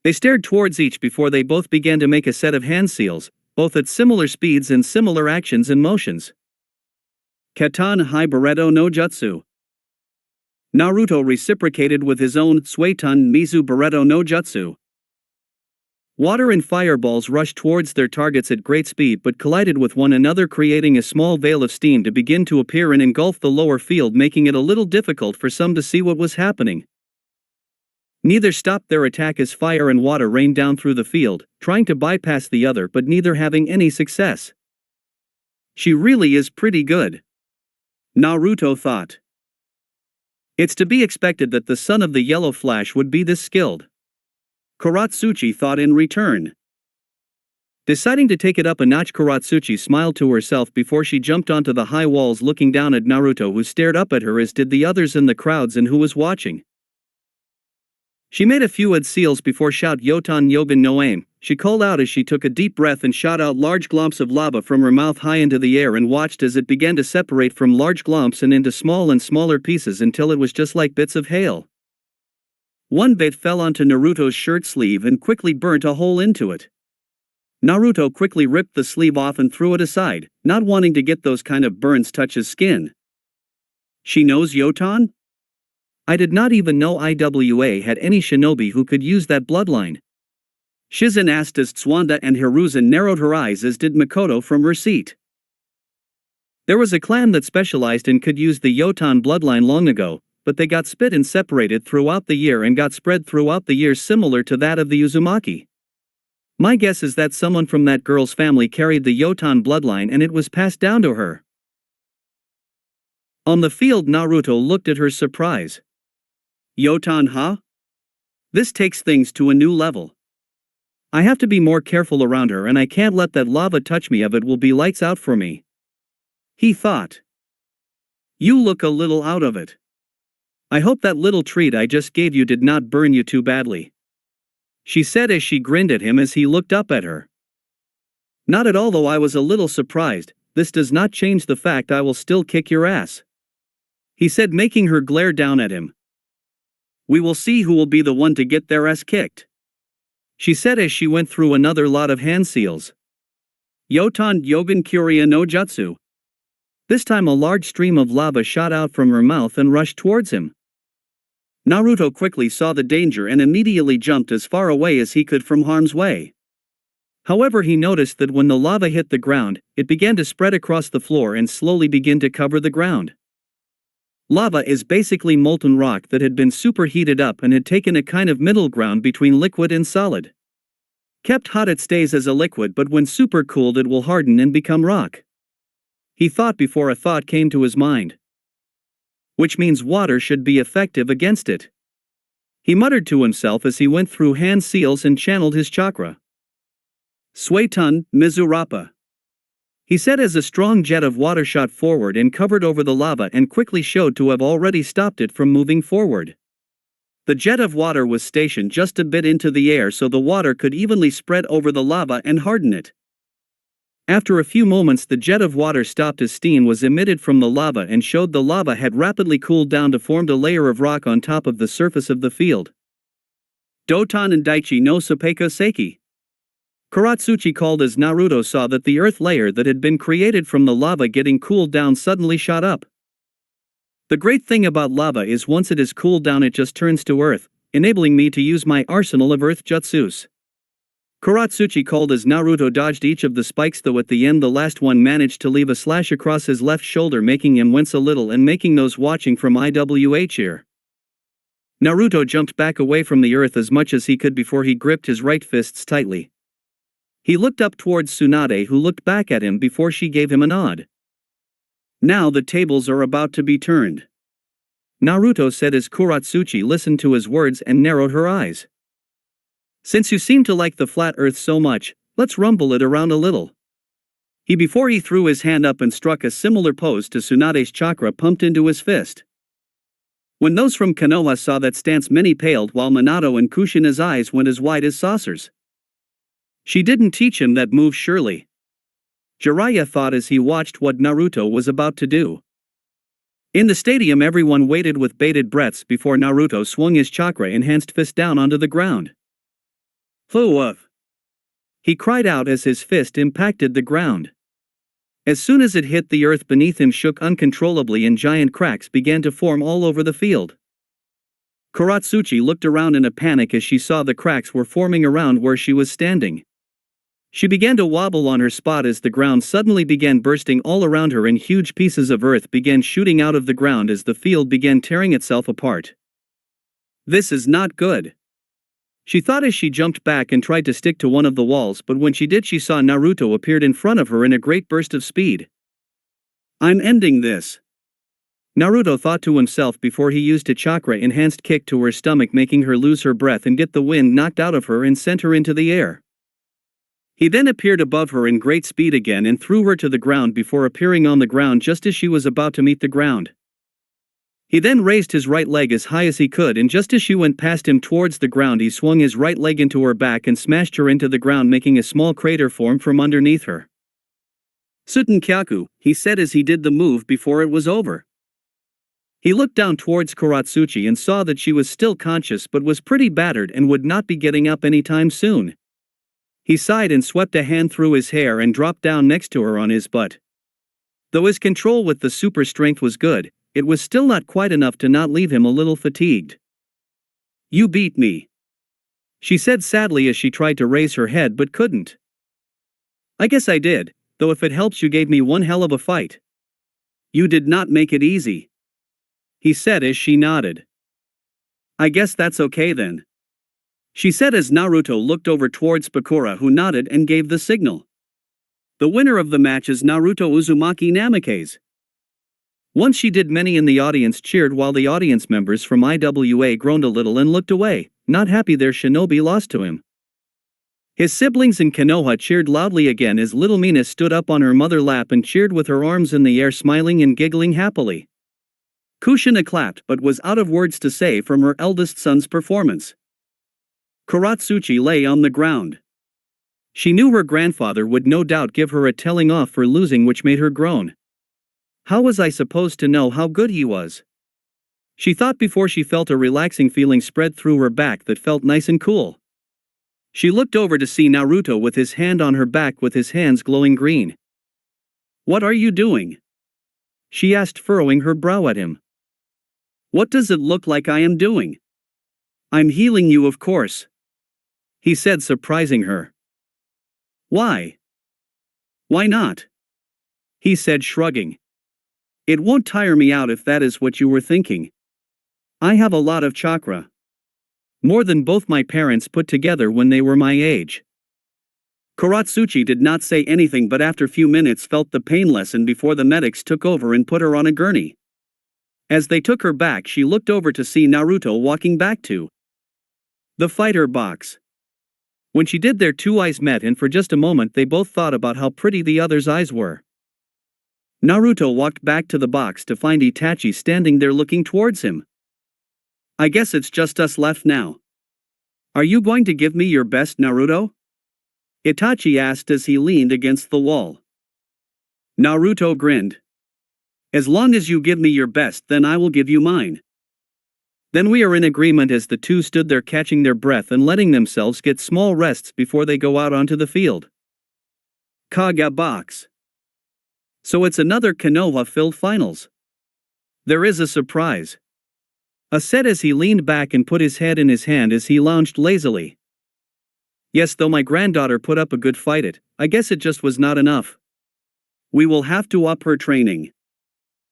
They stared towards each before they both began to make a set of hand seals, both at similar speeds and similar actions and motions. Katan Hai Bareto no Jutsu. Naruto reciprocated with his own Suiton Mizu Bareto no Jutsu. Water and fireballs rushed towards their targets at great speed but collided with one another, creating a small veil of steam to begin to appear and engulf the lower field, making it a little difficult for some to see what was happening. Neither stopped their attack as fire and water rained down through the field, trying to bypass the other but neither having any success. She really is pretty good, Naruto thought. It's to be expected that the son of the Yellow Flash would be this skilled, Katsuchi thought in return. Deciding to take it up a notch, Katsuchi smiled to herself before she jumped onto the high walls, looking down at Naruto, who stared up at her as did the others in the crowds and who was watching. She made a few odd seals before shout Yotan Yogan Noame. She called out as she took a deep breath and shot out large glomps of lava from her mouth high into the air and watched as it began to separate from large glomps and into small and smaller pieces until it was just like bits of hail. One bit fell onto Naruto's shirt sleeve and quickly burnt a hole into it. Naruto quickly ripped the sleeve off and threw it aside, not wanting to get those kind of burns touch his skin. She knows Yotan? I did not even know IWA had any shinobi who could use that bloodline. Shizen asked as Tswanda and Hiruzen narrowed her eyes, as did Makoto from her seat. There was a clan that specialized and could use the Yotan bloodline long ago, but they got split and separated throughout the year and got spread throughout the years similar to that of the Uzumaki. My guess is that someone from that girl's family carried the Yotan bloodline and it was passed down to her. On the field, Naruto looked at her surprise. Yotan, huh? This takes things to a new level. I have to be more careful around her and I can't let that lava touch me, if it will be lights out for me. He thought. You look a little out of it. I hope that little treat I just gave you did not burn you too badly. She said as she grinned at him as he looked up at her. Not at all, though I was a little surprised. This does not change the fact I will still kick your ass. He said, making her glare down at him. We will see who will be the one to get their ass kicked. She said as she went through another lot of hand seals. Yotan Yogan Kurya no Jutsu. This time a large stream of lava shot out from her mouth and rushed towards him. Naruto quickly saw the danger and immediately jumped as far away as he could from harm's way. However, he noticed that when the lava hit the ground, it began to spread across the floor and slowly begin to cover the ground. Lava is basically molten rock that had been superheated up and had taken a kind of middle ground between liquid and solid. Kept hot it stays as a liquid, but when supercooled it will harden and become rock. He thought before a thought came to his mind. Which means water should be effective against it. He muttered to himself as he went through hand seals and channeled his chakra. Suetun, Mizurapa. He said as a strong jet of water shot forward and covered over the lava and quickly showed to have already stopped it from moving forward. The jet of water was stationed just a bit into the air so the water could evenly spread over the lava and harden it. After a few moments, the jet of water stopped as steam was emitted from the lava and showed the lava had rapidly cooled down to form a layer of rock on top of the surface of the field. Doton and Daichi no Sepeko Seiki. Katsuchi called as Naruto saw that the earth layer that had been created from the lava getting cooled down suddenly shot up. The great thing about lava is once it is cooled down it just turns to earth, enabling me to use my arsenal of earth jutsus. Katsuchi called as Naruto dodged each of the spikes, though at the end the last one managed to leave a slash across his left shoulder, making him wince a little and making those watching from IWA cheer. Naruto jumped back away from the earth as much as he could before he gripped his right fists tightly. He looked up towards Tsunade, who looked back at him before she gave him a nod. Now the tables are about to be turned. Naruto said as Katsuchi listened to his words and narrowed her eyes. Since you seem to like the flat earth so much, let's rumble it around a little. Before he threw his hand up and struck a similar pose to Tsunade's chakra pumped into his fist. When those from Konoha saw that stance, many paled, while Minato and Kushina's eyes went as wide as saucers. She didn't teach him that move, surely. Jiraiya thought as he watched what Naruto was about to do. In the stadium, everyone waited with bated breaths before Naruto swung his chakra-enhanced fist down onto the ground. Woof! He cried out as his fist impacted the ground. As soon as it hit, the earth beneath him shook uncontrollably and giant cracks began to form all over the field. Katsuchi looked around in a panic as she saw the cracks were forming around where she was standing. She began to wobble on her spot as the ground suddenly began bursting all around her and huge pieces of earth began shooting out of the ground as the field began tearing itself apart. This is not good. She thought as she jumped back and tried to stick to one of the walls, but when she did, she saw Naruto appeared in front of her in a great burst of speed. I'm ending this. Naruto thought to himself before he used a chakra-enhanced kick to her stomach, making her lose her breath and get the wind knocked out of her and sent her into the air. He then appeared above her in great speed again and threw her to the ground before appearing on the ground just as she was about to meet the ground. He then raised his right leg as high as he could, and just as she went past him towards the ground, he swung his right leg into her back and smashed her into the ground, making a small crater form from underneath her. "Suten Kyaku," he said as he did the move before it was over. He looked down towards Katsuchi and saw that she was still conscious but was pretty battered and would not be getting up anytime soon. He sighed and swept a hand through his hair and dropped down next to her on his butt. Though his control with the super strength was good, it was still not quite enough to not leave him a little fatigued. "You beat me," she said sadly as she tried to raise her head but couldn't. "I guess I did, though if it helps, you gave me one hell of a fight. You did not make it easy," he said as she nodded. "I guess that's okay then," she said as Naruto looked over towards Bakura, who nodded and gave the signal. The winner of the match is Naruto Uzumaki Namikaze. Once she did, many in the audience cheered while the audience members from IWA groaned a little and looked away, not happy their shinobi lost to him. His siblings in Konoha cheered loudly again as little Mina stood up on her mother's lap and cheered with her arms in the air, smiling and giggling happily. Kushina clapped but was out of words to say from her eldest son's performance. Katsuchi lay on the ground. She knew her grandfather would no doubt give her a telling off for losing, which made her groan. How was I supposed to know how good he was? She thought before she felt a relaxing feeling spread through her back that felt nice and cool. She looked over to see Naruto with his hand on her back with his hands glowing green. "What are you doing?" she asked, furrowing her brow at him. "What does it look like I am doing?" "I'm healing you, of course," he said, surprising her. "Why?" "Why not?" he said, shrugging. "It won't tire me out if that is what you were thinking. I have a lot of chakra. More than both my parents put together when they were my age." Katsuchi did not say anything, but after few minutes felt the pain lessen before the medics took over and put her on a gurney. As they took her back, she looked over to see Naruto walking back to the fighter box. When she did, their two eyes met, and for just a moment they both thought about how pretty the other's eyes were. Naruto walked back to the box to find Itachi standing there looking towards him. "I guess it's just us left now. Are you going to give me your best, Naruto?" Itachi asked as he leaned against the wall. Naruto grinned. "As long as you give me your best, then I will give you mine." "Then we are in agreement," as the two stood there catching their breath and letting themselves get small rests before they go out onto the field. Kaga box. So it's another Konoha-filled finals. There is a surprise, said as he leaned back and put his head in his hand as he lounged lazily. "Yes, though my granddaughter put up a good fight, I guess it just was not enough. We will have to up her training,"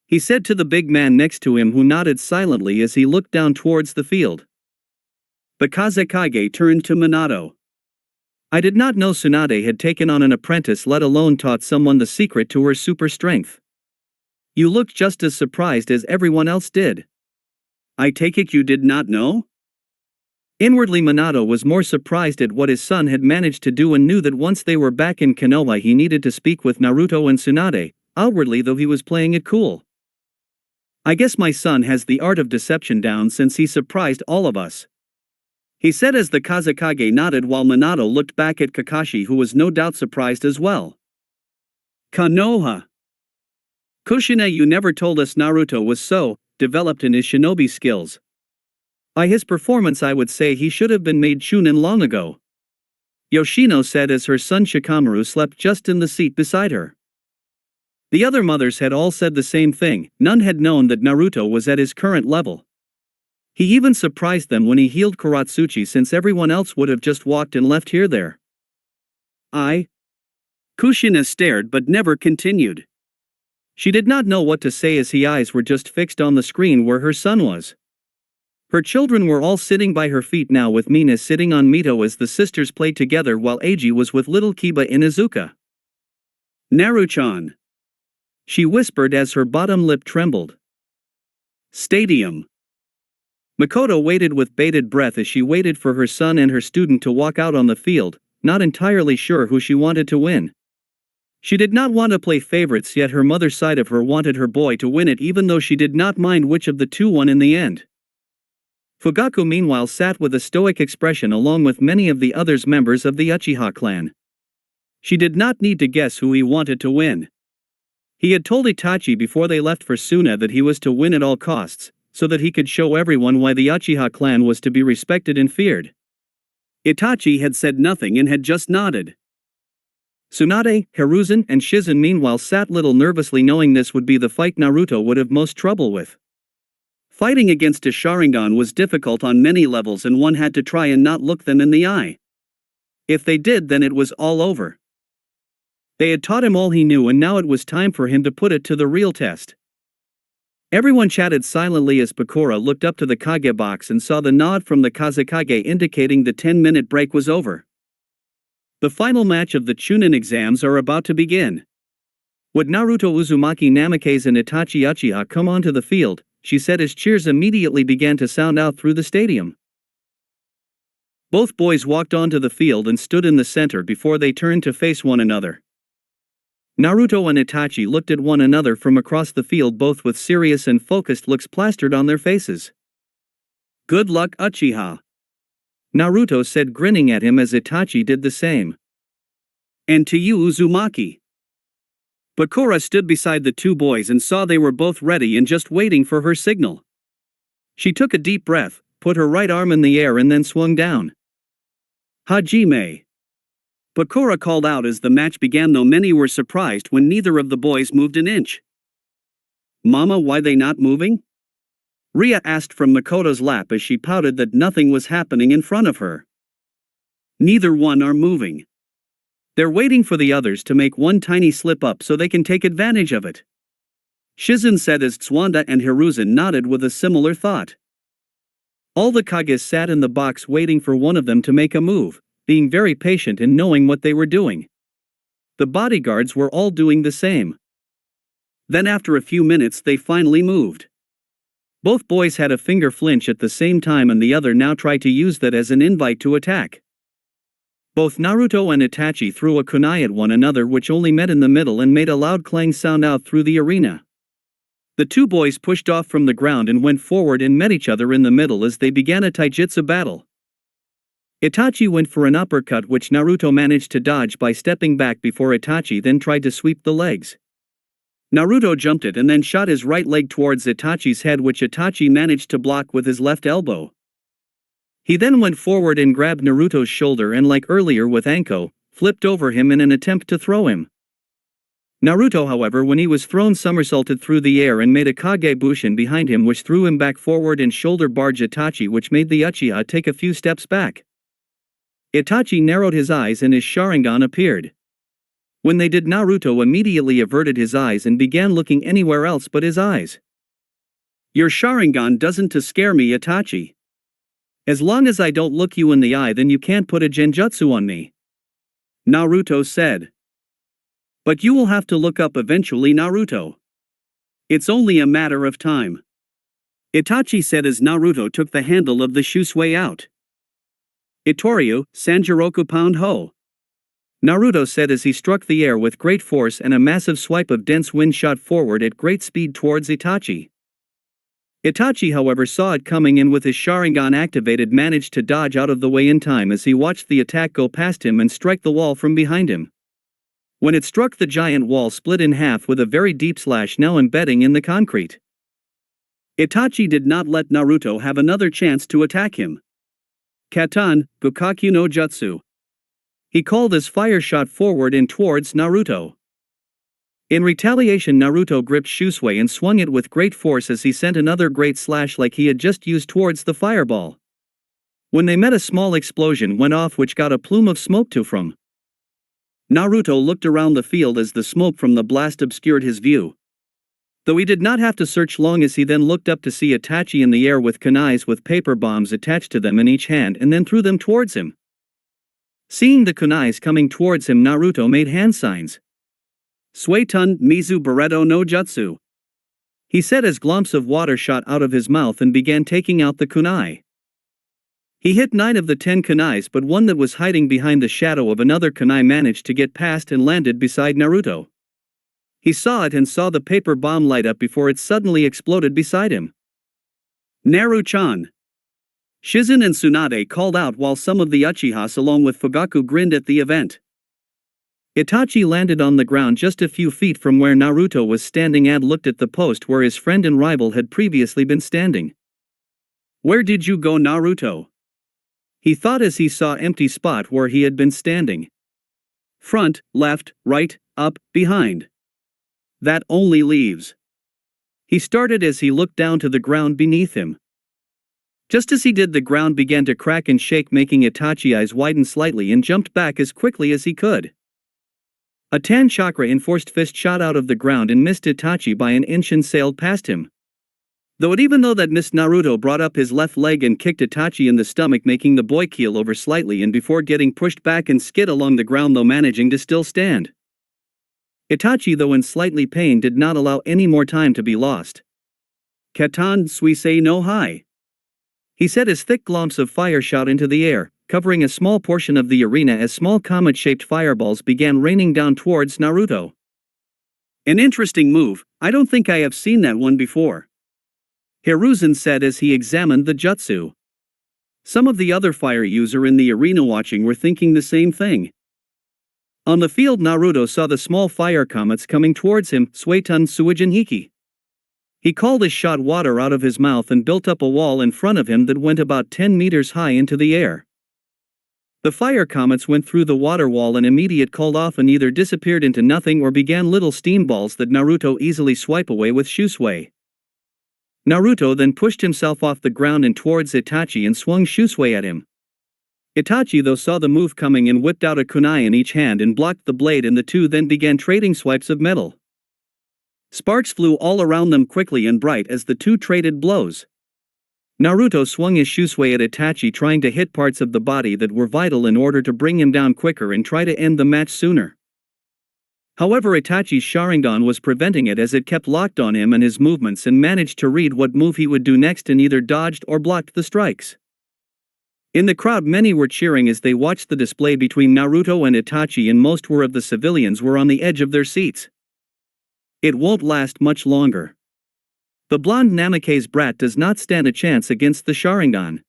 he said to the big man next to him, who nodded silently as he looked down towards the field. The Kazekage turned to Minato. "I did not know Tsunade had taken on an apprentice, let alone taught someone the secret to her super strength. You looked just as surprised as everyone else did. I take it you did not know?" Inwardly, Minato was more surprised at what his son had managed to do and knew that once they were back in Konoha he needed to speak with Naruto and Tsunade, outwardly though he was playing it cool. "I guess my son has the art of deception down since he surprised all of us," he said as the Kazekage nodded while Minato looked back at Kakashi, who was no doubt surprised as well. Konoha. Kushina, you never told us Naruto was so developed in his shinobi skills. By his performance I would say he should have been made Chunin long ago, Yoshino said as her son Shikamaru slept just in the seat beside her. The other mothers had all said the same thing, none had known that Naruto was at his current level. He even surprised them when he healed Katsuchi, since everyone else would have just walked and left here there. Kushina stared but never continued. She did not know what to say as her eyes were just fixed on the screen where her son was. Her children were all sitting by her feet now, with Mina sitting on Mito as the sisters played together while Eiji was with little Kiba in Izuka. "Naru-chan," she whispered as her bottom lip trembled. Stadium. Makoto waited with bated breath as she waited for her son and her student to walk out on the field, not entirely sure who she wanted to win. She did not want to play favorites, yet her mother's side of her wanted her boy to win it, even though she did not mind which of the two won in the end. Fugaku meanwhile sat with a stoic expression along with many of the other members of the Uchiha clan. She did not need to guess who he wanted to win. He had told Itachi before they left for Suna that he was to win at all costs, so that he could show everyone why the Uchiha clan was to be respected and feared. Itachi had said nothing and had just nodded. Tsunade, Hiruzen, and Shizen meanwhile sat little nervously, knowing this would be the fight Naruto would have most trouble with. Fighting against a Sharingan was difficult on many levels, and one had to try and not look them in the eye. If they did, then it was all over. They had taught him all he knew, and now it was time for him to put it to the real test. Everyone chatted silently as Bakura looked up to the Kage box and saw the nod from the Kazekage indicating the 10-minute break was over. The final match of the Chunin exams are about to begin. Would Naruto Uzumaki Namikaze and Itachi Uchiha come onto the field? She said as cheers immediately began to sound out through the stadium. Both boys walked onto the field and stood in the center before they turned to face one another. Naruto and Itachi looked at one another from across the field, both with serious and focused looks plastered on their faces. "Good luck, Uchiha," Naruto said, grinning at him as Itachi did the same. "And to you, Uzumaki." Bakura stood beside the two boys and saw they were both ready and just waiting for her signal. She took a deep breath, put her right arm in the air and then swung down. "Hajime," Bakura called out as the match began, though many were surprised when neither of the boys moved an inch. "Mama, why they not moving?" Ria asked from Makoto's lap as she pouted that nothing was happening in front of her. "Neither one are moving. They're waiting for the others to make one tiny slip up so they can take advantage of it," Shizen said as Tsuwanda and Hiruzen nodded with a similar thought. All the Kages sat in the box waiting for one of them to make a move, being very patient and knowing what they were doing. The bodyguards were all doing the same. Then after a few minutes they finally moved. Both boys had a finger flinch at the same time, and the other now tried to use that as an invite to attack. Both Naruto and Itachi threw a kunai at one another, which only met in the middle and made a loud clang sound out through the arena. The two boys pushed off from the ground and went forward and met each other in the middle as they began a taijutsu battle. Itachi went for an uppercut which Naruto managed to dodge by stepping back before Itachi then tried to sweep the legs. Naruto jumped it and then shot his right leg towards Itachi's head, which Itachi managed to block with his left elbow. He then went forward and grabbed Naruto's shoulder and, like earlier with Anko, flipped over him in an attempt to throw him. Naruto, however, when he was thrown, somersaulted through the air and made a Kage Bushin behind him, which threw him back forward and shoulder barged Itachi, which made the Uchiha take a few steps back. Itachi narrowed his eyes and his Sharingan appeared. When they did, Naruto immediately averted his eyes and began looking anywhere else but his eyes. "Your Sharingan doesn't to scare me, Itachi. As long as I don't look you in the eye, then you can't put a genjutsu on me," Naruto said. "But you will have to look up eventually, Naruto. It's only a matter of time," Itachi said as Naruto took the handle of the shusui out. "Itoryu, Sanjiroku Pound Ho," Naruto said as he struck the air with great force and a massive swipe of dense wind shot forward at great speed towards Itachi. Itachi, however, saw it coming and with his Sharingan activated managed to dodge out of the way in time as he watched the attack go past him and strike the wall from behind him. When it struck, the giant wall split in half with a very deep slash now embedding in the concrete. Itachi did not let Naruto have another chance to attack him. "Katan, Bukaku no Jutsu," he called as fire shot forward and towards Naruto. In retaliation, Naruto gripped Shusui and swung it with great force as he sent another great slash like he had just used towards the fireball. When they met, a small explosion went off which got a plume of smoke to from. Naruto looked around the field as the smoke from the blast obscured his view. Though he did not have to search long as he then looked up to see Itachi in the air with kunais with paper bombs attached to them in each hand and then threw them towards him. Seeing the kunais coming towards him, Naruto made hand signs. "Suetun Mizu Bareto no Jutsu," he said as glumps of water shot out of his mouth and began taking out the kunai. He hit 9 of the 10 kunais, but one that was hiding behind the shadow of another kunai managed to get past and landed beside Naruto. He saw it and saw the paper bomb light up before it suddenly exploded beside him. Naru-chan! Shizen and Tsunade called out while some of the Uchihas along with Fugaku grinned at the event. Itachi landed on the ground just a few feet from where Naruto was standing and looked at the post where his friend and rival had previously been standing. "Where did you go, Naruto?" he thought as he saw empty spot where he had been standing. "Front, left, right, up, behind. That only leaves." He started as he looked down to the ground beneath him. Just as he did, the ground began to crack and shake, making Itachi's eyes widen slightly, and jumped back as quickly as he could. A 10 chakra enforced fist shot out of the ground and missed Itachi by an inch and sailed past him. Even though that missed, Naruto brought up his left leg and kicked Itachi in the stomach, making the boy keel over slightly and before getting pushed back and skid along the ground, though managing to still stand. Itachi, though in slightly pain, did not allow any more time to be lost. "Katan suisei no hai," he said as thick glomps of fire shot into the air, covering a small portion of the arena as small comet-shaped fireballs began raining down towards Naruto. "An interesting move, I don't think I have seen that one before," Hiruzen said as he examined the jutsu. Some of the other fire users in the arena watching were thinking the same thing. On the field, Naruto saw the small fire comets coming towards him, Suetun Suijin Hiki. He called as shot water out of his mouth and built up a wall in front of him that went about 10 meters high into the air. The fire comets went through the water wall and immediately cooled off and either disappeared into nothing or began little steam balls that Naruto easily swipe away with Shusui. Naruto then pushed himself off the ground and towards Itachi and swung Shusui at him. Itachi, though, saw the move coming and whipped out a kunai in each hand and blocked the blade, and the two then began trading swipes of metal. Sparks flew all around them quickly and bright as the two traded blows. Naruto swung his Shusui at Itachi, trying to hit parts of the body that were vital in order to bring him down quicker and try to end the match sooner. However, Itachi's Sharingan was preventing it as it kept locked on him and his movements, and managed to read what move he would do next and either dodged or blocked the strikes. In the crowd, many were cheering as they watched the display between Naruto and Itachi, and most were of the civilians were on the edge of their seats. It won't last much longer. The blonde Namikaze brat does not stand a chance against the Sharingan.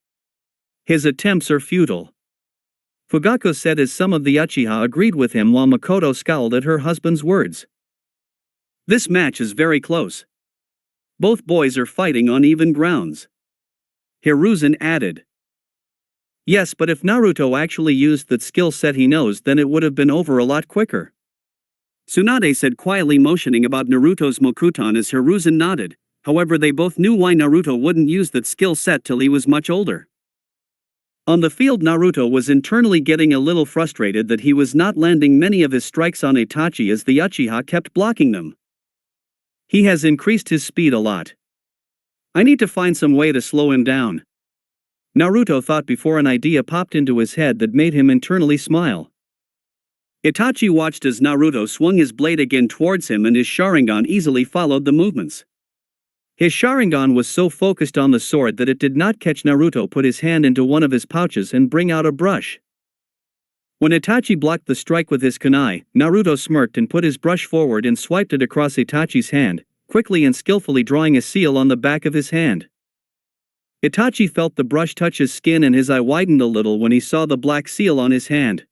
His attempts are futile. Fugaku said as some of the Uchiha agreed with him, while Makoto scowled at her husband's words. "This match is very close. Both boys are fighting on even grounds," Hiruzen added. "Yes, but if Naruto actually used that skill set he knows, then it would have been over a lot quicker," Tsunade said, quietly motioning about Naruto's Mokuton as Hiruzen nodded. However, they both knew why Naruto wouldn't use that skill set till he was much older. On the field, Naruto was internally getting a little frustrated that he was not landing many of his strikes on Itachi as the Uchiha kept blocking them. He has increased his speed a lot. I need to find some way to slow him down, Naruto thought before an idea popped into his head that made him internally smile. Itachi watched as Naruto swung his blade again towards him, and his Sharingan easily followed the movements. His Sharingan was so focused on the sword that it did not catch Naruto put his hand into one of his pouches and bring out a brush. When Itachi blocked the strike with his kunai, Naruto smirked and put his brush forward and swiped it across Itachi's hand, quickly and skillfully drawing a seal on the back of his hand. Itachi felt the brush touch his skin and his eye widened a little when he saw the black seal on his hand.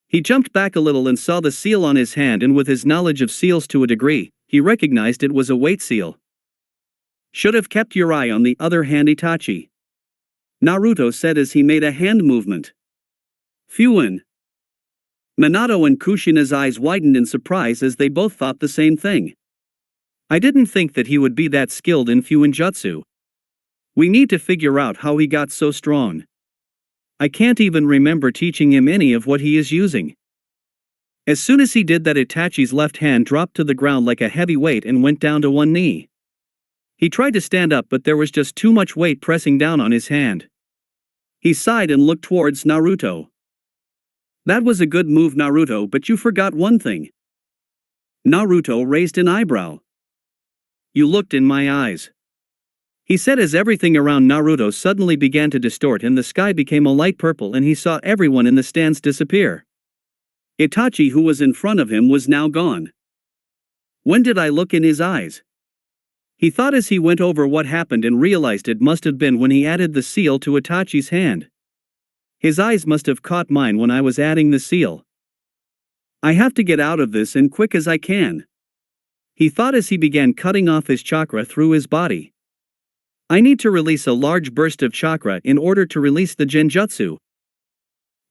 He jumped back a little and saw the seal on his hand, and with his knowledge of seals to a degree, he recognized it was a weight seal. "Should have kept your eye on the other hand, Itachi," Naruto said as he made a hand movement. "Fuin." Minato and Kushina's eyes widened in surprise as they both thought the same thing. "I didn't think that he would be that skilled in Fuin Jutsu. We need to figure out how he got so strong. I can't even remember teaching him any of what he is using." As soon as he did that, Itachi's left hand dropped to the ground like a heavy weight and went down to one knee. He tried to stand up, but there was just too much weight pressing down on his hand. He sighed and looked towards Naruto. "That was a good move, Naruto, but you forgot one thing." Naruto raised an eyebrow. "You looked in my eyes." he said as everything around Naruto suddenly began to distort and the sky became a light purple and he saw everyone in the stands disappear. Itachi, who was in front of him, was now gone. When did I look in his eyes? He thought as he went over what happened and realized it must have been when he added the seal to Itachi's hand. His eyes must have caught mine when I was adding the seal. I have to get out of this and quick as I can. He thought as he began cutting off his chakra through his body. I need to release a large burst of chakra in order to release the genjutsu.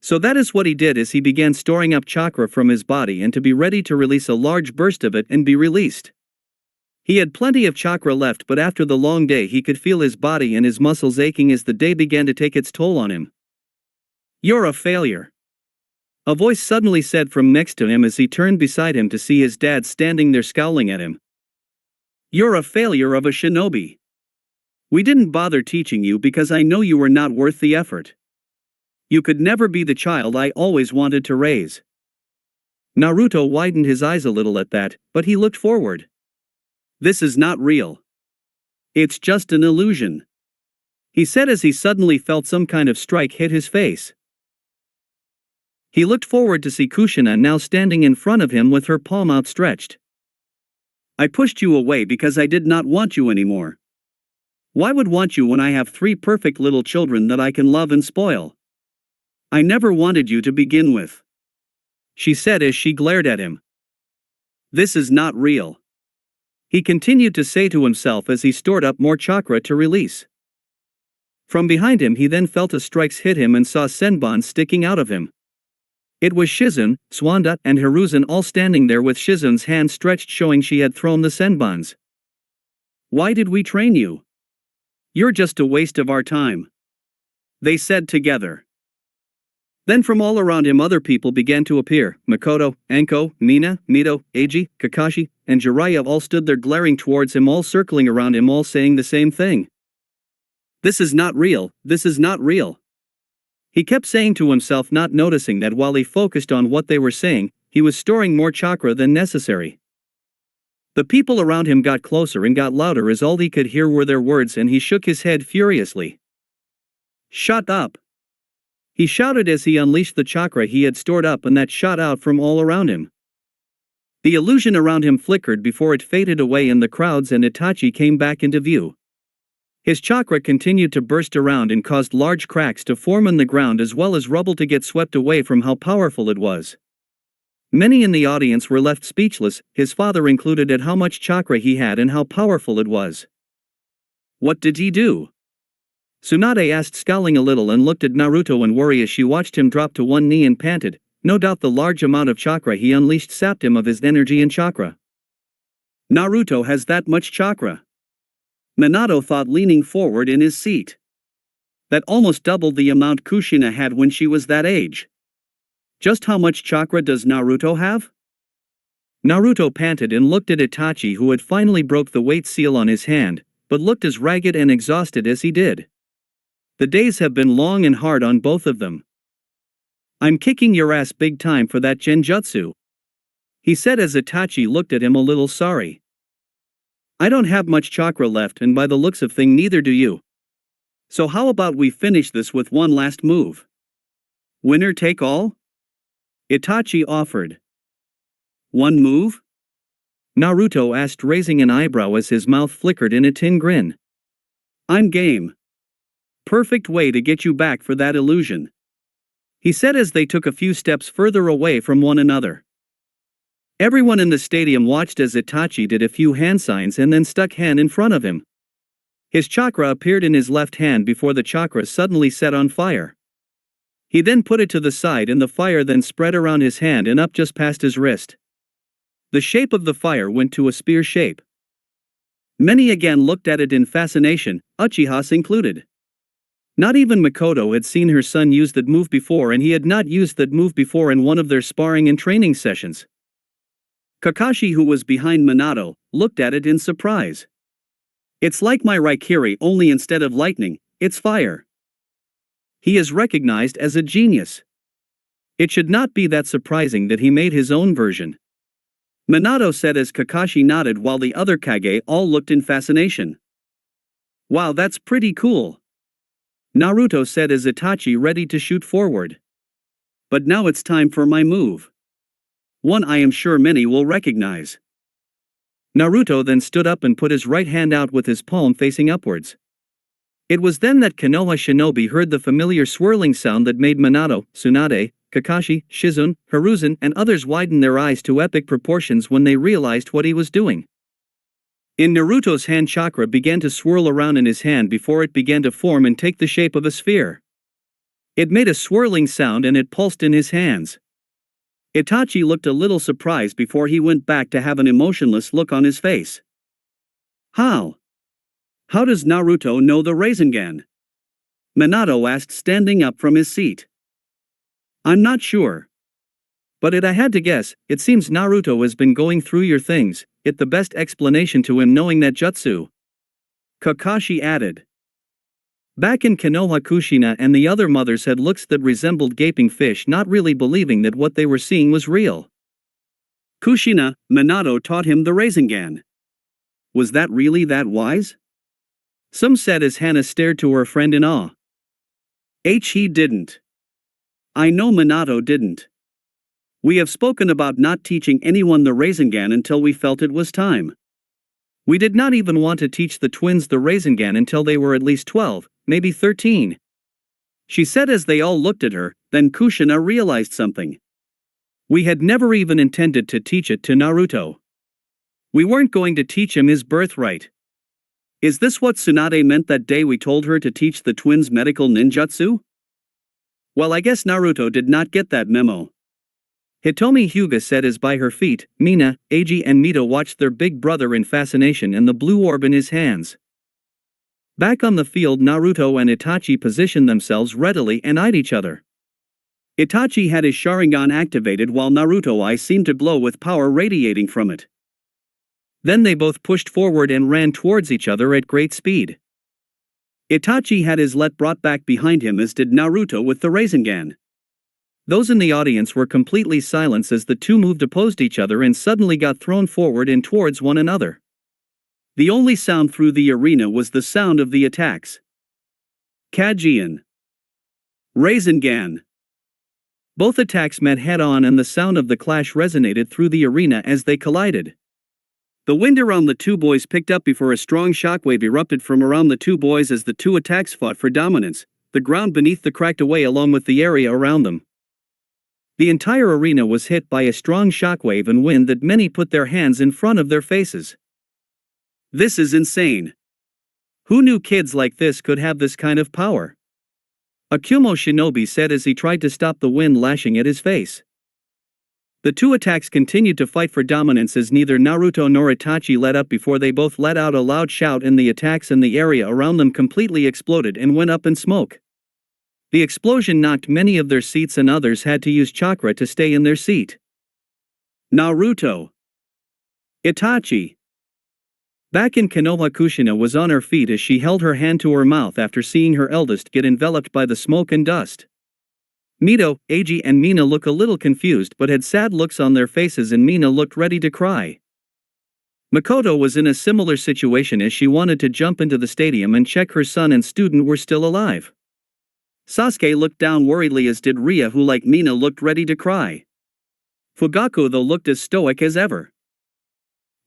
So that is what he did as he began storing up chakra from his body and to be ready to release a large burst of it and be released. He had plenty of chakra left, but after the long day he could feel his body and his muscles aching as the day began to take its toll on him. "You're a failure," a voice suddenly said from next to him as he turned beside him to see his dad standing there scowling at him. "You're a failure of a shinobi. We didn't bother teaching you because I know you were not worth the effort. You could never be the child I always wanted to raise." Naruto widened his eyes a little at that, but he looked forward. "This is not real. It's just an illusion," he said as he suddenly felt some kind of strike hit his face. He looked forward to see Kushina now standing in front of him with her palm outstretched. "I pushed you away because I did not want you anymore. Why would want you when I have 3 perfect little children that I can love and spoil? I never wanted you to begin with," she said as she glared at him. "This is not real," he continued to say to himself as he stored up more chakra to release. From behind him he then felt a strike hit him and saw Senbon sticking out of him. It was Shizune, Swanda, and Hiruzen all standing there with Shizune's hand stretched showing she had thrown the Senbons. "Why did we train you? You're just a waste of our time," they said together. Then from all around him other people began to appear. Makoto, Anko, Mina, Mito, Eiji, Kakashi, and Jiraiya all stood there glaring towards him, all circling around him, all saying the same thing. "This is not real, this is not real," he kept saying to himself, not noticing that while he focused on what they were saying, he was storing more chakra than necessary. The people around him got closer and got louder as all he could hear were their words, and he shook his head furiously. "Shut up!" he shouted as he unleashed the chakra he had stored up, and that shot out from all around him. The illusion around him flickered before it faded away in the crowds, and Itachi came back into view. His chakra continued to burst around and caused large cracks to form in the ground as well as rubble to get swept away from how powerful it was. Many in the audience were left speechless, his father included, at how much chakra he had and how powerful it was. "What did he do?" Tsunade asked, scowling a little, and looked at Naruto in worry as she watched him drop to one knee and panted. No doubt the large amount of chakra he unleashed sapped him of his energy and chakra. "Naruto has that much chakra?" Minato thought, leaning forward in his seat. "That almost doubled the amount Kushina had when she was that age. Just how much chakra does Naruto have?" Naruto panted and looked at Itachi, who had finally broke the weight seal on his hand, but looked as ragged and exhausted as he did. The days have been long and hard on both of them. "I'm kicking your ass big time for that genjutsu," he said as Itachi looked at him a little sorry. "I don't have much chakra left, and by the looks of thing neither do you. So how about we finish this with one last move? Winner take all?" Itachi offered. "One move?" Naruto asked, raising an eyebrow as his mouth flickered in a tin grin. "I'm game. Perfect way to get you back for that illusion," he said as they took a few steps further away from one another. Everyone in the stadium watched as Itachi did a few hand signs and then stuck hand in front of him. His chakra appeared in his left hand before the chakra suddenly set on fire. He then put it to the side and the fire then spread around his hand and up just past his wrist. The shape of the fire went to a spear shape. Many again looked at it in fascination, Uchihas included. Not even Makoto had seen her son use that move before, and he had not used that move before in one of their sparring and training sessions. Kakashi, who was behind Minato, looked at it in surprise. "It's like my Raikiri, only instead of lightning, it's fire." He is recognized as a genius. It should not be that surprising that he made his own version. Minato said as Kakashi nodded while the other Kage all looked in fascination. Wow, that's pretty cool, Naruto said as Itachi ready to shoot forward. But now it's time for my move. One I am sure many will recognize. Naruto then stood up and put his right hand out with his palm facing upwards. It was then that Konoha Shinobi heard the familiar swirling sound that made Minato, Tsunade, Kakashi, Shizune, Hiruzen and others widen their eyes to epic proportions when they realized what he was doing. In Naruto's hand, chakra began to swirl around in his hand before it began to form and take the shape of a sphere. It made a swirling sound and it pulsed in his hands. Itachi looked a little surprised before he went back to have an emotionless look on his face. How does Naruto know the Rasengan? Minato asked, standing up from his seat. I'm not sure. But I had to guess, it seems Naruto has been going through your things, it the best explanation to him knowing that jutsu. Kakashi added. Back in Konoha, Kushina and the other mothers had looks that resembled gaping fish, not really believing that what they were seeing was real. Kushina, Minato taught him the Rasengan. Was that really that wise? Some said as Hana stared to her friend in awe. He didn't. I know Minato didn't. We have spoken about not teaching anyone the Rasengan until we felt it was time. We did not even want to teach the twins the Rasengan until they were at least 12, maybe 13. She said as they all looked at her, then Kushina realized something. We had never even intended to teach it to Naruto. We weren't going to teach him his birthright. Is this what Tsunade meant that day we told her to teach the twins medical ninjutsu? Well, I guess Naruto did not get that memo. Hitomi Hyuga said as by her feet, Mina, Eiji and Mito watched their big brother in fascination and the blue orb in his hands. Back on the field, Naruto and Itachi positioned themselves readily and eyed each other. Itachi had his Sharingan activated while Naruto's eyes seemed to glow with power radiating from it. Then they both pushed forward and ran towards each other at great speed. Itachi had his let brought back behind him as did Naruto with the Rasengan. Those in the audience were completely silent as the two moved opposed each other and suddenly got thrown forward and towards one another. The only sound through the arena was the sound of the attacks. Kajian. Rasengan. Both attacks met head-on and the sound of the clash resonated through the arena as they collided. The wind around the two boys picked up before a strong shockwave erupted from around the two boys as the two attacks fought for dominance. The ground beneath them cracked away along with the area around them. The entire arena was hit by a strong shockwave and wind that many put their hands in front of their faces. This is insane. Who knew kids like this could have this kind of power? A Kyuubi shinobi said as he tried to stop the wind lashing at his face. The two attacks continued to fight for dominance as neither Naruto nor Itachi let up before they both let out a loud shout and the attacks in the area around them completely exploded and went up in smoke. The explosion knocked many of their seats and others had to use chakra to stay in their seat. Naruto. Itachi. Back in Konoha, Kushina was on her feet as she held her hand to her mouth after seeing her eldest get enveloped by the smoke and dust. Mito, Eiji and Mina looked a little confused but had sad looks on their faces and Mina looked ready to cry. Makoto was in a similar situation as she wanted to jump into the stadium and check her son and student were still alive. Sasuke looked down worriedly as did Ria, who like Mina looked ready to cry. Fugaku though looked as stoic as ever.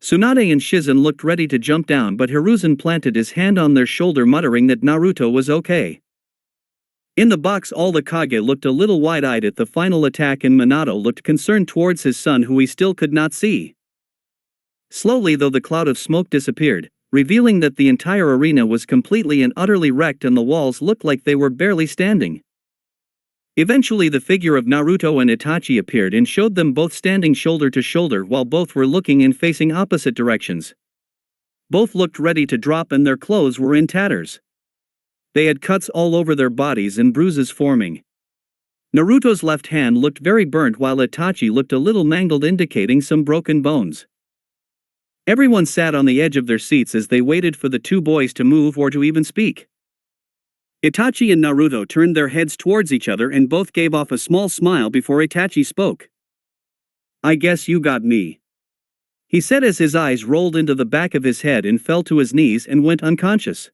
Tsunade and Shizune looked ready to jump down but Hiruzen planted his hand on their shoulder muttering that Naruto was okay. In the box all the Kage looked a little wide-eyed at the final attack and Minato looked concerned towards his son who he still could not see. Slowly though the cloud of smoke disappeared, revealing that the entire arena was completely and utterly wrecked and the walls looked like they were barely standing. Eventually the figure of Naruto and Itachi appeared and showed them both standing shoulder to shoulder while both were looking and facing opposite directions. Both looked ready to drop and their clothes were in tatters. They had cuts all over their bodies and bruises forming. Naruto's left hand looked very burnt while Itachi looked a little mangled, indicating some broken bones. Everyone sat on the edge of their seats as they waited for the two boys to move or to even speak. Itachi and Naruto turned their heads towards each other and both gave off a small smile before Itachi spoke. "I guess you got me," he said as his eyes rolled into the back of his head and fell to his knees and went unconscious.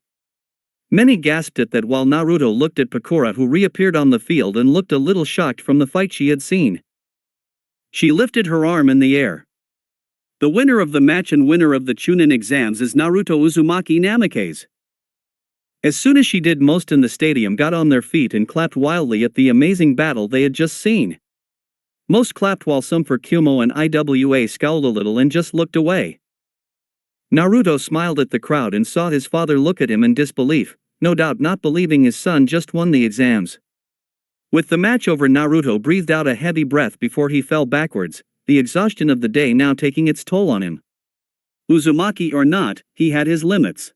Many gasped at that while Naruto looked at Pakora, who reappeared on the field and looked a little shocked from the fight she had seen. She lifted her arm in the air. The winner of the match and winner of the Chunin exams is Naruto Uzumaki Namikaze. As soon as she did, most in the stadium got on their feet and clapped wildly at the amazing battle they had just seen. Most clapped while some for Kumo and Iwa scowled a little and just looked away. Naruto smiled at the crowd and saw his father look at him in disbelief, no doubt not believing his son just won the exams. With the match over, Naruto breathed out a heavy breath before he fell backwards, the exhaustion of the day now taking its toll on him. Uzumaki or not, he had his limits.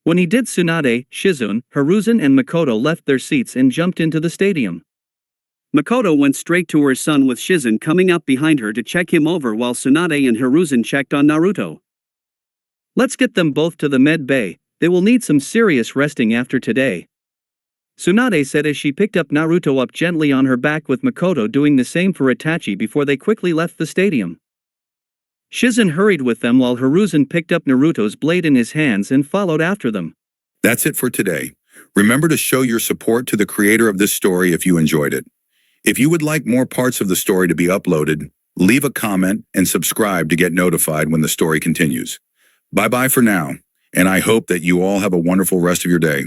When he did, Tsunade, Shizune, Hiruzen and Makoto left their seats and jumped into the stadium. Makoto went straight to her son with Shizune coming up behind her to check him over while Tsunade and Hiruzen checked on Naruto. Let's get them both to the med bay, they will need some serious resting after today. Tsunade said as she picked up Naruto up gently on her back, with Makoto doing the same for Itachi before they quickly left the stadium. Shizune hurried with them while Hiruzen picked up Naruto's blade in his hands and followed after them. That's it for today. Remember to show your support to the creator of this story if you enjoyed it. If you would like more parts of the story to be uploaded, leave a comment and subscribe to get notified when the story continues. Bye-bye for now, and I hope that you all have a wonderful rest of your day.